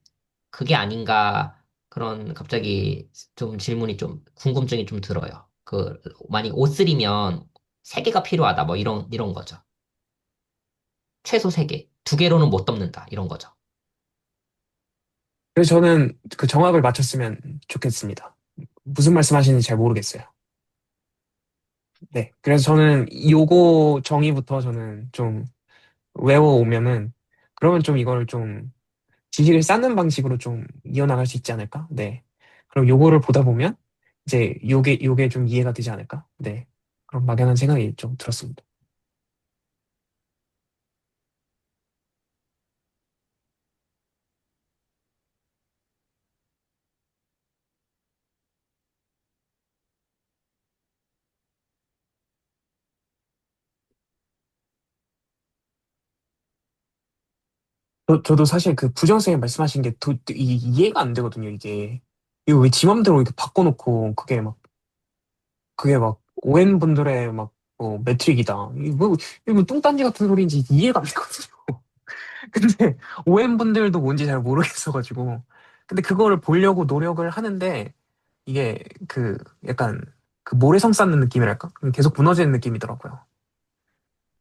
그게 아닌가 그런 갑자기 좀 궁금증이 좀 들어요. 만약 O3면 3개가 필요하다 뭐 이런 거죠. 최소 3개. 2개로는 못 덮는다. 이런 거죠. 그래서 저는 그 정합을 맞췄으면 좋겠습니다. 무슨 말씀 하시는지 잘 모르겠어요. 네. 그래서 저는 요거 정의부터 저는 좀 외워오면은, 그러면 좀 이거를 좀 지식을 쌓는 방식으로 좀 이어나갈 수 있지 않을까? 네. 그럼 요거를 보다 보면 이제 요게 좀 이해가 되지 않을까? 네. 그런 막연한 생각이 좀 들었습니다. 저도 사실 그 부정쌤이 말씀하신 게 이해가 안 되거든요, 이게. 이거 왜 지 맘대로 이렇게 바꿔놓고, 그게 막, ON 분들의 매트릭이다. 이거 뚱딴지 같은 소리인지 이해가 안 되거든요. 근데 ON 분들도 뭔지 잘 모르겠어가지고. 근데 그거를 보려고 노력을 하는데, 이게 약간 모래성 쌓는 느낌이랄까? 계속 무너지는 느낌이더라고요.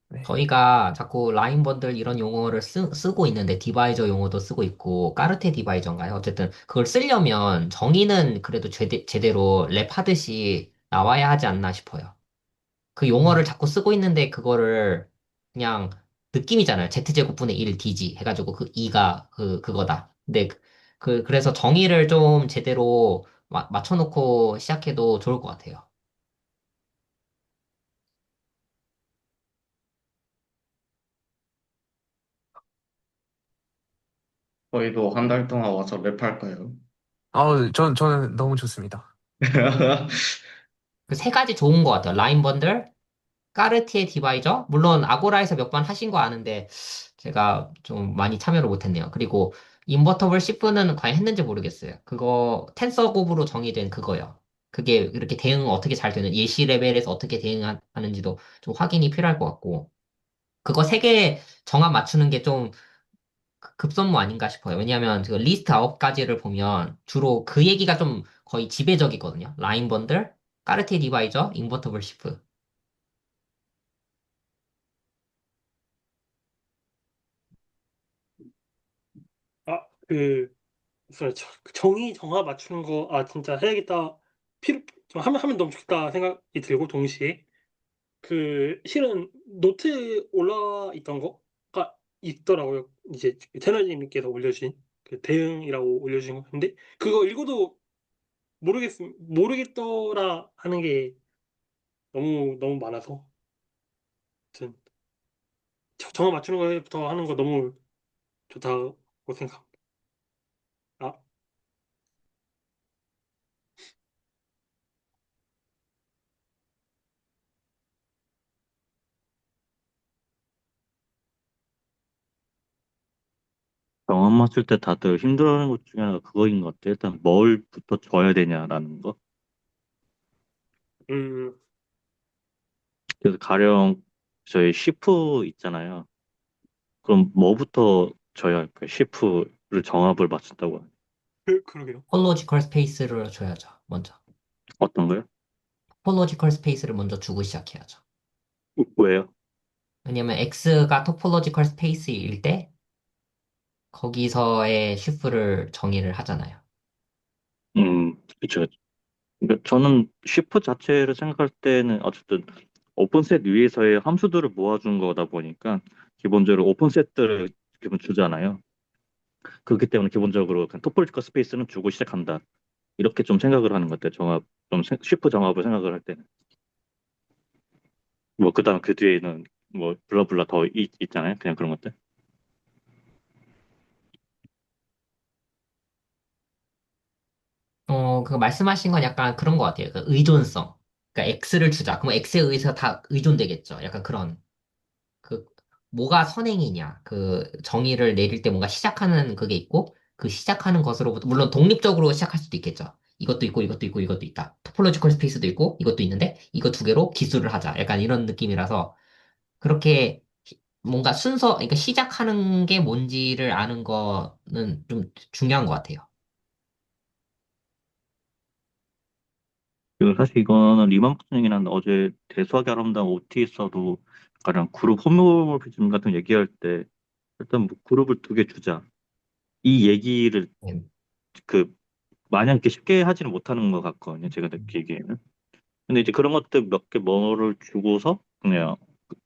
네. 저희가 자꾸 라인 번들 이런 용어를 쓰고 있는데 디바이저 용어도 쓰고 있고 까르테 디바이저인가요? 어쨌든 그걸 쓰려면 정의는 그래도 제대로 랩하듯이 나와야 하지 않나 싶어요. 그 용어를 자꾸 쓰고 있는데 그거를 그냥 느낌이잖아요. Z제곱분의 1 DG 해가지고 그 2가 그거다. 근데 그래서 정의를 좀 제대로 맞춰놓고 시작해도 좋을 것 같아요. 저희도 한 달 동안 와서 랩할까요? 저는 너무 좋습니다. 그 세 가지 좋은 것 같아요. 라인 번들, 까르티에 디바이저? 물론 아고라에서 몇 번 하신 거 아는데 제가 좀 많이 참여를 못했네요. 그리고 인버터블 시프는 과연 했는지 모르겠어요. 그거 텐서곱으로 정의된 그거요. 그게 이렇게 대응 어떻게 잘 되는 예시 레벨에서 어떻게 대응하는지도 좀 확인이 필요할 것 같고 그거 세 개 정합 맞추는 게 좀 급선무 아닌가 싶어요. 왜냐하면 그 리스트 9가지를 보면 주로 그 얘기가 좀 거의 지배적이거든요. 라인 번들, 까르티에 디바이저, 인버터블 시프. 아, 정의 정화 맞추는 거, 진짜 해야겠다. 좀 하면 너무 좋겠다 생각이 들고, 동시에. 실은 노트에 올라와 있던 거가 있더라고요. 이제 테너님께서 올려주신 그 대응이라고 올려주신 거. 근데 그거 읽어도 모르겠더라 하는 게 너무 많아서. 아무튼, 정화 맞추는 거부터 하는 거 너무 좋다고 생각합니다. 아, 경험 맞출 때 다들 힘들어하는 것 중에 하나가 그거인 것 같아요. 일단 뭘부터 줘야 되냐라는 거. 음, 그래서 가령 저희 시프 있잖아요. 그럼 뭐부터 줘야 할까요? 시프를 정합을 맞춘다고 하면. 그러게요. 톨로지컬 스페이스를 줘야죠. 먼저. 어떤 거요? 토폴로지컬 스페이스를 먼저 주고 시작해야죠. 왜요? 왜냐면 X가 토폴로지컬 스페이스일 때 거기서의 shift를 정의를 하잖아요. 그쵸. 그러니까 저는 시프 자체를 생각할 때는 어쨌든 오픈셋 위에서의 함수들을 모아준 거다 보니까 기본적으로 오픈셋들을 기본 주잖아요. 그렇기 때문에 기본적으로 그냥 토폴리티컬 스페이스는 주고 시작한다. 이렇게 좀 생각을 하는 것 같아요. 시프 정합을 생각을 할 때는. 뭐, 그다음 그 뒤에는 뭐, 블라블라 더 있잖아요. 그냥 그런 것들. 그 말씀하신 건 약간 그런 것 같아요. 그 의존성. 그러니까 X를 주자. 그럼 X에 의해서 다 의존되겠죠. 약간 그런. 그 뭐가 선행이냐 그 정의를 내릴 때 뭔가 시작하는 그게 있고 그 시작하는 것으로부터 물론 독립적으로 시작할 수도 있겠죠. 이것도 있고 이것도 있고 이것도 있다. 토폴로지컬 스페이스도 있고 이것도 있는데 이거 두 개로 기술을 하자. 약간 이런 느낌이라서 그렇게 뭔가 그러니까 시작하는 게 뭔지를 아는 거는 좀 중요한 것 같아요. 그리고 사실 이거는 리만 버튼이긴 한데 어제 대수하기 아름다운 OT에서도 가령 그룹 호모모피즘 같은 거 얘기할 때 일단 뭐 그룹을 두 개 주자. 이 얘기를 네. 그 마냥 이렇게 쉽게 하지는 못하는 것 같거든요. 제가 느끼기에는. 근데 이제 그런 것들 몇 개 뭐를 주고서 그냥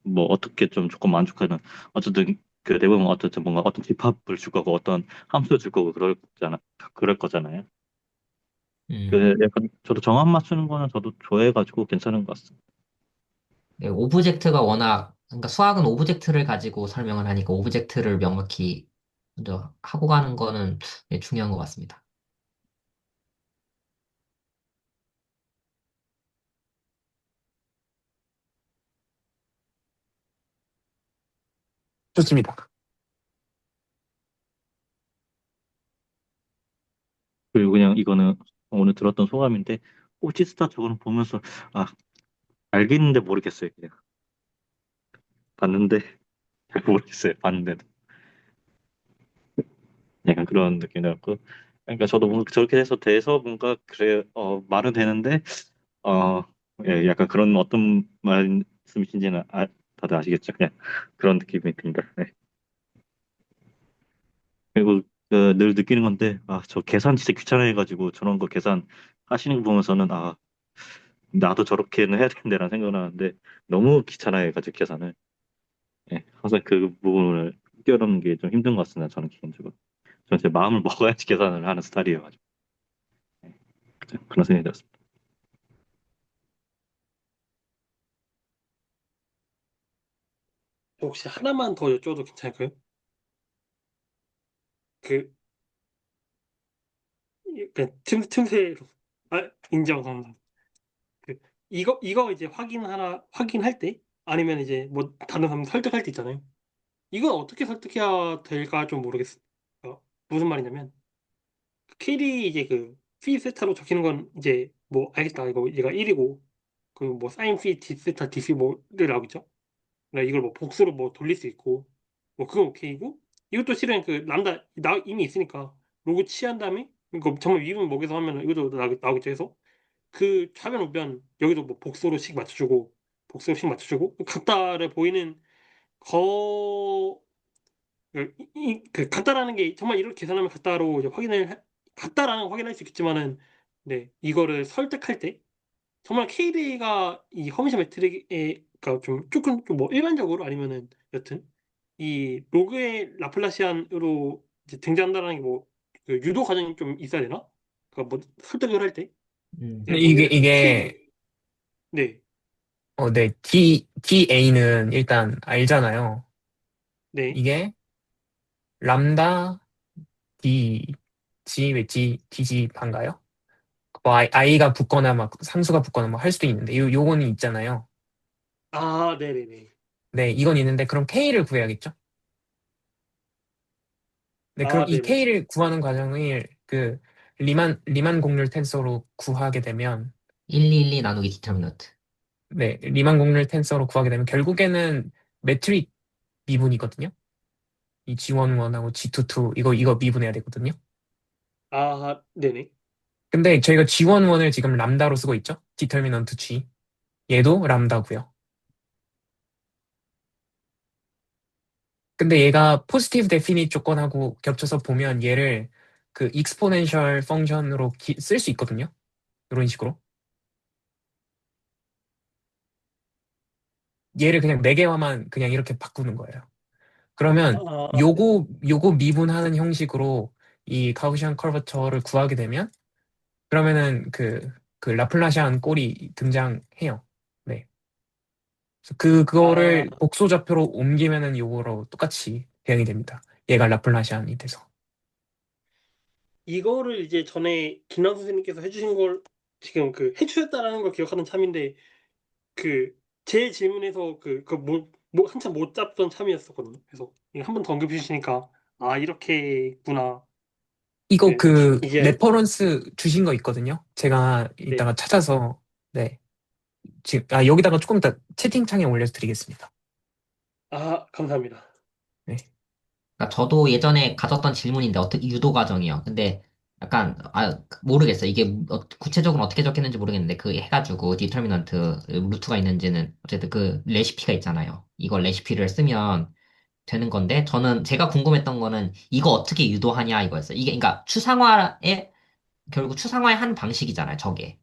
뭐 어떻게 좀 조금 만족하는 어쨌든 그 대부분 어쨌든 뭔가 어떤 집합을 줄 거고 어떤 함수 줄 거고 그럴 거잖아요. 음. 그 약간 저도 정합 맞추는 거는 저도 좋아해가지고 괜찮은 것 같습니다. 네, 오브젝트가 워낙, 그러니까 수학은 오브젝트를 가지고 설명을 하니까 오브젝트를 명확히 먼저 하고 가는 거는 네, 중요한 것 같습니다. 좋습니다. 그리고 그냥 이거는 오늘 들었던 소감인데 호치스타 저거는 보면서 아 알겠는데 모르겠어요. 그냥 봤는데 잘 모르겠어요. 봤는데도 약간 그런 느낌이었고 그러니까 저도 뭔가 저렇게 돼서 뭔가 그래 말은 되는데 어 예, 약간 그런 어떤 말씀이신지는 다들 아시겠죠? 그냥 그런 느낌이 듭니다. 네. 그리고 늘 느끼는 건데 아 저 계산 진짜 귀찮아해가지고 저런 거 계산 하시는 거 보면서는 아 나도 저렇게는 해야 된다라는 생각을 하는데 너무 귀찮아해가지고 계산을 예, 항상 그 부분을 뛰어넘는 게 좀 힘든 것 같습니다. 저는 개인적으로 저는 제 마음을 먹어야지 계산을 하는 스타일이어가지고 예, 그런 생각이 들었습니다. 혹시 하나만 더 여쭤도 괜찮을까요? 그, 틈새로. 아, 인정, 감사합니다. 그, 이거 이제 확인할 때, 아니면 이제 뭐, 다른 사람 설득할 때 있잖아요. 이건 어떻게 설득해야 될까 좀 모르겠어요. 무슨 말이냐면, 캐리 이제 그, 피 세타로 적히는 건 이제, 뭐, 알겠다. 이거 얘가 1이고, 그 뭐, 사인 피, 디 세타, 디피 뭐를 나오겠죠? 그러니까 이걸 뭐 복수로 뭐 돌릴 수 있고 뭐 그건 오케이고 이것도 실은 그 람다 이미 있으니까 로그 취한 다음에 이거 정말 위분 먹여서 하면 이것도 나오겠죠 해서 그 좌변 우변 여기도 뭐 복수로씩 맞춰주고 복수로씩 맞춰주고 같다를 보이는 거 그 같다라는 게 정말 이렇게 계산하면 같다로 이제 같다라는 걸 확인할 수 있겠지만은 네 이거를 설득할 때 정말 KDA가 이 허미션 매트릭에가 좀 조금 좀 뭐 일반적으로 아니면은 여튼 이 로그의 라플라시안으로 이제 등장한다는 게 뭐 그 유도 과정이 좀 있어야 되나? 그러니까 뭐 설득을 할 때, 네, 근데 뭐 이게, 예를 들어서 이게, 네, 네, DA는 일단 알잖아요. 네, 이게 람다 D, 왜 DG 반가요? 뭐 I가 붙거나 막 상수가 붙거나 뭐 할 수도 있는데, 요거는 있잖아요. 아, 네네네, 네, 이건 있는데, 그럼 K를 구해야겠죠? 네, 그럼 아, 이 네네, K를 구하는 과정을 그 리만 곡률 텐서로 구하게 되면, 1212 나누기 디터미넌트. 네, 리만 곡률 텐서로 구하게 되면 결국에는 매트릭 미분이거든요. 이 G11하고 G22 이거 미분해야 되거든요. 아, 네네, 근데 저희가 G11을 지금 람다로 쓰고 있죠. 디터미넌트 G. 얘도 람다고요. 근데 얘가 포지티브 데피닛 조건하고 겹쳐서 보면 얘를 그 익스포넨셜 펑션으로 쓸 수 있거든요. 이런 식으로. 얘를 그냥 4개화만 그냥 이렇게 바꾸는 거예요. 그러면 네. 요거 미분하는 형식으로 이 가우시안 커버처를 구하게 되면 그러면은 그 라플라시안 꼴이 등장해요. 네. 그래서 아, 그거를 복소 좌표로 옮기면은 요거로 똑같이 대응이 됩니다. 얘가 라플라시안이 돼서. 이거를 이제 전에 김남 선생님께서 해주신 걸 지금 그 해주셨다라는 걸 기억하는 참인데 그 제 질문에서 뭐 한참 못 잡던 참이었었거든요. 그래서 한 번 더 언급해 주시니까 아 이렇게구나. 이거 네, 그 이게 레퍼런스 주신 거 있거든요. 제가 네. 이따가 찾아서 네. 지금 여기다가 조금 이따 채팅창에 올려서 드리겠습니다. 아 감사합니다. 네. 그러니까 저도 예전에 가졌던 질문인데 어떻게 유도 과정이요. 근데 약간 모르겠어요. 이게 구체적으로 어떻게 적혔는지 모르겠는데 그 해가지고 디터미넌트 루트가 있는지는 어쨌든 그 레시피가 있잖아요. 이걸 레시피를 쓰면 되는 건데 저는 제가 궁금했던 거는 이거 어떻게 유도하냐 이거였어요. 이게 그러니까 추상화의 결국 추상화의 한 방식이잖아요. 저게.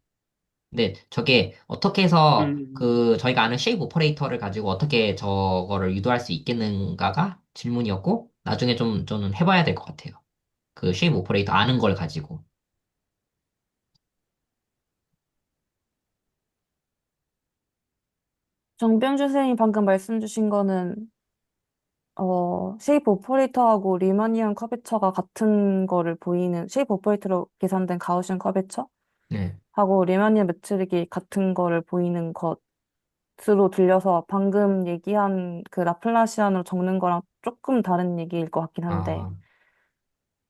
근데 저게 어떻게 해서 음, 그 저희가 아는 쉐이프 오퍼레이터를 가지고 어떻게 저거를 유도할 수 있겠는가가 질문이었고 나중에 좀 저는 해봐야 될 것 같아요. 그 쉐이프 오퍼레이터 아는 걸 가지고. 정병주 선생님이 방금 말씀 주신 거는 쉐이프 오퍼레이터하고 리마니안 커베처가 같은 거를 보이는 쉐이프 오퍼레이터로 계산된 가우시안 커베처하고 네. 리마니안 매트릭이 같은 거를 보이는 것으로 들려서 방금 얘기한 그 라플라시안으로 적는 거랑 조금 다른 얘기일 것 같긴 한데 아,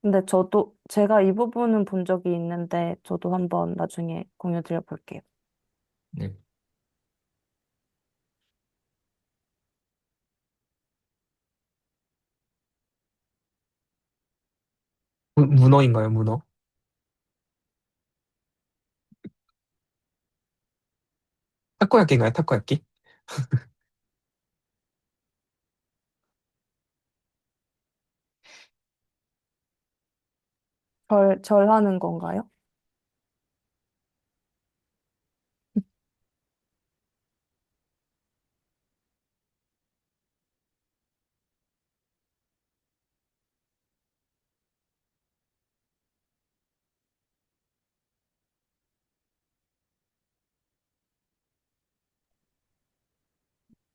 근데 제가 이 부분은 본 적이 있는데, 저도 한번 나중에 공유 드려볼게요. 네. 문어인가요, 문어? 타코야끼인가요, 타코야끼? 절하는 건가요?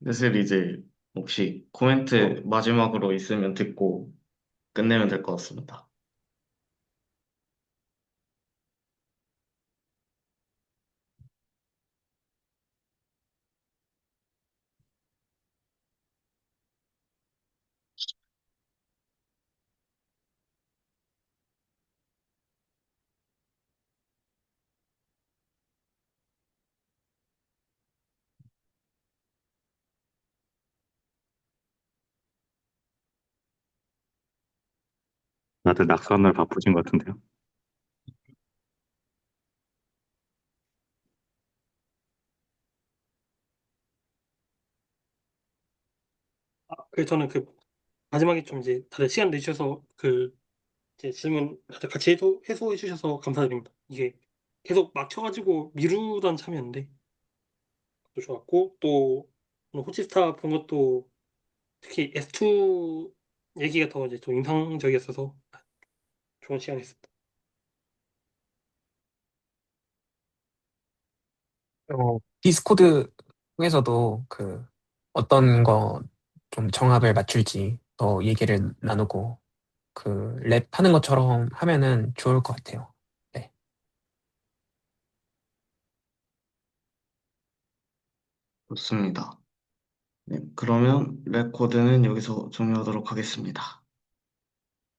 슬슬 이제 혹시 코멘트 마지막으로 있으면 듣고 끝내면 될 것 같습니다. 다들 낙서하느라 바쁘신 것 같은데요. 저는 마지막에 좀 이제 다들 시간 내주셔서 이제 질문 다들 같이 해소해 주셔서 감사드립니다. 이게 계속 막혀가지고 미루던 참이었는데 또 좋았고 또 오늘 호치스타 본 것도 특히 S2 얘기가 더 이제 좀 인상적이었어서 좋은 시간이었습니다. 디스코드 통해서도 어떤 거 좀 정합을 맞출지 더 얘기를 나누고 랩 하는 것처럼 하면은 좋을 것 같아요. 네. 좋습니다. 네, 그러면 레코드는 여기서 종료하도록 하겠습니다.